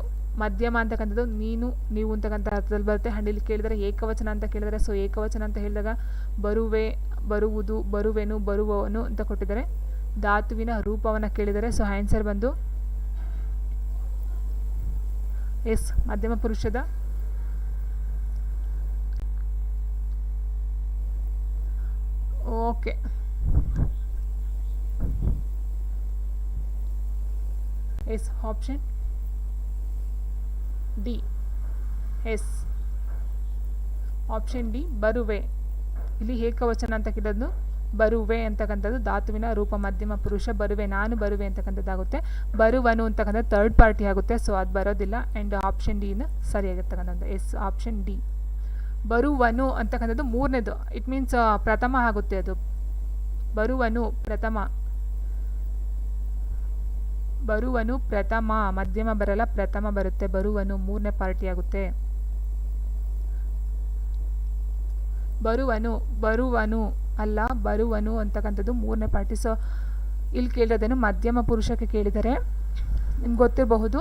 ಮಧ್ಯಮ ಅಂತಕ್ಕಂಥದ್ದು ನೀನು, ನೀವು ಅಂತಕ್ಕಂಥ ಅರ್ಥದಲ್ಲಿ ಬರುತ್ತೆ. ಆ್ಯಂಡ್ ಇಲ್ಲಿ ಕೇಳಿದರೆ ಏಕವಚನ ಅಂತ ಕೇಳಿದರೆ ಸೊ ಏಕವಚನ ಅಂತ ಹೇಳಿದಾಗ ಬರುವೆ, ಬರುವುದು, ಬರುವೆನು, ಬರುವವನು ಅಂತ ಕೊಟ್ಟಿದ್ದಾರೆ. ಧಾತುವಿನ ರೂಪವನ್ನು ಕೇಳಿದರೆ ಸೊ ಆನ್ಸರ್ ಬಂದು ಎಸ್ ಮಧ್ಯಮ ಪುರುಷದ okay yes option D. Yes option D ಬರುವೆ. ಇಲ್ಲಿ ಏಕವಚನ ಅಂತ ಕೇಳೋದು ಬರುವೆ ಅಂತಕ್ಕಂಥದ್ದು ಧಾತುವಿನ ರೂಪ, ಮಧ್ಯಮ ಪುರುಷ. ಬರುವೆ, ನಾನು ಬರುವೆ ಅಂತಕ್ಕಂಥದ್ದಾಗುತ್ತೆ. ಬರುವನು ಅಂತಕ್ಕಂಥದ್ದು ಥರ್ಡ್ ಪಾರ್ಟಿ ಆಗುತ್ತೆ. ಸೊ ಅದು ಬರೋದಿಲ್ಲ. ಆ್ಯಂಡ್ ಆಪ್ಷನ್ ಡಿನ ಸರಿಯಾಗಿರ್ತಕ್ಕಂಥದ್ದು ಎಸ್ ಆಪ್ಷನ್ ಡಿ. ಬರುವನು ಅಂತಕ್ಕಂಥದ್ದು ಮೂರನೇದು, ಇಟ್ ಮೀನ್ಸ್ ಪ್ರಥಮ ಆಗುತ್ತೆ. ಅದು ಬರುವನು ಪ್ರಥಮ, ಬರುವನು ಪ್ರಥಮ, ಮಧ್ಯಮ ಬರಲ್ಲ, ಪ್ರಥಮ ಬರುತ್ತೆ. ಬರುವನು ಮೂರನೇ ಪಾರ್ಟಿ ಆಗುತ್ತೆ. ಬರುವನು, ಬರುವನು ಅಲ್ಲ, ಬರುವನು ಅಂತಕ್ಕಂಥದ್ದು ಮೂರನೇ ಪಾರ್ಟಿ. ಸೊ ಇಲ್ಲಿ ಕೇಳಿರೋದೇನು ಮಧ್ಯಮ ಪುರುಷಕ್ಕೆ ಕೇಳಿದರೆ ನಿಮ್ಗೆ ಗೊತ್ತಿರಬಹುದು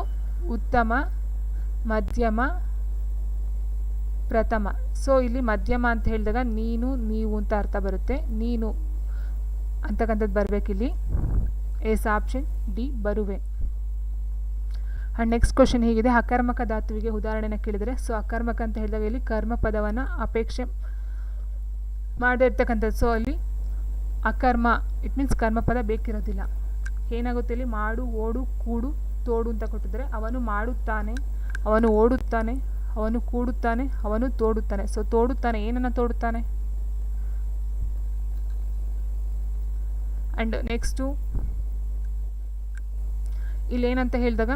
ಉತ್ತಮ, ಮಧ್ಯಮ, ಪ್ರಥಮ. ಸೊ ಇಲ್ಲಿ ಮಧ್ಯಮ ಅಂತ ಹೇಳಿದಾಗ ನೀನು, ನೀವು ಅಂತ ಅರ್ಥ ಬರುತ್ತೆ. ನೀನು ಅಂತಕ್ಕಂಥದ್ದು ಬರಬೇಕಿಲ್ಲಿ. ಎಸ್ ಆಪ್ಷನ್ ಡಿ ಬರುವೆ. ಆ್ಯಂಡ್ ನೆಕ್ಸ್ಟ್ ಕ್ವಶನ್ ಹೀಗಿದೆ, ಅಕರ್ಮಕ ಧಾತುವಿಗೆ ಉದಾಹರಣೆನ ಕೇಳಿದರೆ ಸೊ ಅಕರ್ಮಕ ಅಂತ ಹೇಳಿದಾಗ ಇಲ್ಲಿ ಕರ್ಮ ಪದವನ್ನು ಅಪೇಕ್ಷೆ ಮಾಡದೇ ಇರ್ತಕ್ಕಂಥದ್ದು. ಸೊ ಅಲ್ಲಿ ಅಕರ್ಮ ಇಟ್ ಮೀನ್ಸ್ ಕರ್ಮಪದ ಬೇಕಿರೋದಿಲ್ಲ. ಏನಾಗುತ್ತೆ ಇಲ್ಲಿ ಮಾಡು, ಓಡು, ಕೂಡು, ತೋಡು ಅಂತ ಕೊಟ್ಟಿದ್ದಾರೆ. ಅವನು ಮಾಡುತ್ತಾನೆ, ಅವನು ಓಡುತ್ತಾನೆ, ಅವನು ಕೂಡುತ್ತಾನೆ, ಅವನು ತೋಡುತ್ತಾನೆ. ಸೊ ತೋಡುತ್ತಾನೆ ಏನನ್ನು ತೋಡುತ್ತಾನೆ. ಆ್ಯಂಡ್ ನೆಕ್ಸ್ಟು ಇಲ್ಲೇನಂತ ಹೇಳಿದಾಗ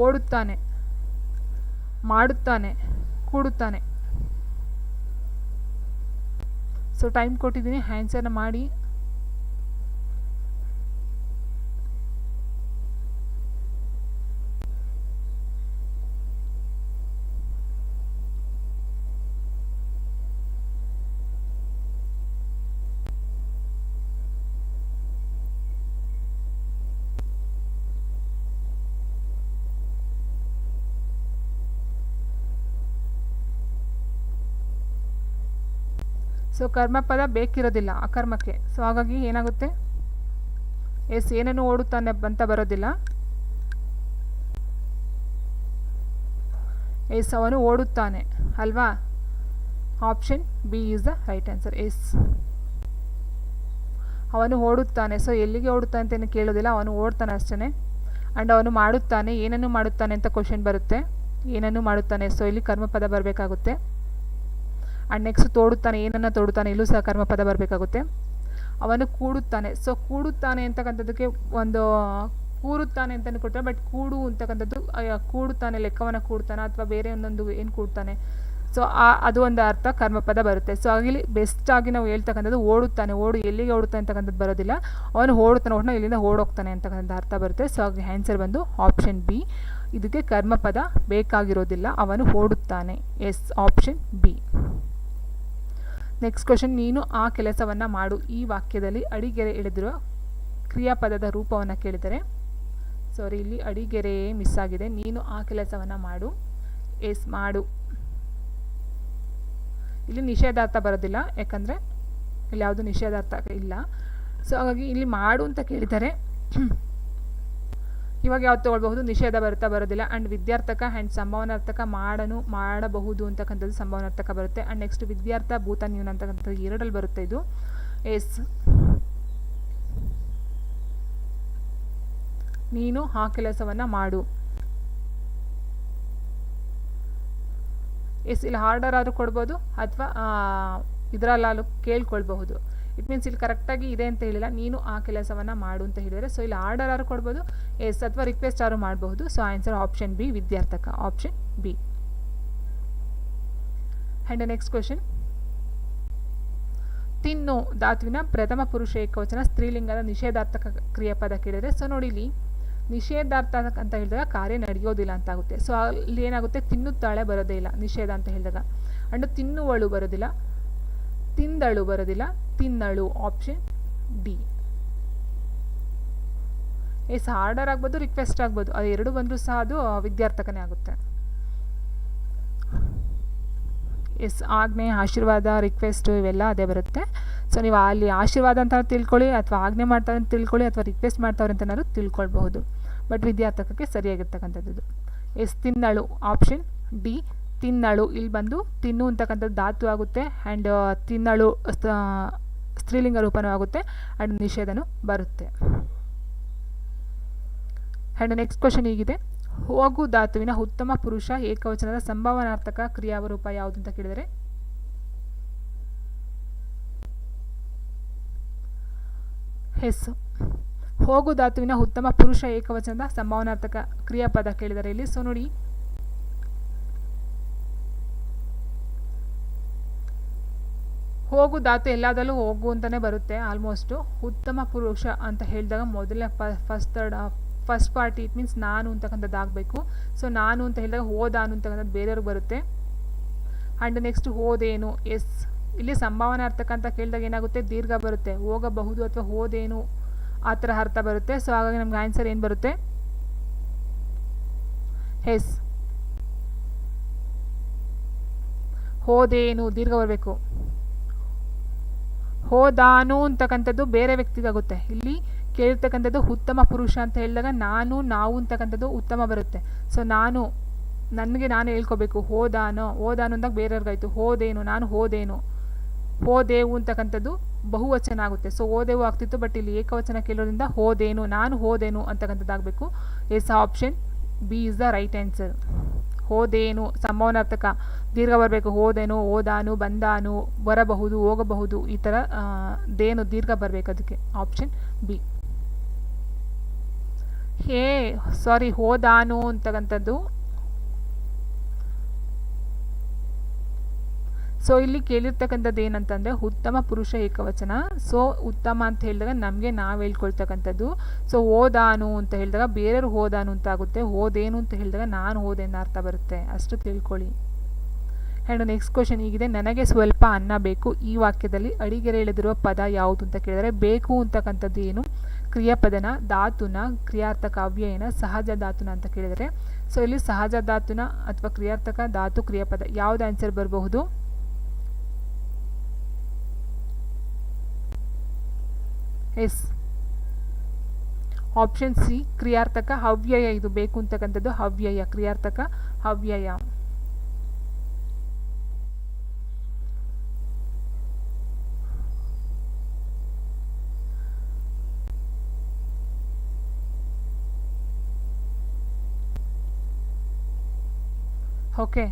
ಓಡುತ್ತಾನೆ, ಮಾಡುತ್ತಾನೆ, ಕೂಡುತ್ತಾನೆ. ಸೊ ಟೈಮ್ ಕೊಟ್ಟಿದ್ದೀನಿ, ಆನ್ಸರ್ನ ಮಾಡಿ. ಸೊ ಕರ್ಮಪದ ಬೇಕಿರೋದಿಲ್ಲ ಅಕರ್ಮಕ್ಕೆ. ಸೊ ಹಾಗಾಗಿ ಏನಾಗುತ್ತೆ ಎಸ್ ಏನನ್ನು ಓಡುತ್ತಾನೆ ಅಂತ ಬರೋದಿಲ್ಲ. ಎಸ್ ಅವನು ಓಡುತ್ತಾನೆ ಅಲ್ವಾ. Option B is the right answer. Yes, ಅವನು ಓಡುತ್ತಾನೆ. ಸೊ ಎಲ್ಲಿಗೆ ಓಡುತ್ತಾನೆ ಅಂತ ಏನು ಕೇಳೋದಿಲ್ಲ, ಅವನು ಓಡ್ತಾನೆ ಅಷ್ಟೇ. ಆ್ಯಂಡ್ ಅವನು ಮಾಡುತ್ತಾನೆ, ಏನನ್ನು ಮಾಡುತ್ತಾನೆ ಅಂತ ಕ್ವಶನ್ ಬರುತ್ತೆ. ಏನನ್ನು ಮಾಡುತ್ತಾನೆ, ಸೊ ಇಲ್ಲಿ ಕರ್ಮಪದ ಬರಬೇಕಾಗುತ್ತೆ. ಆ್ಯಂಡ್ ನೆಕ್ಸ್ಟ್ ತೋಡುತ್ತಾನೆ, ಏನನ್ನು ತೋಡುತ್ತಾನೆ, ಇಲ್ಲೂ ಸಹ ಕರ್ಮಪದ ಬರಬೇಕಾಗುತ್ತೆ. ಅವನು ಕೂಡುತ್ತಾನೆ. ಸೊ ಕೂಡುತ್ತಾನೆ ಅಂತಕ್ಕಂಥದ್ದಕ್ಕೆ ಒಂದು ಕೂರುತ್ತಾನೆ ಅಂತಲೂ ಕೊಟ್ಟರೆ, ಬಟ್ ಕೂಡು ಅಂತಕ್ಕಂಥದ್ದು ಕೂಡುತ್ತಾನೆ, ಲೆಕ್ಕವನ್ನು ಕೂಡ್ತಾನೆ ಅಥವಾ ಬೇರೆ ಒಂದೊಂದು ಏನು ಕೂಡ್ತಾನೆ, ಸೊ ಅದು ಒಂದು ಅರ್ಥ ಕರ್ಮಪದ ಬರುತ್ತೆ. ಸೊ ಇಲ್ಲಿ ಬೆಸ್ಟಾಗಿ ನಾವು ಹೇಳ್ತಕ್ಕಂಥದ್ದು ಓಡುತ್ತಾನೆ. ಓಡು ಎಲ್ಲಿಗೆ ಓಡುತ್ತಾನೆ ಅಂತಕ್ಕಂಥದ್ದು ಬರೋದಿಲ್ಲ, ಅವನು ಓಡುತ್ತಾನೆ, ಒಟ್ಟು ಇಲ್ಲಿಂದ ಓಡೋಗ್ತಾನೆ ಅಂತಕ್ಕಂಥ ಅರ್ಥ ಬರುತ್ತೆ. ಸೊ ಹಾಗೆ ಆನ್ಸರ್ ಬಂದು ಆಪ್ಷನ್ ಬಿ. ಇದಕ್ಕೆ ಕರ್ಮಪದ ಬೇಕಾಗಿರೋದಿಲ್ಲ, ಅವನು ಓಡುತ್ತಾನೆ. Yes, option B. Next question, ನೀನು ಆ ಕೆಲಸವನ್ನು ಮಾಡು. ಈ ವಾಕ್ಯದಲ್ಲಿ ಅಡಿಗೆರೆ ಎಳೆದಿರುವ ಕ್ರಿಯಾಪದದ ರೂಪವನ್ನು ಕೇಳಿದರೆ, ಸಾರಿ ಇಲ್ಲಿ ಅಡಿಗೆರೆ ಮಿಸ್ ಆಗಿದೆ. ನೀನು ಆ ಕೆಲಸವನ್ನು ಮಾಡು. ಎಸ್, ಮಾಡು. ಇಲ್ಲಿ ನಿಷೇಧಾರ್ಥ ಬರೋದಿಲ್ಲ, ಯಾಕಂದರೆ ಇಲ್ಲಿ ಯಾವುದು ನಿಷೇಧಾರ್ಥ ಇಲ್ಲ. ಸೊ ಹಾಗಾಗಿ ಇಲ್ಲಿ ಮಾಡು ಅಂತ ಕೇಳಿದರೆ ಇವಾಗ ಯಾವ್ದು ತೊಗೊಳ್ಬಹುದು, ನಿಷೇಧ ಬರೋದಿಲ್ಲ. ಆ್ಯಂಡ್ ವಿದ್ಯಾರ್ಥಕ ಆ್ಯಂಡ್ ಸಂಭಾವನಾರ್ಥಕ ಮಾಡಬಹುದು ಅಂತಕ್ಕಂಥದ್ದು ಸಂಭಾವನಾರ್ಥಕ ಬರುತ್ತೆ. ಆ್ಯಂಡ್ ನೆಕ್ಸ್ಟ್ ವಿದ್ಯಾರ್ಥ ಭೂತ ನ್ಯೂನ ಅಂತಕ್ಕಂಥದ್ದು ಎರಡಲ್ಲಿ ಬರುತ್ತೆ ಇದು. ಎಸ್, ನೀನು ಆ ಕೆಲಸವನ್ನು ಮಾಡು. ಎಸ್, ಇಲ್ಲಿ ಆರ್ಡರ್ ಆದರೂ ಕೊಡ್ಬೋದು ಅಥವಾ ಇದರಲ್ಲಾದ್ರೂ ಕೇಳ್ಕೊಳ್ಬಹುದು. ಇಟ್ ಮೀನ್ಸ್ ಇಲ್ಲಿ ಕರೆಕ್ಟಾಗಿ ಇದೆ ಅಂತ ಹೇಳಿಲ್ಲ, ನೀನು ಆ ಕೆಲಸವನ್ನು ಮಾಡು ಅಂತ ಹೇಳಿದರೆ. ಸೊ ಇಲ್ಲಿ ಆರ್ಡರ್ ಆದ್ರೂ ಕೊಡ್ಬೋದು, ಎಸ್, ಅಥವಾ ರಿಕ್ವೆಸ್ಟ್ ಆದ್ರೂ ಮಾಡಬಹುದು. ಸೊ ಆನ್ಸರ್ ಆಪ್ಷನ್ ಬಿ, ವಿದ್ಯಾರ್ಥಕ. Option B. And next question, ತಿನ್ನು ಧಾತುವಿನ ಪ್ರಥಮ ಪುರುಷ ಏಕವಚನ ಸ್ತ್ರೀಲಿಂಗದ ನಿಷೇಧಾರ್ಥಕ ಕ್ರಿಯಾಪದ ಕೇಳಿದರೆ, ಸೊ ನೋಡಿ ಇಲ್ಲಿ ನಿಷೇಧಾರ್ಥ ಅಂತ ಹೇಳಿದಾಗ ಕಾರ್ಯ ನಡೆಯೋದಿಲ್ಲ ಅಂತ ಆಗುತ್ತೆ. ಸೊ ಅಲ್ಲಿ ಏನಾಗುತ್ತೆ, ತಿನ್ನುತ್ತಾಳೆ ಬರೋದೇ ಇಲ್ಲ ನಿಷೇಧ ಅಂತ ಹೇಳಿದಾಗ. ಅಂಡ್ ತಿನ್ನುವಳು ಬರೋದಿಲ್ಲ, ತಿಂದಳು ಬರೋದಿಲ್ಲ, ತಿನ್ನಳು. Option D. ಎಸ್, ಆರ್ಡರ್ ಆಗ್ಬೋದು, ರಿಕ್ವೆಸ್ಟ್ ಆಗ್ಬೋದು, ಅದು ಎರಡು ಬಂದರೂ ಸಹ ಅದು ವಿದ್ಯಾರ್ಥಕನೇ ಆಗುತ್ತೆ. ಎಸ್, ಆಜ್ಞೆ, ಆಶೀರ್ವಾದ, ರಿಕ್ವೆಸ್ಟು ಇವೆಲ್ಲ ಅದೇ ಬರುತ್ತೆ. ಸೊ ನೀವು ಅಲ್ಲಿ ಆಶೀರ್ವಾದ ಅಂತ ತಿಳ್ಕೊಳ್ಳಿ, ಅಥವಾ ಆಜ್ಞೆ ಮಾಡ್ತಾರೆ ಅಂತ ತಿಳ್ಕೊಳ್ಳಿ, ಅಥವಾ ರಿಕ್ವೆಸ್ಟ್ ಮಾಡ್ತಾವ್ರೆ ಅಂತನಾದ್ರು ತಿಳ್ಕೊಳ್ಬಹುದು. ಬಟ್ ವಿದ್ಯಾರ್ಥಕಕ್ಕೆ ಸರಿಯಾಗಿರ್ತಕ್ಕಂಥದ್ದು. ಎಸ್, ತಿನ್ನಳು. ಆಪ್ಷನ್ ಡಿ, ತಿನ್ನಳು. ಇಲ್ಲಿ ಬಂದು ತಿನ್ನು ಅಂತಕ್ಕಂಥದ್ದು ಧಾತು ಆಗುತ್ತೆ. ಆ್ಯಂಡ್ ತಿನ್ನಳು ಸ್ತ್ರೀಲಿಂಗ ರೂಪನೂ ಆಗುತ್ತೆ. ಆ್ಯಂಡ್ ನಿಷೇಧನೂ ಬರುತ್ತೆ. ಆ್ಯಂಡ್ ನೆಕ್ಸ್ಟ್ ಕ್ವಶನ್ ಹೀಗಿದೆ, ಹೋಗು ಧಾತುವಿನ ಉತ್ತಮ ಪುರುಷ ಏಕವಚನದ ಸಂಭಾವನಾರ್ಥಕ ಕ್ರಿಯಾವರೂಪ ಯಾವುದು ಅಂತ ಕೇಳಿದರೆ, ಎಸ್, ಹೋಗು ಧಾತುವಿನ ಉತ್ತಮ ಪುರುಷ ಏಕವಚನದ ಸಂಭಾವನಾರ್ಥಕ ಕ್ರಿಯಾಪದ ಕೇಳಿದರೆ ಇಲ್ಲಿ. ಸೊ ನೋಡಿ, ಹೋಗು ಧಾತು ಎಲ್ಲದಲ್ಲೂ ಹೋಗು ಅಂತಲೇ ಬರುತ್ತೆ ಆಲ್ಮೋಸ್ಟು. ಉತ್ತಮ ಪುರುಷ ಅಂತ ಹೇಳಿದಾಗ ಮೊದಲನೇ ಫಸ್ಟ್ ಪಾರ್ಟಿ, ಇಟ್ ಮೀನ್ಸ್ ನಾನು ಅಂತಕ್ಕಂಥದ್ದು ಆಗಬೇಕು. ಸೊ ನಾನು ಅಂತ ಹೇಳಿದಾಗ ಹೋದಾನು ಅಂತಕ್ಕಂಥದ್ದು ಬೇರೆಯವ್ರಿಗೆ ಬರುತ್ತೆ. And next ಹೋದೇನು. ಎಸ್, ಇಲ್ಲಿ ಸಂಭಾವನಾರ್ಥಕ ಅಂತ ಕೇಳಿದಾಗ ಏನಾಗುತ್ತೆ, ದೀರ್ಘ ಬರುತ್ತೆ. ಹೋಗಬಹುದು ಅಥವಾ ಹೋದೇನು ಆ ಥರ ಅರ್ಥ ಬರುತ್ತೆ. ಸೊ ಹಾಗಾಗಿ ನಮ್ಗೆ ಆನ್ಸರ್ ಏನು ಬರುತ್ತೆ, ಎಸ್, ಹೋದೇನು ದೀರ್ಘ ಬರಬೇಕು. ಹೋದಾನು ಅಂತಕ್ಕಂಥದ್ದು ಬೇರೆ ವ್ಯಕ್ತಿಗಾಗುತ್ತೆ. ಇಲ್ಲಿ ಕೇಳಿರ್ತಕ್ಕಂಥದ್ದು ಉತ್ತಮ ಪುರುಷ ಅಂತ ಹೇಳಿದಾಗ ನಾನು, ನಾವು ಅಂತಕ್ಕಂಥದ್ದು ಉತ್ತಮ ಬರುತ್ತೆ. ಸೊ ನಾನು, ನನಗೆ ನಾನು ಹೇಳ್ಕೋಬೇಕು. ಹೋದಾನು ಅಂದಾಗ ಬೇರೆಯವ್ರಿಗಾಯ್ತು. ಹೋದೇನು, ನಾನು ಹೋದೇನು. ಹೋದೇವು ಅಂತಕ್ಕಂಥದ್ದು ಬಹುವಚನ ಆಗುತ್ತೆ. ಸೊ ಹೋದೆವು ಆಗ್ತಿತ್ತು, ಬಟ್ ಇಲ್ಲಿ ಏಕವಚನ ಕೇಳೋದ್ರಿಂದ ಹೋದೇನು, ನಾನು ಹೋದೇನು ಅಂತಕ್ಕಂಥದ್ದು ಆಗಬೇಕು. Yes, option B is the right answer. ಹೋದೇನು ಸಂಭಾವನಾರ್ಥಕ ದೀರ್ಘ ಬರಬೇಕು. ಹೋದೇನು, ಹೋದಾನು, ಬಂದಾನು, ಬರಬಹುದು, ಹೋಗಬಹುದು, ಈ ಥರ ದೇನು ದೀರ್ಘ ಬರಬೇಕು ಅದಕ್ಕೆ. Option B. ಹೋದಾನು ಅಂತಕ್ಕಂಥದ್ದು. ಸೊ ಇಲ್ಲಿ ಕೇಳಿರ್ತಕ್ಕಂಥದ್ದು ಏನಂತಂದರೆ ಉತ್ತಮ ಪುರುಷ ಏಕವಚನ. ಸೊ ಉತ್ತಮ ಅಂತ ಹೇಳಿದಾಗ ನಮಗೆ ನಾವು ಹೇಳ್ಕೊಳ್ತಕ್ಕಂಥದ್ದು. ಸೊ ಹೋದಾನು ಅಂತ ಹೇಳಿದಾಗ ಬೇರೆಯವ್ರು ಹೋದಾನು ಅಂತ ಆಗುತ್ತೆ. ಹೋದೇನು ಅಂತ ಹೇಳಿದಾಗ ನಾನು ಹೋದೆ ಅನ್ನೋ ಅರ್ಥ ಬರುತ್ತೆ. ಅಷ್ಟು ತಿಳ್ಕೊಳ್ಳಿ. ಆ್ಯಂಡ್ ನೆಕ್ಸ್ಟ್ ಕ್ವಶನ್ ಹೀಗಿದೆ, ನನಗೆ ಸ್ವಲ್ಪ ಅನ್ನ ಬೇಕು. ಈ ವಾಕ್ಯದಲ್ಲಿ ಅಡಿಗೆರೆ ಎಳೆದಿರುವ ಪದ ಯಾವುದು ಅಂತ ಕೇಳಿದರೆ, ಬೇಕು ಅಂತಕ್ಕಂಥದ್ದು ಏನು, ಕ್ರಿಯಾಪದನ, ಧಾತುನ, ಕ್ರಿಯಾರ್ಥಕ, ಅವ್ಯಯನ, ಸಹಜ ಧಾತುನ ಅಂತ ಕೇಳಿದರೆ, ಸೊ ಇಲ್ಲಿ ಸಹಜ ಧಾತುನ ಅಥವಾ ಕ್ರಿಯಾರ್ಥಕ, ಧಾತು, ಕ್ರಿಯಾಪದ ಯಾವುದು ಆನ್ಸರ್ ಬರಬಹುದು? ಎಸ್, ಆಪ್ಷನ್ ಸಿ ಕ್ರಿಯಾರ್ಥಕ ಅವ್ಯಯ. ಇದು ಬೇಕು ಅಂತಕ್ಕಂಥದ್ದು ಅವ್ಯಯ, ಕ್ರಿಯಾರ್ಥಕ ಅವ್ಯಯ. ಓಕೆ.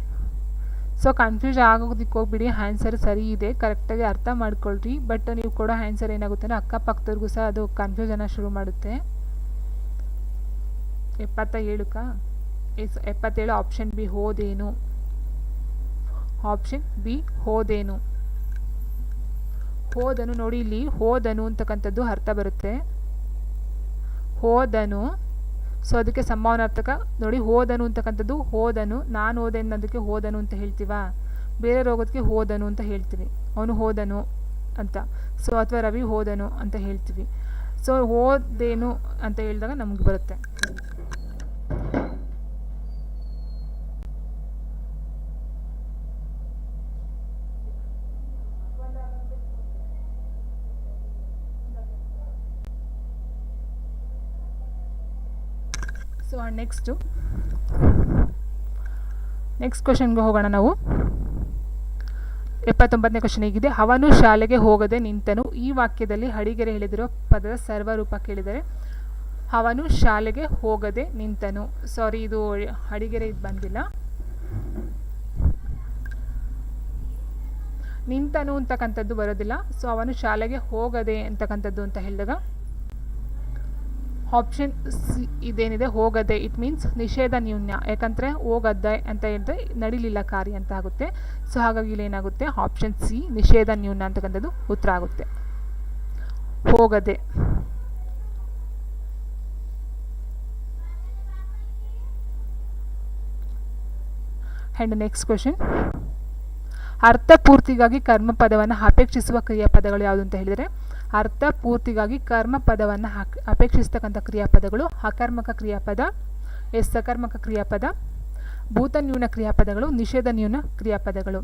ಸೊ ಕನ್ಫ್ಯೂಸ್ ಆಗೋದಕ್ಕೆ ಹೋಗ್ಬಿಡಿ, ಆನ್ಸರ್ ಸರಿ ಇದೆ, ಕರೆಕ್ಟಾಗಿ ಅರ್ಥ ಮಾಡ್ಕೊಳ್ರಿ. ಬಟ್ ನೀವು ಕೊಡೋ ಆನ್ಸರ್ ಏನಾಗುತ್ತೆ ಅಂದರೆ ಅಕ್ಕಪಕ್ಕದವ್ರಿಗೂ ಸಹ ಅದು ಕನ್ಫ್ಯೂಷನ್ನ ಶುರು ಮಾಡುತ್ತೆ. 77 77 ಆಪ್ಷನ್ ಬಿ ಹೋದೇನು. ಆಪ್ಷನ್ ಬಿ ಹೋದೇನು. ಹೋದನು ನೋಡಿ, ಇಲ್ಲಿ ಹೋದನು ಅಂತಕ್ಕಂಥದ್ದು ಅರ್ಥ ಬರುತ್ತೆ, ಹೋದನು. ಸೊ ಅದಕ್ಕೆ ಸಂಭಾವನಾರ್ಥಕ ನೋಡಿ, ಹೋದನು ಅಂತಕ್ಕಂಥದ್ದು ಹೋದನು, ನಾನು ಹೋದೆ ಅನ್ನೋದಕ್ಕೆ ಹೋದನು ಅಂತ ಹೇಳ್ತೀವಾ, ಬೇರೆ ಹೋಗೋದಕ್ಕೆ ಹೋದನು ಅಂತ ಹೇಳ್ತೀವಿ, ಅವನು ಹೋದನು ಅಂತ. ಸೊ ಅಥವಾ ರವಿ ಹೋದನು ಅಂತ ಹೇಳ್ತೀವಿ. ಸೊ ಹೋದೇನು ಅಂತ ಹೇಳಿದಾಗ ನಮ್ಗೆ ಬರುತ್ತೆ. ಸೊ ನೆಕ್ಸ್ಟ್ ಕ್ವಶನ್ಗೆ ಹೋಗೋಣ ನಾವು. 79ನೇ ಕ್ವಶನ್ ಹೀಗಿದೆ, ಅವನು ಶಾಲೆಗೆ ಹೋಗದೆ ನಿಂತನು. ಈ ವಾಕ್ಯದಲ್ಲಿ ಅಡಿಗೆರೆ ಹೇಳಿದಿರೋ ಪದದ ಸರ್ವರೂಪ ಕೇಳಿದರೆ ಅವನು ಶಾಲೆಗೆ ಹೋಗದೆ ನಿಂತನು. ಸಾರಿ, ಇದು ಅಡಿಗೆರೆ ಇದು ಬಂದಿಲ್ಲ. ನಿಂತನು ಅಂತಕ್ಕಂಥದ್ದು ಬರೋದಿಲ್ಲ. ಸೊ ಅವನು ಶಾಲೆಗೆ ಹೋಗದೆ ಅಂತಕ್ಕಂಥದ್ದು ಅಂತ ಹೇಳಿದಾಗ ಆಪ್ಷನ್ ಸಿ ಇದೇನಿದೆ ಹೋಗದೆ, ಇಟ್ ಮೀನ್ಸ್ ನಿಷೇಧ ನ್ಯೂನ್ಯ. ಯಾಕಂದರೆ ಹೋಗದೆ ಅಂತ ಹೇಳಿದ್ರೆ ನಡಿಲಿಲ್ಲ ಕಾರ್ಯ ಅಂತ ಆಗುತ್ತೆ. ಸೊ ಹಾಗಾಗಿ ಇಲ್ಲಿ ಏನಾಗುತ್ತೆ, ಆಪ್ಷನ್ ಸಿ ನಿಷೇಧ ನ್ಯೂನ್ಯ ಅಂತಕ್ಕಂಥದ್ದು ಉತ್ತರ ಆಗುತ್ತೆ, ಹೋಗದೆ. ಆ್ಯಂಡ್ ನೆಕ್ಸ್ಟ್ ಕ್ವಶನ್, ಅರ್ಥಪೂರ್ತಿಗಾಗಿ ಕರ್ಮಪದವನ್ನು ಅಪೇಕ್ಷಿಸುವ ಕ್ರಿಯಾಪದಗಳು ಯಾವುದು ಅಂತ ಹೇಳಿದರೆ, ಅರ್ಥಪೂರ್ತಿಗಾಗಿ ಕರ್ಮಪದವನ್ನು ಅಪೇಕ್ಷಿಸ್ತಕ್ಕಂಥ ಕ್ರಿಯಾಪದಗಳು ಅಕರ್ಮಕ ಕ್ರಿಯಾಪದ, ಸಕರ್ಮಕ ಕ್ರಿಯಾಪದ, ಭೂತನ್ಯೂನ ಕ್ರಿಯಾಪದಗಳು, ನಿಷೇಧ ನ್ಯೂನ ಕ್ರಿಯಾಪದಗಳು.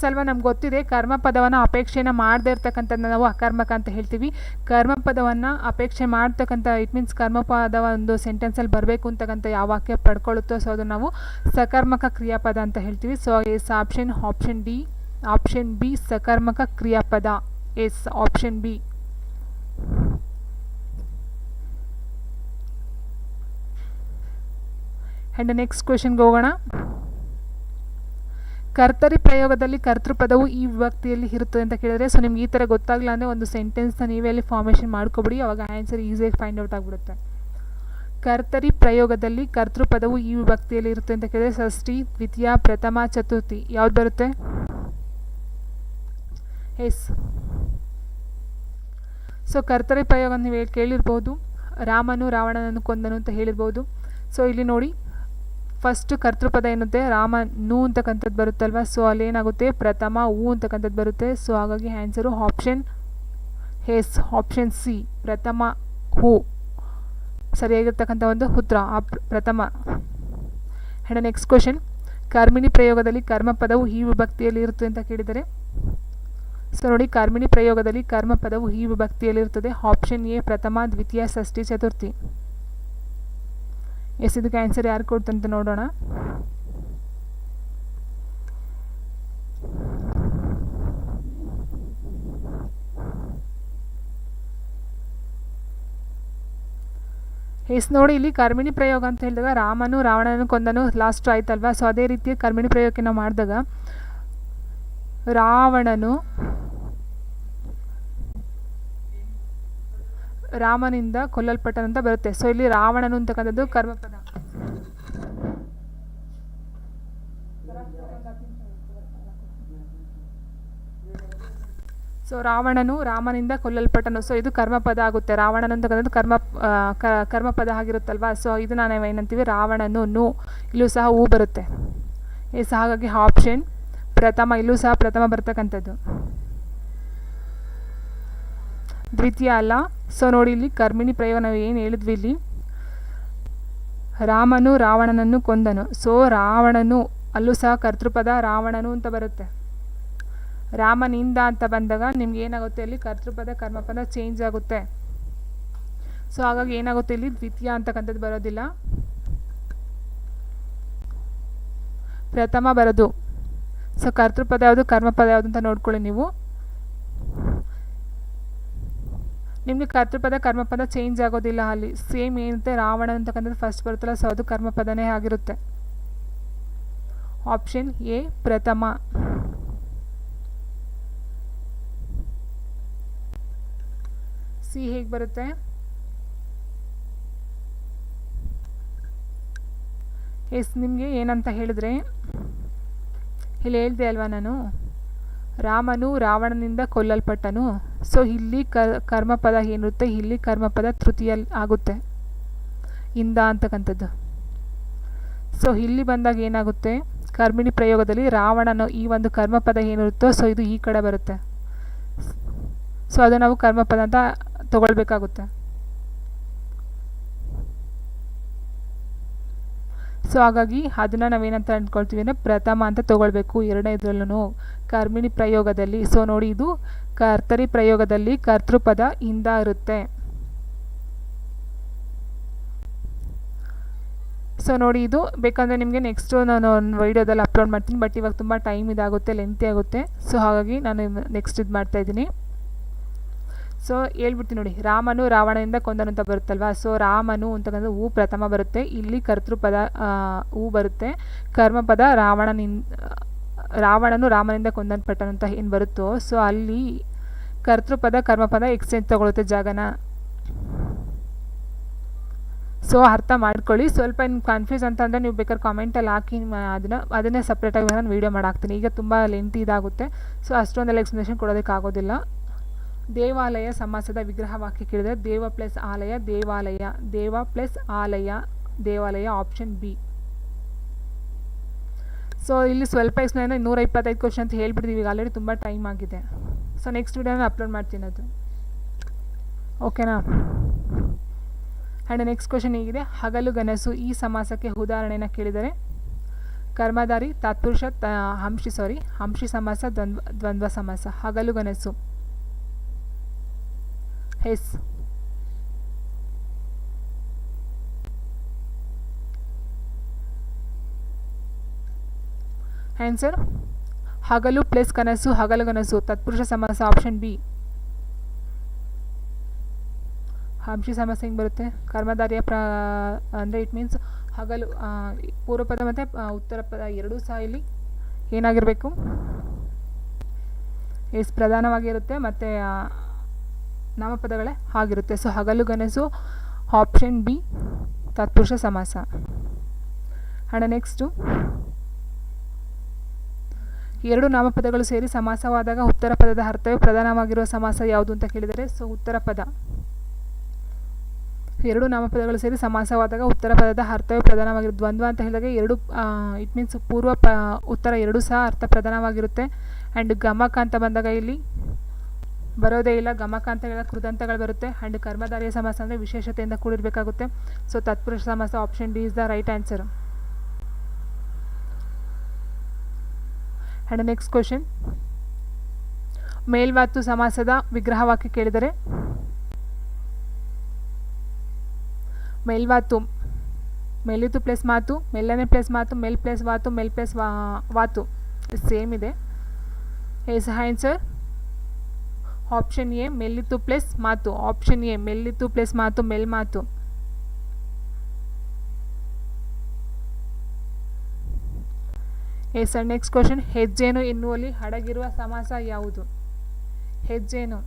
ಅಲ್ವಾ, ನಮ್ಗೆ ಗೊತ್ತಿದೆ ಕರ್ಮಪದವನ್ನು ಅಪೇಕ್ಷೆನ ಮಾಡದೇ ಇರ್ತಕ್ಕಂಥದ್ದು ನಾವು ಅಕರ್ಮಕ ಅಂತ ಹೇಳ್ತೀವಿ. ಕರ್ಮಪದವನ್ನು ಅಪೇಕ್ಷೆ ಮಾಡ್ತಕ್ಕಂಥ ಇಟ್ ಮೀನ್ಸ್ ಕರ್ಮಪದ ಒಂದು ಸೆಂಟೆನ್ಸಲ್ಲಿ ಬರಬೇಕು ಅಂತಕ್ಕಂಥ ಯಾವ ವಾಕ್ಯ ಪಡ್ಕೊಳ್ಳುತ್ತೋ ಸೊ ಅದು ನಾವು ಸಕರ್ಮಕ ಕ್ರಿಯಾಪದ ಅಂತ ಹೇಳ್ತೀವಿ. ಸೊ ಎಸ್ ಆಪ್ಷನ್ ಬಿ ಸಕರ್ಮಕ ಕ್ರಿಯಾಪದ. Yes option B. And next ಕ್ವೆಶನ್ಗೆ ಹೋಗೋಣ. ಕರ್ತರಿ ಪ್ರಯೋಗದಲ್ಲಿ ಕರ್ತೃಪದವು ಈ ವಿಭಕ್ತಿಯಲ್ಲಿ ಇರುತ್ತದೆ ಅಂತ ಕೇಳಿದ್ರೆ, ಸೊ ನಿಮ್ಗೆ ಈ ಥರ ಗೊತ್ತಾಗಲ್ಲ ಅಂದರೆ ಒಂದು ಸೆಂಟೆನ್ಸ್ನ ನೀವೇ ಅಲ್ಲಿ ಫಾರ್ಮೇಷನ್ ಮಾಡ್ಕೊಬಿಡಿ, ಅವಾಗ ಆನ್ಸರ್ ಈಸಿಯಾಗಿ ಫೈಂಡ್ ಔಟ್ ಆಗಿಬಿಡುತ್ತೆ. ಕರ್ತರಿ ಪ್ರಯೋಗದಲ್ಲಿ ಕರ್ತೃಪದವು ಈ ವಿಭಕ್ತಿಯಲ್ಲಿ ಇರುತ್ತೆ ಅಂತ ಕೇಳಿದ್ರೆ ಷಷ್ಠಿ, ದ್ವಿತೀಯ, ಪ್ರಥಮ, ಚತುರ್ಥಿ ಯಾವ್ದು ಬರುತ್ತೆ? ಎಸ್. ಸೊ ಕರ್ತರಿ ಪ್ರಯೋಗ ನೀವು ಕೇಳಿರ್ಬೋದು, ರಾಮನು ರಾವಣನನ್ನು ಕೊಂದನು ಅಂತ ಹೇಳಿರ್ಬೋದು. ಸೊ ಇಲ್ಲಿ ನೋಡಿ, ಫಸ್ಟ್ ಕರ್ತೃಪದ ಏನುತ್ತೆ, ರಾಮನು ಅಂತಕ್ಕಂಥದ್ದು ಬರುತ್ತಲ್ವ. ಸೊ ಅಲ್ಲಿ ಏನಾಗುತ್ತೆ, ಪ್ರಥಮ ಹೂ ಅಂತಕ್ಕಂಥದ್ದು ಬರುತ್ತೆ. ಸೊ ಹಾಗಾಗಿ ಆನ್ಸರು ಆಪ್ಷನ್ ಸಿ ಪ್ರಥಮ ಹೂ ಸರಿಯಾಗಿರ್ತಕ್ಕಂಥ ಒಂದು ಉತ್ತರ ಪ್ರಥಮ. ಆ್ಯಂಡ್ ನೆಕ್ಸ್ಟ್ ಕ್ವಶನ್, ಕರ್ಮಿಣಿ ಪ್ರಯೋಗದಲ್ಲಿ ಕರ್ಮಪದವು ಈ ವಿಭಕ್ತಿಯಲ್ಲಿ ಇರುತ್ತೆ ಅಂತ ಕೇಳಿದರೆ, ಸೊ ನೋಡಿ ಕರ್ಮಿಣಿ ಪ್ರಯೋಗದಲ್ಲಿ ಕರ್ಮಪದವು ಈ ವಿಭಕ್ತಿಯಲ್ಲಿ ಇರ್ತದೆ. ಆಪ್ಷನ್ ಎ ಪ್ರಥಮ, ದ್ವಿತೀಯ, ಷಷ್ಠಿ, ಚತುರ್ಥಿ. ಎಸ್, ಇದಕ್ಕೆ ಆನ್ಸರ್ ಯಾರು ಕೊಡ್ತಂತ ನೋಡೋಣ. ಎಸ್ ನೋಡಿ, ಇಲ್ಲಿ ಕರ್ಮಿಣಿ ಪ್ರಯೋಗ ಅಂತ ಹೇಳಿದಾಗ ರಾಮನು ರಾವಣನನ್ನು ಕೊಂದನು ಲಾಸ್ಟ್ ಆಯ್ತಲ್ವಾ. ಸೊ ಅದೇ ರೀತಿ ಕರ್ಮಿಣಿ ಪ್ರಯೋಗಕ್ಕೆ ನಾವು ಮಾಡಿದಾಗ ರಾಮನಿಂದ ಕೊಲ್ಲಲ್ಪಟ್ಟನಂತ ಬರುತ್ತೆ. ಸೊ ಇಲ್ಲಿ ರಾವಣನು ಅಂತಕ್ಕಂಥದ್ದು ಕರ್ಮಪದ. ಸೊ ರಾವಣನು ರಾಮನಿಂದ ಕೊಲ್ಲಲ್ಪಟ್ಟನು. ಸೊ ಇದು ಕರ್ಮಪದ ಆಗುತ್ತೆ. ರಾವಣನು ಅಂತಕ್ಕಂಥದ್ದು ಕರ್ಮಪದ ಆಗಿರುತ್ತಲ್ವಾ. ಸೊ ಇದು ನಾವು ಏನಂತೀವಿ, ರಾವಣನು. ಇಲ್ಲೂ ಸಹ ಹೂ ಬರುತ್ತೆ. ಎಸ್, ಹಾಗಾಗಿ ಆಪ್ಷನ್ ಪ್ರಥಮ, ಇಲ್ಲೂ ಸಹ ಪ್ರಥಮ ಬರ್ತಕ್ಕಂಥದ್ದು, ದ್ವಿತೀಯ ಅಲ್ಲ. ಸೊ ನೋಡಿ, ಇಲ್ಲಿ ಕರ್ಮಿಣಿ ಪ್ರಯೋಗ ನಾವು ಏನು ಹೇಳಿದ್ವಿ, ಇಲ್ಲಿ ರಾಮನು ರಾವಣನನ್ನು ಕೊಂದನು. ಸೊ ರಾವಣನು, ಅಲ್ಲೂ ಸಹ ಕರ್ತೃಪದ ರಾವಣನು ಅಂತ ಬರುತ್ತೆ. ರಾಮನಿಂದ ಅಂತ ಬಂದಾಗ ನಿಮ್ಗೆ ಏನಾಗುತ್ತೆ, ಇಲ್ಲಿ ಕರ್ತೃಪದ ಕರ್ಮಪದ ಚೇಂಜ್ ಆಗುತ್ತೆ. ಸೊ ಹಾಗಾಗಿ ಏನಾಗುತ್ತೆ, ಇಲ್ಲಿ ದ್ವಿತೀಯ ಅಂತಕ್ಕಂಥದ್ದು ಬರೋದಿಲ್ಲ, ಪ್ರಥಮ ಬರೋದು. ಸೊ ಕರ್ತೃಪದ ಯಾವುದು, ಕರ್ಮಪದ ಯಾವುದು ಅಂತ ನೋಡ್ಕೊಳ್ಳಿ ನೀವು. ನಿಮಗೆ ಕರ್ತೃಪದ ಕರ್ಮಪದ ಚೇಂಜ್ ಆಗೋದಿಲ್ಲ, ಅಲ್ಲಿ ಸೇಮ್ ಏನಿರುತ್ತೆ ರಾವಣ ಅಂತಕ್ಕಂಥದ್ದು ಫಸ್ಟ್ ಬರುತ್ತಲ್ಲ, ಸೊ ಅದು ಕರ್ಮಪದನೇ ಆಗಿರುತ್ತೆ. ಆಪ್ಷನ್ ಎ ಪ್ರಥಮ. ಸಿ ಹೇಗೆ ಬರುತ್ತೆ? ನಿಮಗೆ ಏನಂತ ಹೇಳಿದ್ರೆ, ಇಲ್ಲಿ ಹೇಳ್ದೆ ಅಲ್ವಾ ನಾನು, ರಾಮನು ರಾವಣನಿಂದ ಕೊಲ್ಲಲ್ಪಟ್ಟನು. ಸೊ ಇಲ್ಲಿ ಕರ್ಮಪದ ಏನಿರುತ್ತೆ, ಇಲ್ಲಿ ಕರ್ಮಪದ ತೃತೀಯ ಆಗುತ್ತೆ, ಇಂದ ಅಂತಕ್ಕಂಥದ್ದು. ಸೊ ಇಲ್ಲಿ ಬಂದಾಗ ಏನಾಗುತ್ತೆ, ಕರ್ಮಿಣಿ ಪ್ರಯೋಗದಲ್ಲಿ ರಾವಣನ ಈ ಒಂದು ಕರ್ಮಪದ ಏನಿರುತ್ತೋ ಸೊ ಇದು ಈ ಕಡೆ ಬರುತ್ತೆ. ಸೊ ಅದು ನಾವು ಕರ್ಮಪದ ಅಂತ ತಗೊಳ್ಬೇಕಾಗುತ್ತೆ. ಸೊ ಹಾಗಾಗಿ ಅದನ್ನು ನಾವೇನಂತ ಅಂದ್ಕೊಳ್ತೀವಿ ಅಂದರೆ ಪ್ರಥಮ ಅಂತ ತೊಗೊಳ್ಬೇಕು ಎರಡನೇದ್ರಲ್ಲೂ ಕರ್ಮಿಣಿ ಪ್ರಯೋಗದಲ್ಲಿ. ಸೊ ನೋಡಿ, ಇದು ಕರ್ತರಿ ಪ್ರಯೋಗದಲ್ಲಿ ಕರ್ತೃಪದ ಇಂದ ಇರುತ್ತೆ. ಸೊ ನೋಡಿ, ಇದು ಬೇಕಂದರೆ ನಿಮಗೆ ನೆಕ್ಸ್ಟು ನಾನು ಒಂದು ವೈಡಿಯೋದಲ್ಲಿ ಅಪ್ಲೋಡ್ ಮಾಡ್ತೀನಿ, ಬಟ್ ಇವಾಗ ತುಂಬ ಟೈಮ್ ಇದಾಗುತ್ತೆ, ಲೆಂತಿ ಆಗುತ್ತೆ. ಸೊ ಹಾಗಾಗಿ ನಾನು ನೆಕ್ಸ್ಟ್ ಇದು ಮಾಡ್ತಾಯಿದ್ದೀನಿ. ಸೊ ಹೇಳ್ಬಿಡ್ತೀನಿ ನೋಡಿ, ರಾಮನು ರಾವಣನಿಂದ ಕೊಂದನು ಅಂತ ಬರುತ್ತಲ್ವ. ಸೊ ರಾಮನು ಅಂತಕ್ಕಂಥ ಹೂ ಪ್ರಥಮ ಬರುತ್ತೆ, ಇಲ್ಲಿ ಕರ್ತೃಪದ ಹೂ ಬರುತ್ತೆ. ಕರ್ಮಪದ ರಾವಣನು ರಾಮನಿಂದ ಕೊಂದಲ್ಪಟ್ಟನು ಅಂತ ಏನು ಬರುತ್ತೋ ಸೊ ಅಲ್ಲಿ ಕರ್ತೃಪದ ಕರ್ಮಪದ ಎಕ್ಸ್ಚೇಂಜ್ ತಗೊಳುತ್ತೆ ಜಾಗನ. ಸೊ ಅರ್ಥ ಮಾಡ್ಕೊಳ್ಳಿ. ಸ್ವಲ್ಪ ನಿಮ್ಗೆ ಕನ್ಫ್ಯೂಸ್ ಅಂತಂದರೆ ನೀವು ಬೇಕಾದ್ರೆ ಕಾಮೆಂಟಲ್ಲಿ ಹಾಕಿ, ಅದನ್ನೇ ಸಪ್ರೇಟಾಗಿ ನಾನು ವೀಡಿಯೋ ಮಾಡಾಕ್ತೀನಿ. ಈಗ ತುಂಬ ಲೆಂತಿ ಇದಾಗುತ್ತೆ, ಸೊ ಅಷ್ಟೊಂದೆಲ್ಲ ಎಕ್ಸ್ಪ್ಲನೇಷನ್ ಕೊಡೋದಕ್ಕಾಗೋದಿಲ್ಲ. ದೇವಾಲಯ ಸಮಾಸದ ವಿಗ್ರಹ ವಾಕ್ಯ ಕೇಳಿದರೆ ದೇವ ಪ್ಲಸ್ ಆಲಯ ದೇವಾಲಯ, ದೇವ ಪ್ಲಸ್ ಆಲಯ ದೇವಾಲಯ, ಆಪ್ಷನ್ ಬಿ. ಸೊ ಇಲ್ಲಿ ಸ್ವಲ್ಪ ಎಕ್ಸ್ಪ್ಲೇನ್ 125 ಕ್ವಶನ್ ಅಂತ ಹೇಳ್ಬಿಡ್ತೀವಿ, ಈಗ ಆಲ್ರೆಡಿ ತುಂಬ ಟೈಮ್ ಆಗಿದೆ. ಸೊ ನೆಕ್ಸ್ಟ್ ವಿಡಿಯೋನ ಅಪ್ಲೋಡ್ ಮಾಡ್ತೀನಿ ಅದು, ಓಕೆನಾ. ಆ್ಯಂಡ್ ನೆಕ್ಸ್ಟ್ ಕ್ವಶನ್ ಹೀಗಿದೆ, ಹಗಲು ಗನಸು ಈ ಸಮಾಸಕ್ಕೆ ಉದಾಹರಣೆನ ಕೇಳಿದರೆ ಕರ್ಮಧಾರಿ ತತ್ಪುರುಷ ಹಂಶಿ ಸಮಾಸ ದ್ವಂದ್ವ ಸಮಾಸ. ಹಗಲು ಗನಸು ಎಸ್. ಆನ್ಸರ್ ಹಗಲು ಪ್ಲಸ್ ಕನಸು, ಹಗಲು ಗನಸು ತತ್ಪುರುಷ ಸಮಾಸ, ಆಪ್ಷನ್ ಬಿ. ಹಂಶಿ ಸಮಾಸ ಹೆಂಗೆ ಬರುತ್ತೆ, ಕರ್ಮಧಾರಿಯ ಅಂದರೆ ಇಟ್ ಮೀನ್ಸ್ ಹಗಲು ಪೂರ್ವ ಪದ ಮತ್ತು ಉತ್ತರ ಪದ ಎರಡೂ ಸಹ ಇಲ್ಲಿ ಏನಾಗಿರಬೇಕು, ಎಸ್ ಪ್ರಧಾನವಾಗಿರುತ್ತೆ ಮತ್ತು ನಾಮಪದಗಳೇ ಆಗಿರುತ್ತೆ. ಸೊ ಹಗಲು ಗನಸು ಆಪ್ಷನ್ ಬಿ ತತ್ಪುರುಷ ಸಮಾಸ. ಆ್ಯಂಡ್ ನೆಕ್ಸ್ಟು, ಎರಡು ನಾಮಪದಗಳು ಸೇರಿ ಸಮಾಸವಾದಾಗ ಉತ್ತರ ಪದದ ಅರ್ಥವೇ ಪ್ರಧಾನವಾಗಿರುವ ಸಮಾಸ ಯಾವುದು ಅಂತ ಕೇಳಿದರೆ ಸೊ ಉತ್ತರ ಪದ. ಎರಡು ನಾಮಪದಗಳು ಸೇರಿ ಸಮಾಸವಾದಾಗ ಉತ್ತರ ಪದದ ಅರ್ಥವೇ ಪ್ರಧಾನವಾಗಿರುತ್ತೆ. ದ್ವಂದ್ವ ಅಂತ ಹೇಳಿದಾಗ ಎರಡು ಇಟ್ ಮೀನ್ಸ್ ಉತ್ತರ ಎರಡೂ ಸಹ ಅರ್ಥ ಪ್ರಧಾನವಾಗಿರುತ್ತೆ. ಆ್ಯಂಡ್ ಗಮಕ ಅಂತ ಬಂದಾಗ ಇಲ್ಲಿ ಬರೋದೇ ಇಲ್ಲ, ಗಮಕ ಅಂತ ಹೇಳಿದಾಗ ಕೃದಂತಗಳು ಬರುತ್ತೆ. ಆ್ಯಂಡ್ ಕರ್ಮಧಾರಿಯ ಸಮಾಸ ಅಂದರೆ ವಿಶೇಷತೆಯಿಂದ ಕೂಡಿರಬೇಕಾಗುತ್ತೆ. ಸೊ ತತ್ಪುರುಷ ಸಮಾಸ, option D is the right answer. And next question, ಮೇಲ್ವಾತು ಸಮಾಸದ ವಿಗ್ರಹವಾಕ್ಯ ಕೇಳಿದರೆ ಮೇಲ್ವಾತು, ಮೇಲಿತು ಪ್ಲಸ್ ಮಾತು, ಮೆಲ್ಲನೆ ಪ್ಲಸ್ ಮಾತು, ಮೇಲ್ ಪ್ಲಸ್ ವಾತು, ಮೇಲ್ ಪ್ಲಸ್ ವಾತು ಸೇಮ್ ಇದೆ. ಎಸ್ ಆನ್ಸರ್ ಆಪ್ಷನ್ ಎ ಮೆಲ್ಲಿತು ಪ್ಲಸ್ ಮಾತು, ಆಪ್ಷನ್ ಎ ಮೆಲ್ಲಿತು ಪ್ಲಸ್ ಮಾತು ಮೇಲ್ಮಾತು. ಎಸ್ ಅಂಡ್ ನೆಕ್ಸ್ಟ್ ಕ್ವಶನ್, ಹೆಜ್ಜೇನು ಎನ್ನುವಲ್ಲಿ ಅಡಗಿರುವ ಸಮಾಸ ಯಾವುದು? ಹೆಜ್ಜೇನು,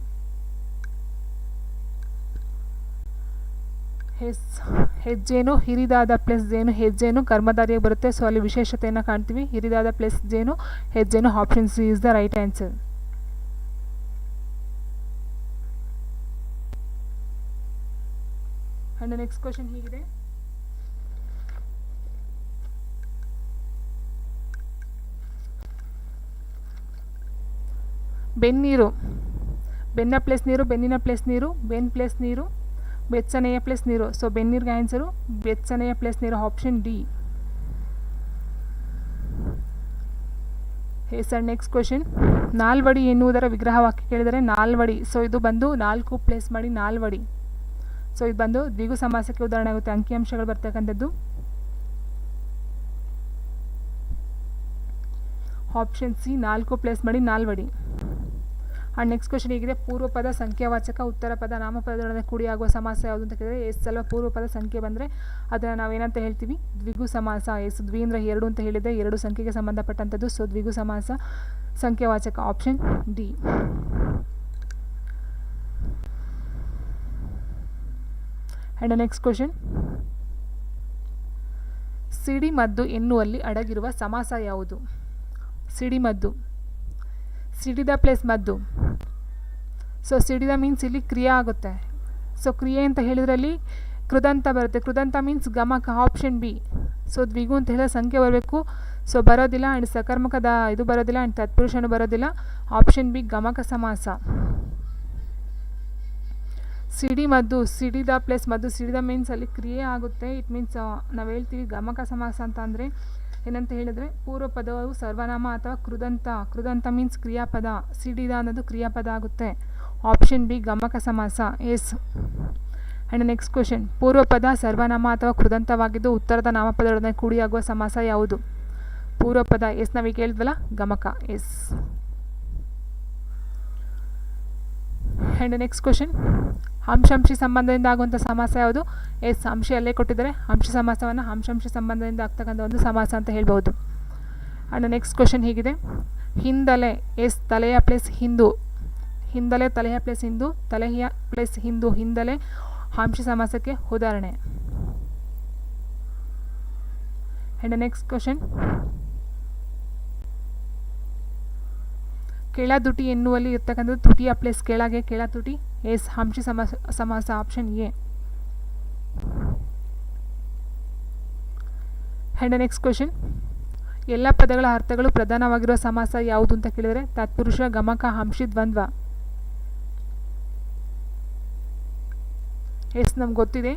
ಹೆಜ್ಜೇನು ಹಿರಿದಾದ ಪ್ಲಸ್ ಜೇನು, ಹೆಜ್ಜೇನು ಕರ್ಮಧಾರಿಯಾಗಿ ಬರುತ್ತೆ. ಸೊ ಅಲ್ಲಿ ವಿಶೇಷತೆಯನ್ನು ಕಾಣ್ತೀವಿ, ಹಿರಿದಾದ ಪ್ಲಸ್ ಜೇನು ಹೆಜ್ಜೇನು, option C is the right answer. And next question ಹೀಗಿದೆ, ಬೆನ್ನೀರು, ಬೆನ್ನ ಪ್ಲಸ್ ನೀರು, ಬೆನ್ನಿನ ಪ್ಲಸ್ ನೀರು, ಬೆನ್ ಪ್ಲಸ್ ನೀರು, ಬೆಚ್ಚನೆಯ ಪ್ಲಸ್ ನೀರು. ಸೊ ಬೆನ್ನೀರಿಗೆ ಆನ್ಸರು ಬೆಚ್ಚನೆಯ ಪ್ಲಸ್ ನೀರು, option D. Yes and next question, ನಾಲ್ವಡಿ ಎನ್ನುವುದರ ವಿಗ್ರಹವಾಕ್ಯ ಕೇಳಿದರೆ ನಾಲ್ವಡಿ. ಸೊ ಇದು ಬಂದು ನಾಲ್ಕು ಪ್ಲೇಸ್ ಮಾಡಿ ನಾಲ್ವಡಿ. ಸೊ ಇದು ಬಂದು ದ್ವಿಗು ಸಮಾಸಕ್ಕೆ ಉದಾಹರಣೆ ಆಗುತ್ತೆ, ಅಂಕಿಅಂಶಗಳು ಬರ್ತಕ್ಕಂಥದ್ದು. ಆಪ್ಷನ್ ಸಿ ನಾಲ್ಕು ಪ್ಲೇಸ್ ಮಾಡಿ ನಾಲ್ವಡಿ. ಆ್ಯಂಡ್ ನೆಕ್ಸ್ಟ್ ಕ್ವಶನ್ ಹೀಗಿದೆ, ಪೂರ್ವ ಪದ ಸಂಖ್ಯಾವಾಚಕ, ಉತ್ತರ ಪದ ನಾಮಪದದೊಡನೆ ಕೂಡಿ ಆಗುವ ಸಮಾಸ ಯಾವುದು ಅಂತ ಕೇಳಿದರೆ, ಎಸ್ ಅಲ್ವಾ. ಪೂರ್ವ ಪದ ಸಂಖ್ಯೆ ಬಂದರೆ ಅದನ್ನು ನಾವೇನಂತ ಹೇಳ್ತೀವಿ, ದ್ವಿಗು ಸಮಾಸ. ಎಸ್ ದ್ವಿ ಅಂದರೆ 2 ಅಂತ ಹೇಳಿದೆ, 2 ಸಂಖ್ಯೆಗೆ ಸಂಬಂಧಪಟ್ಟಂಥದ್ದು. ಸೊ ದ್ವಿಗು ಸಮಾಸ ಸಂಖ್ಯಾವಾಚಕ, option D. And next question, ಸಿಡಿಮದ್ದು ಎನ್ನುವಲ್ಲಿ ಅಡಗಿರುವ ಸಮಾಸ ಯಾವುದು? ಸಿಡಿಮದ್ದು, ಸಿಡಿದ ಪ್ಲೇಸ್ ಮದ್ದು. ಸೊ ಸಿಡಿದ ಮೀನ್ಸ್ ಇಲ್ಲಿ ಕ್ರಿಯೆ ಆಗುತ್ತೆ. ಸೊ ಕ್ರಿಯೆ ಅಂತ ಹೇಳಿದ್ರಲ್ಲಿ ಕೃದಂತ ಬರುತ್ತೆ. ಕೃದಂತ ಮೀನ್ಸ್ ಗಮಕ, ಆಪ್ಷನ್ ಬಿ. ಸೊ ದ್ವಿಗು ಅಂತ ಹೇಳಿದ್ರೆ ಸಂಖ್ಯೆ ಬರಬೇಕು. ಸೊ ಬರೋದಿಲ್ಲ. ಆ್ಯಂಡ್ ಸಕರ್ಮಕದ ಇದು ಬರೋದಿಲ್ಲ. ಆ್ಯಂಡ್ ತತ್ಪುರುಷನು ಬರೋದಿಲ್ಲ. ಆಪ್ಷನ್ ಬಿ ಗಮಕ ಸಮಾಸ. ಸಿಡಿಮದ್ದು, ಸಿಡಿದ ಪ್ಲೇಸ್ ಮದ್ದು. ಸಿಡಿದ ಮೀನ್ಸ್ ಅಲ್ಲಿ ಕ್ರಿಯೆ ಆಗುತ್ತೆ. ಇಟ್ ಮೀನ್ಸ್ ನಾವು ಹೇಳ್ತೀವಿ ಗಮಕ ಸಮಾಸ ಅಂತ ಅಂದರೆ ಏನಂತ ಹೇಳಿದರೆ ಪೂರ್ವ ಪದವು ಸರ್ವನಾಮ ಅಥವಾ ಕೃದಂತ. ಕೃದಂತ ಮೀನ್ಸ್ ಕ್ರಿಯಾಪದ. ಸಿಡಿದ ಅನ್ನೋದು ಕ್ರಿಯಾಪದ ಆಗುತ್ತೆ. ಆಪ್ಷನ್ ಬಿ ಗಮಕ ಸಮಾಸ. ಎಸ್. ಆ್ಯಂಡ್ ನೆಕ್ಸ್ಟ್ ಕ್ವಶನ್, ಪೂರ್ವ ಪದ ಸರ್ವನಾಮ ಅಥವಾ ಕೃದಂತವಾಗಿದ್ದು ಉತ್ತರದ ನಾಮಪದದೊಡನೆ ಕೂಡಿಯಾಗುವ ಸಮಾಸ ಯಾವುದು? ಪೂರ್ವ ಪದ ಎಸ್, ನಾವೀಗ ಹೇಳಿದ್ವಲ್ಲ ಗಮಕ. ಎಸ್. ಆ್ಯಂಡ್ ನೆಕ್ಸ್ಟ್ ಕ್ವಶನ್, ಅಂಶಾಂಶಿ ಸಂಬಂಧದಿಂದ ಆಗುವಂಥ ಸಮಾಸ ಯಾವುದು? ಎಸ್, ಅಂಶ ಅಲ್ಲೇ ಕೊಟ್ಟಿದ್ದಾರೆ. ಅಂಶ ಸಮಾಸವನ್ನು ಅಂಶಾಂಶಿ ಸಂಬಂಧದಿಂದ ಆಗ್ತಕ್ಕಂಥ ಒಂದು ಸಮಾಸ ಅಂತ ಹೇಳ್ಬೋದು. ಆ್ಯಂಡ್ ನೆಕ್ಸ್ಟ್ ಕ್ವಶನ್ ಹೀಗಿದೆ, ಹಿಂದಲೆ. ಎಸ್, ತಲೆಯ ಪ್ಲೇಸ್ ಹಿಂದು. ಹಿಂದಲೆ ತಲೆಯ ಪ್ಲೇಸ್ ಹಿಂದು, ತಲೆಯ ಪ್ಲೇಸ್ ಹಿಂದು. ಹಿಂದಲೆ ಅಂಶ ಸಮಾಸಕ್ಕೆ ಉದಾಹರಣೆ. ಆ್ಯಂಡ್ ನೆಕ್ಸ್ಟ್ ಕ್ವಶನ್, ಕೆಳದುಟಿ ಎನ್ನುವಲ್ಲಿ ಇರ್ತಕ್ಕಂಥದ್ದು ತುಟಿಯ ಪ್ಲೇಸ್ ಕೆಳಗೆ, ಕೆಳತುಟಿ. ಎಸ್, ಅಂಶಿ ಸಮಾಸ, option A. And next question, ಎಲ್ಲ ಪದಗಳ ಅರ್ಥಗಳು ಪ್ರಧಾನವಾಗಿರುವ ಸಮಾಸ ಯಾವುದು ಅಂತ ಕೇಳಿದರೆ ತತ್ಪುರುಷ, ಗಮಕ, ಅಂಶಿ, ದ್ವಂದ್ವ. ಎಸ್, ನಮ್ಗೆ ಗೊತ್ತಿದೆ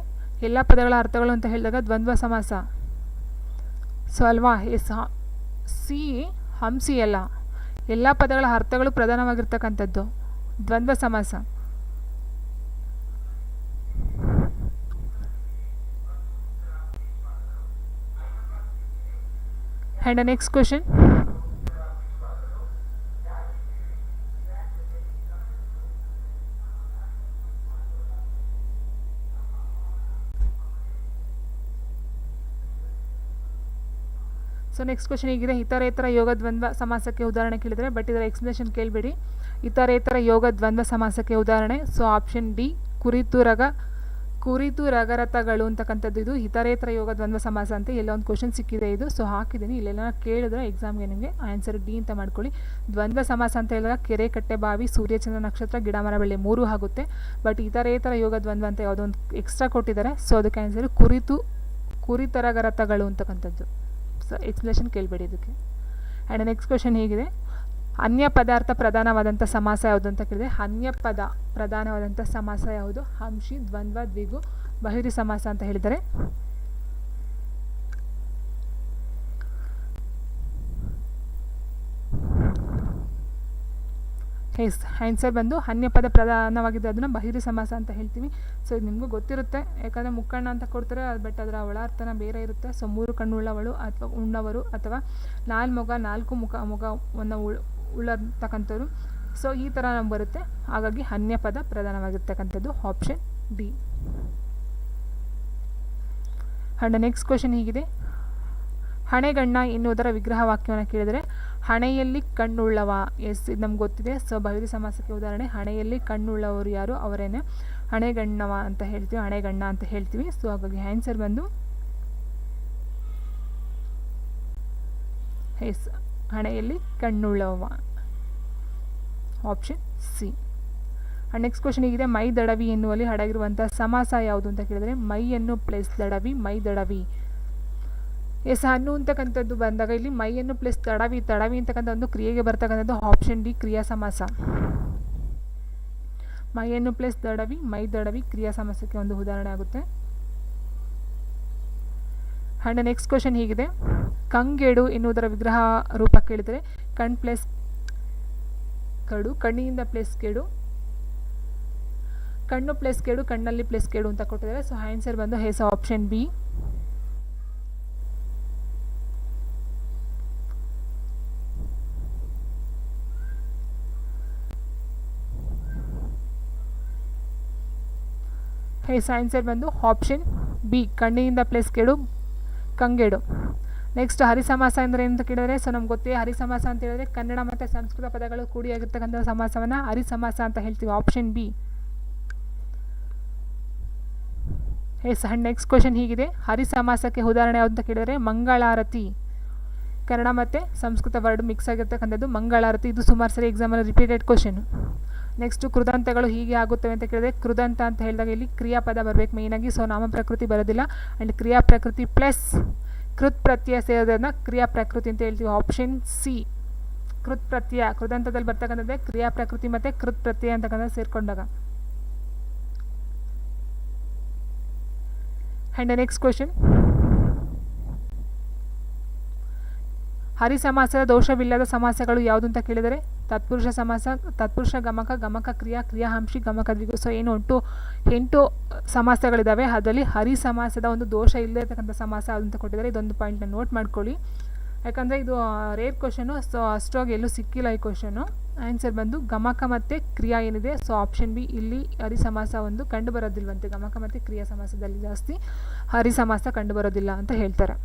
ಎಲ್ಲ ಪದಗಳ ಅರ್ಥಗಳು ಅಂತ ಹೇಳಿದಾಗ ದ್ವಂದ್ವ ಸಮಾಸ. ಸೊ ಅಲ್ವಾ. ಎಸ್, ಸಿ ಹಂಸಿ ಅಲ್ಲ, ಎಲ್ಲ ಪದಗಳ ಅರ್ಥಗಳು ಪ್ರಧಾನವಾಗಿರ್ತಕ್ಕಂಥದ್ದು ದ್ವಂದ್ವ ಸಮಾಸ. And next question, so next question ಹೀಗಿದೆ, ಇತರೇತರ ಯೋಗ ದ್ವಂದ್ವ ಸಮಾಸಕ್ಕೆ ಉದಾಹರಣೆ ಕೇಳಿದರೆ, ಬಟ್ ಇದರ ಎಕ್ಸ್ಪ್ಲನೇಷನ್ ಕೇಳಬೇಡಿ. ಇತರೇತರ ಯೋಗ ದ್ವಂದ್ವ ಸಮಾಸಕ್ಕೆ ಉದಾಹರಣೆ. ಸೊ ಆಪ್ಷನ್ ಡಿ, ಕುರಿತು ರಗರತಗಳು ಅಂತಕ್ಕಂಥದ್ದು. ಇದು ಇತರೇತರ ಯೋಗ ದ್ವಂದ್ವ ಸಮಾಸ ಅಂತ ಎಲ್ಲ ಒಂದು ಕ್ವಶನ್ ಸಿಕ್ಕಿದೆ ಇದು. ಸೊ ಹಾಕಿದ್ದೀನಿ, ಇಲ್ಲೆಲ್ಲ ಕೇಳಿದ್ರೆ ಎಕ್ಸಾಮ್ಗೆ ನಿಮಗೆ ಆನ್ಸರ್ ಡಿ ಅಂತ ಮಾಡ್ಕೊಳ್ಳಿ. ದ್ವಂದ್ವ ಸಮಾಸ ಅಂತ ಹೇಳಿದಾಗ ಕೆರೆ, ಕಟ್ಟೆ, ಬಾವಿ, ಸೂರ್ಯಚಂದ್ರ, ನಕ್ಷತ್ರ, ಗಿಡ, ಮರ, ಬೆಳೆ 3 ಆಗುತ್ತೆ. ಬಟ್ ಇತರೇತರ ಯೋಗ ದ್ವಂದ್ವ ಅಂತ ಯಾವುದೋ ಒಂದು ಎಕ್ಸ್ಟ್ರಾ ಕೊಟ್ಟಿದ್ದಾರೆ. ಸೊ ಅದಕ್ಕೆ ಆನ್ಸರ್ ಕುರಿತರಗರತಗಳು ಅಂತಕ್ಕಂಥದ್ದು. ಸೊ ಎಕ್ಸ್ಪ್ಲೇಷನ್ ಕೇಳಬೇಡಿ ಇದಕ್ಕೆ. ಆ್ಯಂಡ್ ನೆಕ್ಸ್ಟ್ ಕ್ವಶನ್ ಹೀಗಿದೆ, ಅನ್ಯ ಪದಾರ್ಥ ಪ್ರಧಾನವಾದಂಥ ಸಮಾಸ ಯಾವುದು ಅಂತ ಕೇಳಿದೆ. ಅನ್ಯ ಪದ ಪ್ರಧಾನವಾದಂಥ ಸಮಾಸ ಯಾವುದು? ಅಂಶಿ, ದ್ವಂದ್ವ, ದ್ವಿಗು, ಬಹಿರಿ ಸಮಾಸ ಅಂತ ಹೇಳಿದರೆ. ಎಸ್, ಆನ್ಸರ್ ಬಂದು ಅನ್ಯಪದ ಪ್ರಧಾನವಾಗಿದ್ದು ಅದನ್ನು ಬಹಿರಿ ಸಮಾಸ ಅಂತ ಹೇಳ್ತೀವಿ. ಸೊ ಇದು ನಿಮಗೂ ಗೊತ್ತಿರುತ್ತೆ, ಯಾಕಂದರೆ ಮುಕ್ಕಣ್ಣ ಅಂತ ಕೊಡ್ತಾರೆ, ಬಟ್ ಅದರ ಒಳಾರ್ಥನ ಬೇರೆ ಇರುತ್ತೆ. ಸೊ 3 ಕಣ್ಣುಳ್ಳವಳು ಅಥವಾ ಉಣ್ಣವರು ಅಥವಾ 4 ಮೊಗ 4 ಮೊಗವನ್ನು ಉಳ್ಳತಕ್ಕಂಥವ್ರು. ಸೊ ಈ ಥರ ನಮ್ಗೆ ಬರುತ್ತೆ. ಹಾಗಾಗಿ ಅನ್ಯಪದ ಪ್ರಧಾನವಾಗಿರ್ತಕ್ಕಂಥದ್ದು option D. And next question ಹೀಗಿದೆ, ಹಣೆಗಣ್ಣ ಎನ್ನುವುದರ ವಿಗ್ರಹ ವಾಕ್ಯವನ್ನು ಕೇಳಿದರೆ ಹಣೆಯಲ್ಲಿ ಕಣ್ಣುಳ್ಳವ. ಎಸ್, ಇದು ನಮ್ಗೆ ಗೊತ್ತಿದೆ. ಸೊ ಬಹಿರಿ ಸಮಾಸಕ್ಕೆ ಉದಾಹರಣೆ, ಹಣೆಯಲ್ಲಿ ಕಣ್ಣುಳ್ಳವರು ಯಾರು ಅವರೇನೆ ಹಣೆಗಣ್ಣವ ಅಂತ ಹೇಳ್ತೀವಿ, ಹಣೆಗಣ್ಣ ಅಂತ ಹೇಳ್ತೀವಿ. ಸೊ ಹಾಗಾಗಿ ಆನ್ಸರ್ ಬಂದು ಎಸ್, ಹಣೆಯಲ್ಲಿ ಕಣ್ಣುಳ್ಳವ, option C. And next question ಹೀಗಿದೆ, ಮೈ ದಡವಿ ಎನ್ನುವಲ್ಲಿ ಅಡಗಿರುವಂಥ ಸಮಾಸ ಯಾವುದು ಅಂತ ಕೇಳಿದರೆ ಮೈಯನ್ನು ಪ್ಲಸ್ ದಡವಿ, ಮೈ ದಡವಿ. ಎಸ್, ಹಣ್ಣು ಅಂತಕ್ಕಂಥದ್ದು ಬಂದಾಗ ಇಲ್ಲಿ ಮೈಯನ್ನು ಪ್ಲಸ್ ತಡವಿ ಅಂತಕ್ಕಂಥ ಒಂದು ಕ್ರಿಯೆಗೆ ಬರ್ತಕ್ಕಂಥದ್ದು ಆಪ್ಷನ್ ಡಿ ಕ್ರಿಯಾ ಸಮಾಸ. ಮೈಯನ್ನು ಪ್ಲಸ್ ದಡವಿ, ಮೈ ದಡವಿ ಕ್ರಿಯಾ ಸಮಾಸಕ್ಕೆ ಒಂದು ಉದಾಹರಣೆ ಆಗುತ್ತೆ. ಆ್ಯಂಡ್ ನೆಕ್ಸ್ಟ್ ಕ್ವಶನ್ ಹೀಗಿದೆ, ಕಂಗೆಡು ಎನ್ನುವುದರ ವಿಗ್ರಹ ರೂಪ ಕೇಳಿದರೆ ಕಣ್ ಪ್ಲಸ್ ಕಡು, ಕಣ್ಣಿನಿಂದ ಪ್ಲಸ್ ಕೆಡು, ಕಣ್ಣು ಪ್ಲಸ್ ಕೆಡು, ಕಣ್ಣಲ್ಲಿ ಪ್ಲಸ್ ಕೆಡು ಅಂತ ಕೊಟ್ಟಿದ್ದಾರೆ. ಸೊ ಆನ್ಸರ್ ಬಂದು ಎಸ್, ಆಪ್ಷನ್ ಬಿ. ಆನ್ಸರ್ ಬಂದು ಆಪ್ಷನ್ ಬಿ, ಕಣ್ಣಿನಿಂದ ಪ್ಲಸ್ ಕೆಡು ಕಂಗೆಡು. ನೆಕ್ಸ್ಟ್ ಹರಿಸಮಾಸ ಅಂದರೆ ಏನು ಅಂತ ಕೇಳಿದರೆ, ಸೊ ನಮ್ಗೆ ಗೊತ್ತೇ ಹರಿಸಮಾಸ ಅಂತ ಹೇಳಿದ್ರೆ ಕನ್ನಡ ಮತ್ತು ಸಂಸ್ಕೃತ ಪದಗಳು ಕೂಡಿಯಾಗಿರ್ತಕ್ಕಂಥ ಸಮಾಸವನ್ನು ಹರಿಸಮಾಸ ಅಂತ ಹೇಳ್ತೀವಿ. Option B. ನೆಕ್ಸ್ಟ್ ಕ್ವೆಶನ್ ಹೀಗಿದೆ, ಹರಿಸಮಾಸಕ್ಕೆ ಉದಾಹರಣೆ ಯಾವುದು ಅಂತ ಕೇಳಿದರೆ ಮಂಗಳಾರತಿ. ಕನ್ನಡ ಮತ್ತು ಸಂಸ್ಕೃತ ವರ್ಡ್ ಮಿಕ್ಸ್ ಆಗಿರ್ತಕ್ಕಂಥದ್ದು ಮಂಗಳಾರತಿ. ಇದು ಸುಮಾರು ಸರಿ ಎಕ್ಸಾಮಲ್ಲಿ ರಿಪೀಟೆಡ್ ಕ್ವೆಶನ್. ನೆಕ್ಸ್ಟು ಕೃದಂತಗಳು ಹೀಗೆ ಆಗುತ್ತವೆ ಅಂತ ಕೇಳಿದ್ರೆ, ಕೃದಂತ ಅಂತ ಹೇಳಿದಾಗ ಇಲ್ಲಿ ಕ್ರಿಯಾಪದ ಬರಬೇಕು ಮೇಯ್ನಾಗಿ. ಸೊ ನಾಮ ಪ್ರಕೃತಿ ಬರೋದಿಲ್ಲ. ಆ್ಯಂಡ್ ಕ್ರಿಯಾ ಪ್ರಕೃತಿ ಪ್ಲಸ್ ಕೃತ್ ಪ್ರತ್ಯಯ ಸೇರೋದನ್ನು ಕ್ರಿಯಾ ಪ್ರಕೃತಿ ಅಂತ ಹೇಳ್ತೀವಿ. Option C. ಕೃತ್ ಪ್ರತ್ಯಯ ಕೃದಂತದಲ್ಲಿ ಬರ್ತಕ್ಕಂಥದ್ದೇ ಕ್ರಿಯಾ ಪ್ರಕೃತಿ ಮತ್ತು ಕೃತ್ ಪ್ರತ್ಯಯ ಅಂತಕ್ಕಂಥದ್ದು ಸೇರಿಕೊಂಡಾಗ. ಆ್ಯಂಡ್ ನೆಕ್ಸ್ಟ್ ಕ್ವೆಶನ್, ಹರಿಸಮಾಸದ ದೋಷವಿಲ್ಲದ ಸಮಾಸಗಳು ಯಾವುದು ಅಂತ ಕೇಳಿದರೆ, ತತ್ಪುರುಷ ಸಮಾಸ, ತತ್ಪುರುಷ ಗಮಕ, ಗಮಕ ಕ್ರಿಯಾ, ಕ್ರಿಯಾಹಂಶಿ, ಗಮಕ ದ್ವಿಗು. ಸೊ ಏನು 8 ಸಮಾಸಗಳಿದ್ದಾವೆ. ಅದರಲ್ಲಿ ಹರಿಸಮಾಸದ ಒಂದು ದೋಷ ಇಲ್ಲದಿರ್ತಕ್ಕಂಥ ಸಮಾಸ ಅದು ಅಂತ ಕೊಟ್ಟಿದ್ದಾರೆ. ಇದೊಂದು ಪಾಯಿಂಟ್ನ ನೋಟ್ ಮಾಡ್ಕೊಳ್ಳಿ, ಯಾಕಂದರೆ ಇದು ರೇರ್ ಕ್ವಶನು. ಸೊ ಅಷ್ಟೊಂದು ಎಲ್ಲೂ ಸಿಕ್ಕಿಲ್ಲ ಈ ಕ್ವಶನು. ಆನ್ಸರ್ ಬಂದು ಗಮಕ ಮತ್ತು ಕ್ರಿಯಾ ಏನಿದೆ, ಸೊ ಆಪ್ಷನ್ ಬಿ. ಇಲ್ಲಿ ಹರಿಸಮಾಸ ಒಂದು ಕಂಡು ಬರೋದಿಲ್ವಂತೆ. ಗಮಕ ಮತ್ತು ಕ್ರಿಯಾ ಸಮಾಸದಲ್ಲಿ ಜಾಸ್ತಿ ಹರಿಸಮಾಸ ಕಂಡು ಬರೋದಿಲ್ಲ ಅಂತ ಹೇಳ್ತಾರೆ.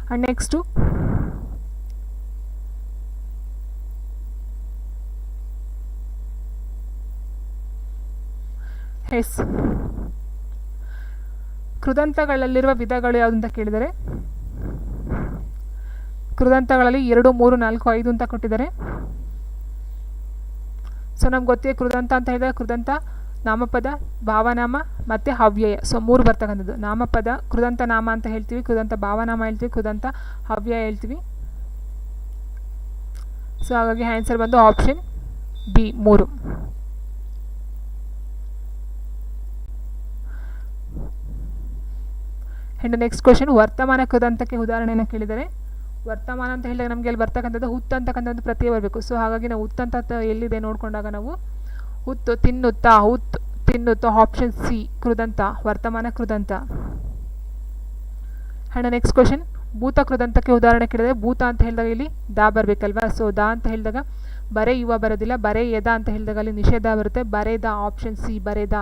ಆ್ಯಂಡ್ ನೆಕ್ಸ್ಟು ಕೃದಂತಗಳಲ್ಲಿರುವ ವಿಧಗಳು ಯಾವುದು ಅಂತ ಕೇಳಿದರೆ, ಕೃದಂತಗಳಲ್ಲಿ 2, 3, 4, 5 ಅಂತ ಕೊಟ್ಟಿದ್ದಾರೆ. ಸೊ ನಮ್ಗೆ ಗೊತ್ತೇ ಕೃದಂತ ಅಂತ ಹೇಳಿದರೆ ಕೃದಂತ ನಾಮಪದ, ಭಾವನಾಮ ಮತ್ತು ಅವ್ಯಯ. ಸೊ 3 ಬರ್ತಕ್ಕಂಥದ್ದು. ನಾಮಪದ ಕೃದಂತ ನಾಮ ಅಂತ ಹೇಳ್ತೀವಿ, ಕೃದಂತ ಭಾವನಾಮ ಹೇಳ್ತೀವಿ, ಕೃದಂತ ಅವ್ಯಯ ಹೇಳ್ತೀವಿ. ಸೊ ಹಾಗಾಗಿ ಆನ್ಸರ್ ಬಂದು option B 3. And next question, ವರ್ತಮಾನ ಕೃದಂತಕ್ಕೆ ಉದಾಹರಣೆಯನ್ನು ಕೇಳಿದರೆ, ವರ್ತಮಾನ ಅಂತ ಹೇಳಿದಾಗ ನಮಗೆ ಅಲ್ಲಿ ಬರ್ತಕ್ಕಂಥದ್ದು ಹುತ್ತು ಅಂತಕ್ಕಂಥದ್ದು ಪ್ರತ್ಯಯ ಬರಬೇಕು. ಸೊ ಹಾಗಾಗಿ ನಾವು ಹುತ್ತಂತ ಎಲ್ಲಿದೆ ನೋಡಿಕೊಂಡಾಗ ನಾವು ಹುತ್ತು, ತಿನ್ನುತ್ತಾ, ಹುತ್ತು ತಿನ್ನುತ್ತಾ. ಆಪ್ಷನ್ ಸಿ ಕೃದಂತ, ವರ್ತಮಾನ ಕೃದಂತ. ಆ್ಯಂಡ್ ನೆಕ್ಸ್ಟ್ ಕ್ವೆಶನ್, ಭೂತ ಕೃದಂತಕ್ಕೆ ಉದಾಹರಣೆ ಕೇಳಿದರೆ, ಭೂತ ಅಂತ ಹೇಳಿದಾಗ ಇಲ್ಲಿ ದಾ ಬರಬೇಕಲ್ವಾ. ಸೊ ದಾ ಅಂತ ಹೇಳಿದಾಗ ಬರೇ ಯುವ ಬರೋದಿಲ್ಲ. ಬರೇ ಎದ ಅಂತ ಹೇಳಿದಾಗ ಅಲ್ಲಿ ನಿಷೇಧ ಬರುತ್ತೆ. ಬರೇದ. ಆಪ್ಷನ್ ಸಿ ಬರೇದ.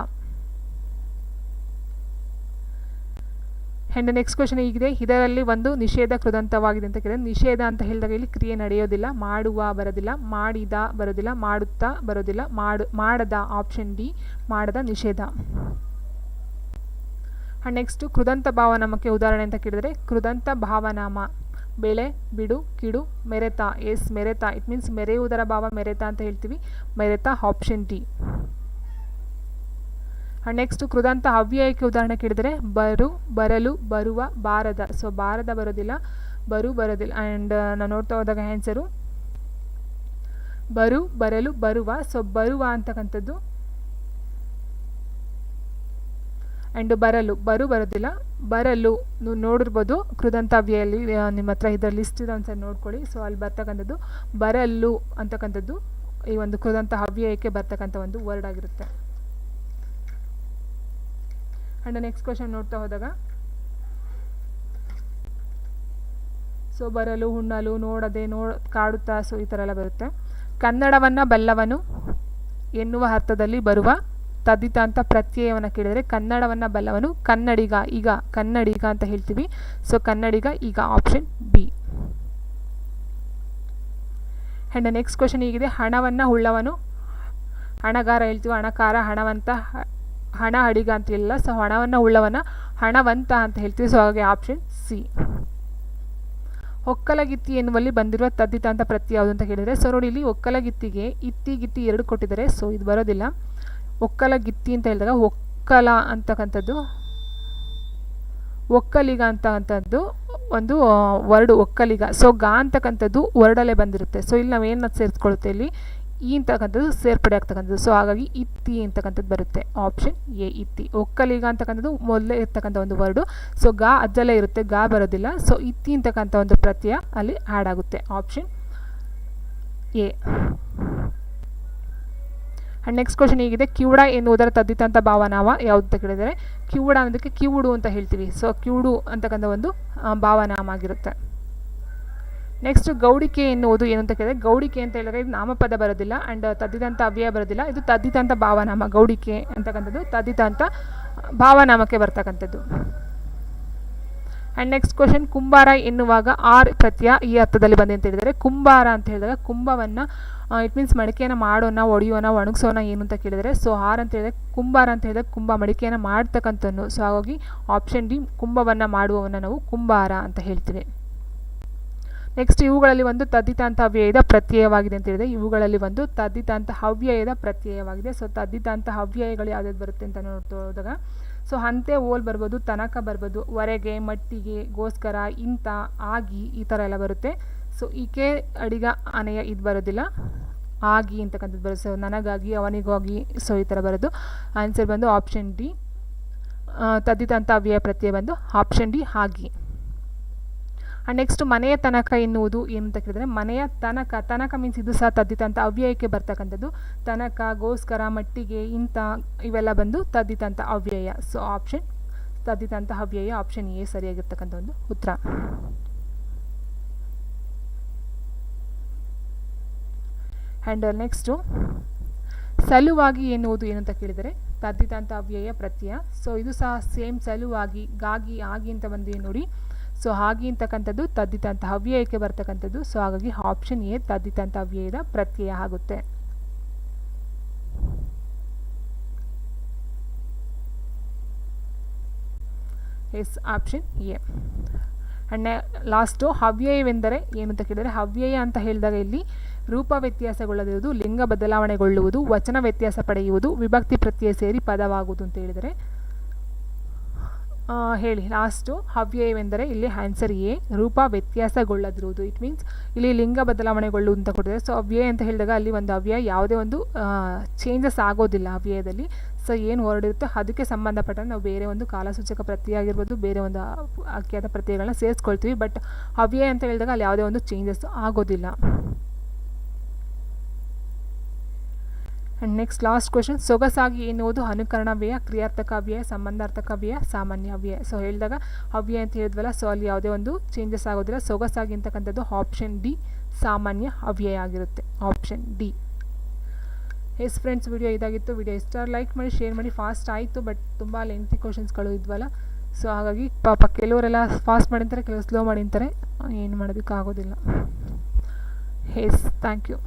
ಆ್ಯಂಡ್ ನೆಕ್ಸ್ಟ್ ಕ್ವೆಶನ್ ಹೀಗಿದೆ, ಇದರಲ್ಲಿ ಒಂದು ನಿಷೇಧ ಕೃದಂತವಾಗಿದೆ ಅಂತ ಕೇಳಿದ್ರೆ, ನಿಷೇಧ ಅಂತ ಹೇಳಿದಾಗ ಇಲ್ಲಿ ಕ್ರಿಯೆ ನಡೆಯೋದಿಲ್ಲ. ಮಾಡುವ ಬರೋದಿಲ್ಲ, ಮಾಡಿದ ಬರೋದಿಲ್ಲ, ಮಾಡುತ್ತಾ ಬರೋದಿಲ್ಲ, ಮಾಡದ. ಆಪ್ಷನ್ ಡಿ ಮಾಡದ, ನಿಷೇಧ. ಆ್ಯಂಡ್ ನೆಕ್ಸ್ಟು ಕೃದಂತ ಭಾವನಾಮಕ್ಕೆ ಉದಾಹರಣೆ ಅಂತ ಕೇಳಿದರೆ, ಕೃದಂತ ಭಾವನಾಮ ಬೆಳೆ, ಬಿಡು, ಕಿಡು, ಮೆರೆತ. ಎಸ್ ಮೆರೆತ. ಇಟ್ ಮೀನ್ಸ್ ಮೆರೆಯುವುದರ ಭಾವ ಮೆರೆತ ಅಂತ ಹೇಳ್ತೀವಿ. ಮೆರೆತ. Option D. ಆ್ಯಂಡ್ ನೆಕ್ಸ್ಟು ಕೃದಂತ ಅವ್ಯಯಕ್ಕೆ ಉದಾಹರಣೆ ಕೇಳಿದರೆ, ಬರು, ಬರಲು, ಬರುವ, ಬಾರದ. ಸೊ ಬಾರದ ಬರೋದಿಲ್ಲ, ಬರು ಬರೋದಿಲ್ಲ. ಆ್ಯಂಡ್ ನಾವು ನೋಡ್ತಾ ಹೋದಾಗ ಆನ್ಸರು ಬರು, ಬರಲು, ಬರುವ. ಸೊ ಬರುವ ಅಂತಕ್ಕಂಥದ್ದು. ಆ್ಯಂಡ್ ಬರಲು, ಬರು ಬರೋದಿಲ್ಲ, ಬರಲು. ನೀವು ನೋಡಿರ್ಬೋದು ಕೃದಂತ ಅವ್ಯಯಲ್ಲಿ ನಿಮ್ಮ ಹತ್ರ ಇದರ ಲಿಸ್ಟ್ ಇದೆ, ಒಂದ್ಸರಿ ನೋಡ್ಕೊಳ್ಳಿ. ಸೊ ಅಲ್ಲಿ ಬರ್ತಕ್ಕಂಥದ್ದು ಬರಲು ಅಂತಕ್ಕಂಥದ್ದು ಈ ಒಂದು ಕೃದಂತ ಅವ್ಯಯಕ್ಕೆ ಬರ್ತಕ್ಕಂಥ ಒಂದು ವರ್ಡ್ ಆಗಿರುತ್ತೆ. ಆ್ಯಂಡ್ ನೆಕ್ಸ್ಟ್ ಕ್ವೆಶನ್ ನೋಡ್ತಾ ಹೋದಾಗ, ಸೊ ಬರಲು, ಉಣ್ಣಲು, ನೋಡದೆ, ಕಾಡುತ್ತಾ. ಸೊ ಈ ಥರ ಎಲ್ಲ ಬರುತ್ತೆ. ಕನ್ನಡವನ್ನು ಬಲ್ಲವನು ಎನ್ನುವ ಅರ್ಥದಲ್ಲಿ ಬರುವ ತದ್ದಿತಾಂತ ಪ್ರತ್ಯಯವನ್ನು ಕೇಳಿದರೆ, ಕನ್ನಡವನ್ನು ಬಲ್ಲವನು ಕನ್ನಡಿಗ. ಈಗ ಕನ್ನಡಿಗ ಅಂತ ಹೇಳ್ತೀವಿ. ಸೊ ಕನ್ನಡಿಗ ಈಗ. Option B. And next question ಹೀಗಿದೆ, ಹಣವನ್ನು ಉಳ್ಳವನು ಹಣಗಾರ ಹೇಳ್ತೀವಿ. ಹಣಕಾರ, ಹಣವಂತ, ಹಣ ಅಡಿಗ ಅಂತ ಇಲ್ಲ. ಸೊ ಹಣವನ್ನು ಉಳ್ಳವನ ಹಣವಂತ ಅಂತ ಹೇಳ್ತೀವಿ. ಸೊ ಹಾಗೆ ಆಪ್ಷನ್ ಸಿ. ಒಕ್ಕಲಗಿತ್ತಿ ಎನ್ನುವಲ್ಲಿ ಬಂದಿರುವ ತದ್ದಿತಾಂತ ಪ್ರತ್ಯಯ ಯಾವುದು ಅಂತ ಕೇಳಿದರೆ, ಸೊ ನೋಡಿ ಇಲ್ಲಿ ಒಕ್ಕಲಗಿತ್ತಿಗೆ ಇತ್ತಿ ಗಿತ್ತಿ 2 ಕೊಟ್ಟಿದ್ದಾರೆ. ಸೊ ಇದು ಬರೋದಿಲ್ಲ. ಒಕ್ಕಲಗಿತ್ತಿ ಅಂತ ಹೇಳಿದಾಗ ಒಕ್ಕಲ ಅಂತಕ್ಕಂಥದ್ದು, ಒಕ್ಕಲಿಗ ಅಂತಕ್ಕಂಥದ್ದು ಒಂದು ವರ್ಡು ಒಕ್ಕಲಿಗ. ಸೊ ಗಾ ಅಂತಕ್ಕಂಥದ್ದು ವರ್ಡಲ್ಲೇ ಬಂದಿರುತ್ತೆ. ಸೊ ಇಲ್ಲಿ ನಾವೇನು ಸೇರಿಸ್ಕೊಳ್ಳುತ್ತೆ, ಇಲ್ಲಿ ಈ ಅಂತಕ್ಕಂಥದ್ದು ಸೇರ್ಪಡೆ ಆಗ್ತಕ್ಕಂಥದ್ದು. ಸೊ ಹಾಗಾಗಿ ಇತ್ತಿ ಅಂತಕ್ಕಂಥದ್ದು ಬರುತ್ತೆ. ಆಪ್ಷನ್ ಎ ಇತ್ತಿ. ಒಕ್ಕಲಿಗ ಅಂತಕ್ಕಂಥದ್ದು ಮೊದಲೇ ಇರ್ತಕ್ಕಂಥ ಒಂದು ವರ್ಡು. ಸೊ ಗಾ ಅಜ್ಜಲ್ಲೇ ಇರುತ್ತೆ, ಗಾ ಬರೋದಿಲ್ಲ. ಸೊ ಇತ್ತಿ ಅಂತಕ್ಕಂಥ ಒಂದು ಪ್ರತ್ಯಯ ಅಲ್ಲಿ ಆ್ಯಡ್ ಆಗುತ್ತೆ. Option A. And next question ಹೀಗಿದೆ, ಕಿವುಡ ಎನ್ನುವುದರ ತದ್ದಿತಾಂತ ಭಾವನಾಮ ಯಾವುದು ಅಂತ ಕೇಳಿದರೆ, ಕಿವುಡ ಅನ್ನೋದಕ್ಕೆ ಕಿವುಡು ಅಂತ ಹೇಳ್ತೀವಿ. ಸೊ ಕಿವುಡು ಅಂತಕ್ಕಂಥ ಒಂದು ಭಾವನಾಮ ಆಗಿರುತ್ತೆ. ನೆಕ್ಸ್ಟ್ ಗೌಡಿಕೆ ಎನ್ನುವುದು ಏನು ಅಂತ ಕೇಳಿದ್ರೆ, ಗೌಡಿಕೆ ಅಂತ ಹೇಳಿದ್ರೆ ಇದು ನಾಮಪದ ಬರೋದಿಲ್ಲ ಆ್ಯಂಡ್ ತದ್ದಿದಂಥ ಅವ್ಯಯ ಬರೋದಿಲ್ಲ, ಇದು ತದ್ದಿದಂಥ ಭಾವನಾಮ. ಗೌಡಿಕೆ ಅಂತಕ್ಕಂಥದ್ದು ತದ್ದಿದಂಥ ಭಾವನಾಮಕ್ಕೆ ಬರ್ತಕ್ಕಂಥದ್ದು. ಆ್ಯಂಡ್ ನೆಕ್ಸ್ಟ್ ಕ್ವಶನ್, ಕುಂಬಾರ ಎನ್ನುವಾಗ ಆರ್ ಪ್ರತ್ಯಯ ಈ ಅರ್ಥದಲ್ಲಿ ಬಂದೆ ಅಂತ ಹೇಳಿದರೆ, ಕುಂಬಾರ ಅಂತ ಹೇಳಿದಾಗ ಕುಂಭವನ್ನು ಇಟ್ ಮೀನ್ಸ್ ಮಡಿಕೆಯನ್ನು ಮಾಡೋಣ, ಒಡೆಯೋಣ, ಒಣಗಿಸೋಣ ಏನು ಅಂತ ಕೇಳಿದರೆ, ಸೊ ಆರ್ ಅಂತ ಹೇಳಿದ್ರೆ ಕುಂಬಾರ ಅಂತ ಹೇಳಿದ್ರೆ ಕುಂಭ ಮಡಿಕೆಯನ್ನು ಮಾಡ್ತಕ್ಕಂಥದ್ದು. ಸೊ ಹಾಗಾಗಿ ಆಪ್ಷನ್ ಡಿ, ಕುಂಭವನ್ನು ಮಾಡುವವನ್ನ ನಾವು ಕುಂಬಾರ ಅಂತ ಹೇಳ್ತೀವಿ. ನೆಕ್ಸ್ಟ್, ಇವುಗಳಲ್ಲಿ ಒಂದು ತದ್ದಿತಾಂತ ಅವ್ಯಯದ ಪ್ರತ್ಯಯವಾಗಿದೆ ಅಂತ ಹೇಳಿದೆ. ಇವುಗಳಲ್ಲಿ ಒಂದು ತದ್ದಿತಾಂತ ಅವ್ಯಯದ ಪ್ರತ್ಯಯವಾಗಿದೆ. ಸೊ ತದ್ದಿತಾಂತ ಅವ್ಯಯಗಳು ಯಾವ್ದು ಬರುತ್ತೆ ಅಂತ ನೋಡ್ತೋದಾಗ, ಸೊ ಅಂತೆ, ಓಲ್ ಬರ್ಬೋದು, ತನಕ ಬರ್ಬೋದು, ವರೆಗೆ, ಮಟ್ಟಿಗೆ, ಗೋಸ್ಕರ, ಇಂಥ, ಆಗಿ, ಈ ಥರ ಎಲ್ಲ ಬರುತ್ತೆ. ಸೊ ಈಕೆ, ಅಡಿಗ, ಅನೆಯ ಇದು ಬರೋದಿಲ್ಲ, ಆಗಿ ಅಂತಕ್ಕಂಥದ್ದು ಬರುತ್ತೆ. ಸೊ ನನಗಾಗಿ, ಅವನಿಗಾಗಿ, ಸೊ ಈ ಥರ ಬರೋದು. ಆನ್ಸರ್ ಬಂದು ಆಪ್ಷನ್ ಡಿ, ತದ್ದಿತಾಂತ ಅವ್ಯಯ ಪ್ರತ್ಯಯ ಬಂದು ಆಪ್ಷನ್ ಡಿ, ಆಗಿ. ಆ್ಯಂಡ್ ನೆಕ್ಸ್ಟ್, ಮನೆಯ ತನಕ ಎನ್ನುವುದು ಏನು ಅಂತ ಕೇಳಿದ್ರೆ, ಮನೆಯ ತನಕ, ತನಕ ಮೀನ್ಸ್ ಇದು ಸಹ ತದ್ದಿತಾಂತ ಅವ್ಯಯಕ್ಕೆ ಬರ್ತಕ್ಕಂಥದ್ದು. ತನಕ, ಗೋಸ್ಕರ, ಮಟ್ಟಿಗೆ, ಇಂಥ ಇವೆಲ್ಲ ಬಂದು ತದ್ದಿತಾಂತ ಅವ್ಯಯ. ಸೊ ಆಪ್ಷನ್ ತದ್ದಿತಾಂತ ಅವ್ಯಯ, ಆಪ್ಷನ್ ಎ ಸರಿಯಾಗಿರ್ತಕ್ಕಂಥ ಒಂದು ಉತ್ತರ. ಆ್ಯಂಡ್ ನೆಕ್ಸ್ಟು, ಸಲುವಾಗಿ ಎನ್ನುವುದು ಏನು ಅಂತ ಕೇಳಿದರೆ ತದ್ದಿತಾಂತ ಅವ್ಯಯ ಪ್ರತ್ಯಯ. ಸೊ ಇದು ಸಹ ಸೇಮ್, ಸಲುವಾಗಿ, ಗಾಗಿ, ಆಗಿ ಅಂತ ಬಂದಿದೆ ನೋಡಿ. ಸೊ ಹಾಗೆ ಅಂತಕ್ಕಂಥದ್ದು ತದ್ದಿತಾಂತ ಅವ್ಯಯಕ್ಕೆ ಬರ್ತಕ್ಕಂಥದ್ದು. ಸೊ ಹಾಗಾಗಿ ಆಪ್ಷನ್ ಎ ತದ್ದಿತಾಂತ ಅವ್ಯಯದ ಪ್ರತ್ಯಯ ಆಗುತ್ತೆ. Yes, option A. And last, ಅವ್ಯಯವೆಂದರೆ ಏನು ಅಂತ ಕೇಳಿದರೆ, ಅವ್ಯಯ ಅಂತ ಹೇಳಿದಾಗ ಇಲ್ಲಿ ರೂಪ ವ್ಯತ್ಯಾಸಗೊಳ್ಳದಿರುವುದು, ಲಿಂಗ ಬದಲಾವಣೆಗೊಳ್ಳುವುದು, ವಚನ ವ್ಯತ್ಯಾಸ ಪಡೆಯುವುದು, ವಿಭಕ್ತಿ ಪ್ರತ್ಯಯ ಸೇರಿ ಪದವಾಗುವುದು ಅಂತ ಹೇಳಿದರೆ, ಹೇಳಿ ಲಾಸ್ಟು. ಅವ್ಯಯವೆಂದರೆ ಇಲ್ಲಿ ಆನ್ಸರ್ ಎ, ರೂಪ ವ್ಯತ್ಯಾಸಗೊಳ್ಳದಿರುವುದು. ಇಟ್ ಮೀನ್ಸ್ ಇಲ್ಲಿ ಲಿಂಗ ಬದಲಾವಣೆಗೊಳ್ಳುವುದು ಅಂತ ಕೊಟ್ಟಿದ್ದಾರೆ. ಸೊ ಅವ್ಯಯ ಅಂತ ಹೇಳಿದಾಗ ಅಲ್ಲಿ ಒಂದು ಅವ್ಯಯ ಯಾವುದೇ ಒಂದು ಚೇಂಜಸ್ ಆಗೋದಿಲ್ಲ ಅವ್ಯಯದಲ್ಲಿ. ಸೊ ಏನು ಹೊರಡಿರುತ್ತೋ ಅದಕ್ಕೆ ಸಂಬಂಧಪಟ್ಟಂತೆ ನಾವು ಬೇರೆ ಒಂದು ಕಾಲಸೂಚಕ ಪ್ರತ್ಯಯ ಆಗಿರ್ಬೋದು, ಬೇರೆ ಒಂದು ಅಖ್ಯಾತ ಪ್ರತ್ಯಯಗಳನ್ನ ಸೇರಿಸ್ಕೊಳ್ತೀವಿ. ಬಟ್ ಅವ್ಯಯ ಅಂತ ಹೇಳಿದಾಗ ಅಲ್ಲಿ ಯಾವುದೇ ಒಂದು ಚೇಂಜಸ್ ಆಗೋದಿಲ್ಲ. ಆ್ಯಂಡ್ ನೆಕ್ಸ್ಟ್ ಲಾಸ್ಟ್ ಕ್ವೆಶನ್, ಸೊಗಸಾಗಿ ಎನ್ನುವುದು ಅನುಕರಣ ವ್ಯಯ, ಕ್ರಿಯಾರ್ಥಕ ಅವ್ಯಯ, ಸಂಬಂಧಾರ್ಥಕ ಅವ್ಯಯ, ಸಾಮಾನ್ಯ ಅವ್ಯಯ. ಸೊ ಹೇಳಿದಾಗ ಅವ್ಯಯ ಅಂತ ಹೇಳಿದ್ವಲ್ಲ, ಸೊ ಅಲ್ಲಿ ಯಾವುದೇ ಒಂದು ಚೇಂಜಸ್ ಆಗೋದಿಲ್ಲ. ಸೊಗಸಾಗಿ ಅಂತಕ್ಕಂಥದ್ದು ಆಪ್ಷನ್ ಡಿ, ಸಾಮಾನ್ಯ ಅವ್ಯಯ ಆಗಿರುತ್ತೆ. Option D. S friends, video ಇದಾಗಿತ್ತು. ವಿಡಿಯೋ ಇಷ್ಟ ಲೈಕ್ ಮಾಡಿ, ಶೇರ್ ಮಾಡಿ. ಫಾಸ್ಟ್ ಆಯಿತು, ಬಟ್ ತುಂಬ ಲೆಂತಿ ಕ್ವಶನ್ಸ್ಗಳು ಇದ್ವಲ್ಲ. ಸೊ ಹಾಗಾಗಿ ಪಾಪ ಕೆಲವರೆಲ್ಲ ಫಾಸ್ಟ್ ಮಾಡಿರ್ತಾರೆ, ಕೆಲವರು ಸ್ಲೋ ಮಾಡಿರ್ತಾರೆ, ಏನು ಮಾಡೋದಕ್ಕಾಗೋದಿಲ್ಲ. S, thank you.